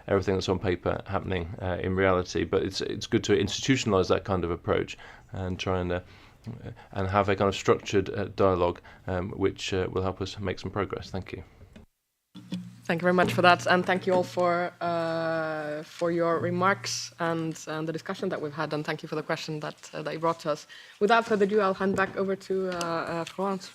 everything that's on paper happening in reality. But it's good to institutionalize that kind of approach and try and have a kind of structured dialogue which will help us make some progress. Thank you. Thank you very much for that, and thank you all for your remarks and the discussion that we've had, and thank you for the question that you brought to us. Without further ado, I'll hand back over to Florence.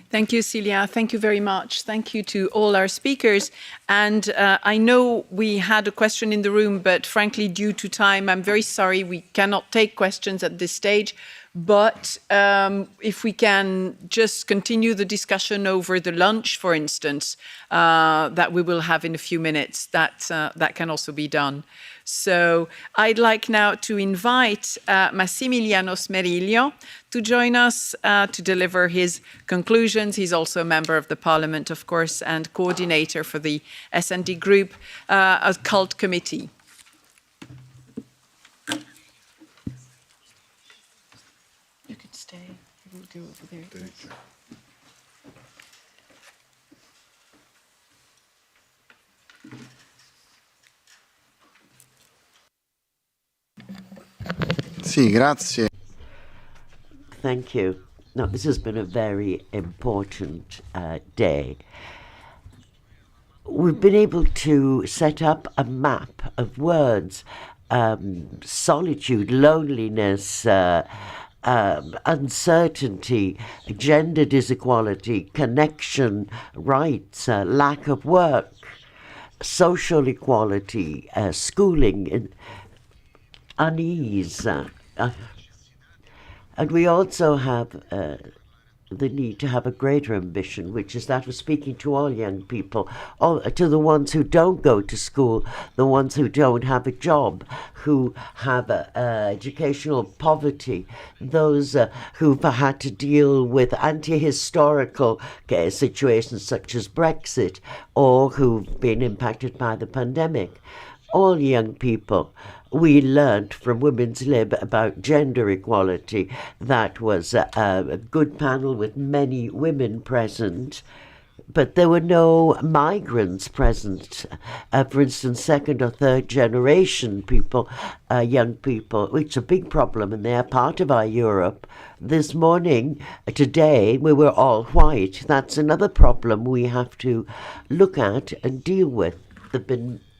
Thank you, Celia. Thank you very much. Thank you to all our speakers. And I know we had a question in the room, but frankly, due to time, I'm very sorry we cannot take questions at this stage. But if we can just continue the discussion over the lunch, for instance, that we will have in a few minutes, that can also be done. So I'd like now to invite Massimiliano Smeriglio to join us to deliver his conclusions. He's also a member of the Parliament, of course, and coordinator for the S&D Group, a cult committee. You could stay. We'll do over there. Sì, grazie. Thank you. No, this has been a very important day. We've been able to set up a map of words, solitude, loneliness, uncertainty, gender disequality, connection, rights, lack of work, social equality, schooling, unease. And we also have the need to have a greater ambition, which is that of speaking to all young people, all, to the ones who don't go to school, the ones who don't have a job, who have educational poverty, those who've had to deal with anti-historical situations such as Brexit, or who've been impacted by the pandemic. All young people. We learnt from Women's Lib about gender equality. That was a good panel with many women present, but there were no migrants present. For instance, second or third generation people, young people, which is a big problem, and they are part of our Europe. This morning, today, we were all white. That's another problem we have to look at and deal with.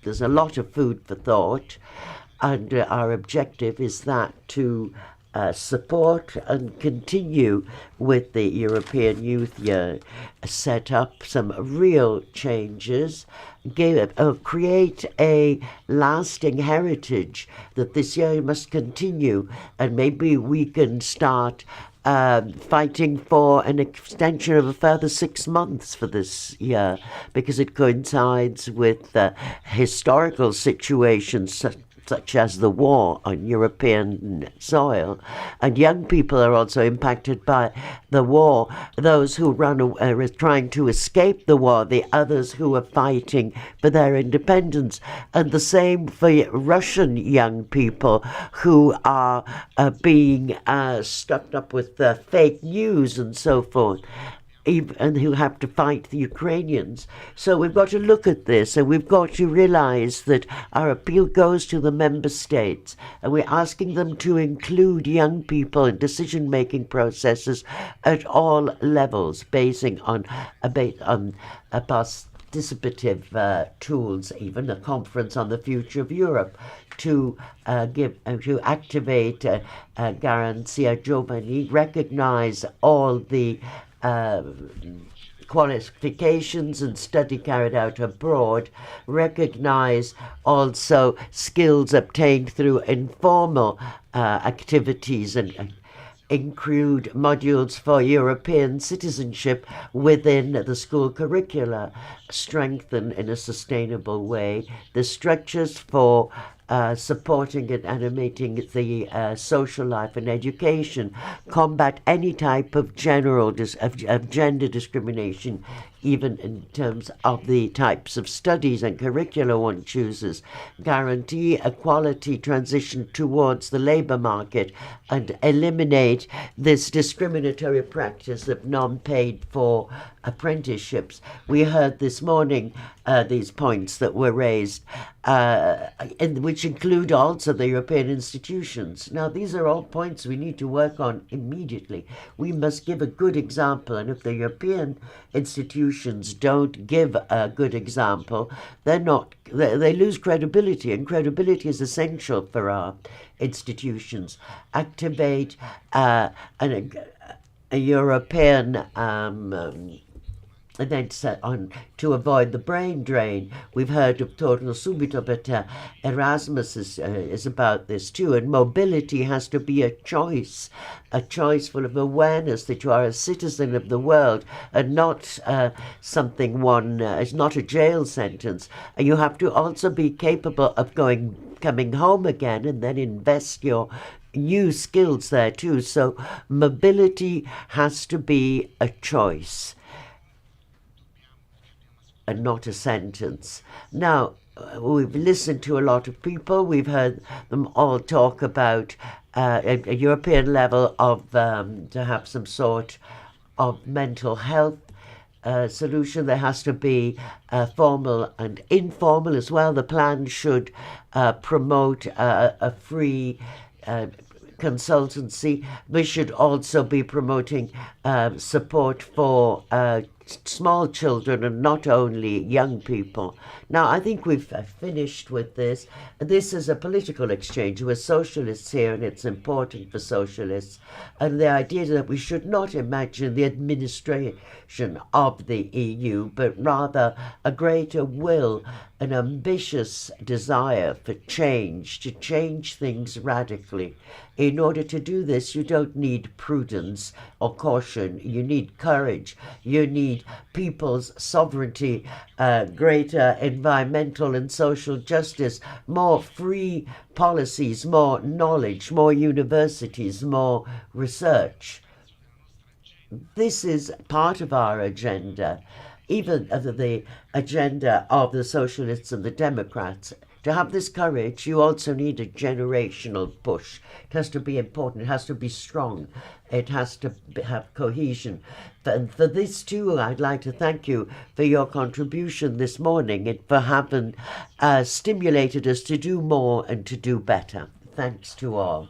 There's a lot of food for thought, and our objective is that to support and continue with the European Youth Year, set up some real changes, create a lasting heritage that this year must continue, and maybe we can start fighting for an extension of a further 6 months for this year, because it coincides with historical situations such as the war on European soil. And young people are also impacted by the war. Those who are trying to escape the war, the others who are fighting for their independence. And the same for Russian young people who are being stuffed up with fake news and so forth, and who have to fight the Ukrainians. So we've got to look at this, and we've got to realize that our appeal goes to the member states, and we're asking them to include young people in decision-making processes at all levels, basing on participative tools, even a conference on the future of Europe, to activate Garanzia Giovani, recognize all the qualifications and study carried out abroad, recognize also skills obtained through informal activities, and include modules for European citizenship within the school curricula, strengthen in a sustainable way the structures for supporting and animating the social life and education, combat any type of gender discrimination, even in terms of the types of studies and curricula one chooses, guarantee a quality transition towards the labour market, and eliminate this discriminatory practice of non-paid for apprenticeships. We heard this morning these points that were raised, which include also the European institutions. Now, these are all points we need to work on immediately. We must give a good example, and if the European institutions don't give a good example, they lose credibility, and credibility is essential for our institutions. Activate a European events to avoid the brain drain. We've heard of Torno Subito, but Erasmus is about this too. And mobility has to be a choice full of awareness that you are a citizen of the world, and not something it's not a jail sentence. And you have to also be capable of coming home again, and then invest your new skills there too. So mobility has to be a choice and not a sentence. Now, we've listened to a lot of people. We've heard them all talk about a European level of to have some sort of mental health solution. There has to be formal and informal as well. The plan should promote a free consultancy. We should also be promoting support for small children and not only young people. Now, I think we've finished with this. This is a political exchange. We're socialists here, and it's important for socialists. And the idea that we should not imagine the administration of the EU, but rather a greater will, an ambitious desire for change, to change things radically. In order to do this, you don't need prudence or caution. You need courage. You need people's sovereignty, greater environmental and social justice, more free policies, more knowledge, more universities, more research. This is part of our agenda, even of the agenda of the socialists and the Democrats. To have this courage, you also need a generational push. It has to be important. It has to be strong. It has to have cohesion. And for this too, I'd like to thank you for your contribution this morning and for having stimulated us to do more and to do better. Thanks to all.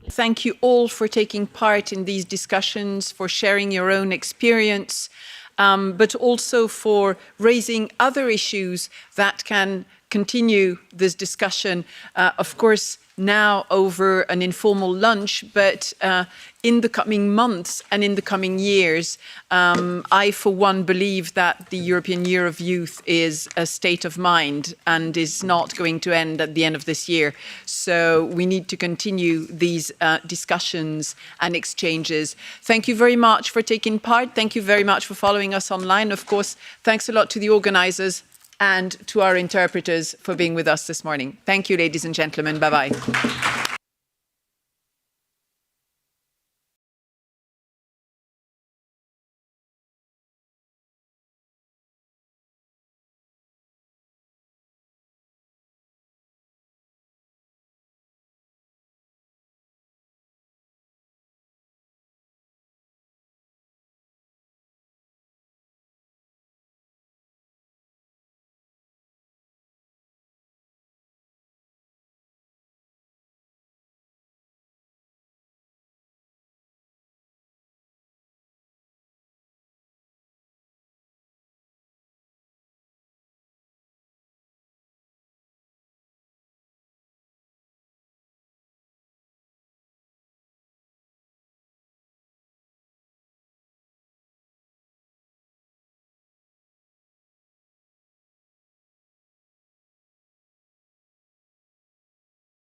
Thank you all for taking part in these discussions, for sharing your own experience, but also for raising other issues that can continue this discussion, of course, now over an informal lunch, but in the coming months and in the coming years, I, for one, believe that the European Year of Youth is a state of mind and is not going to end at the end of this year. So we need to continue these discussions and exchanges. Thank you very much for taking part. Thank you very much for following us online. Of course, thanks a lot to the organizers and to our interpreters for being with us this morning. Thank you, ladies and gentlemen. Bye-bye.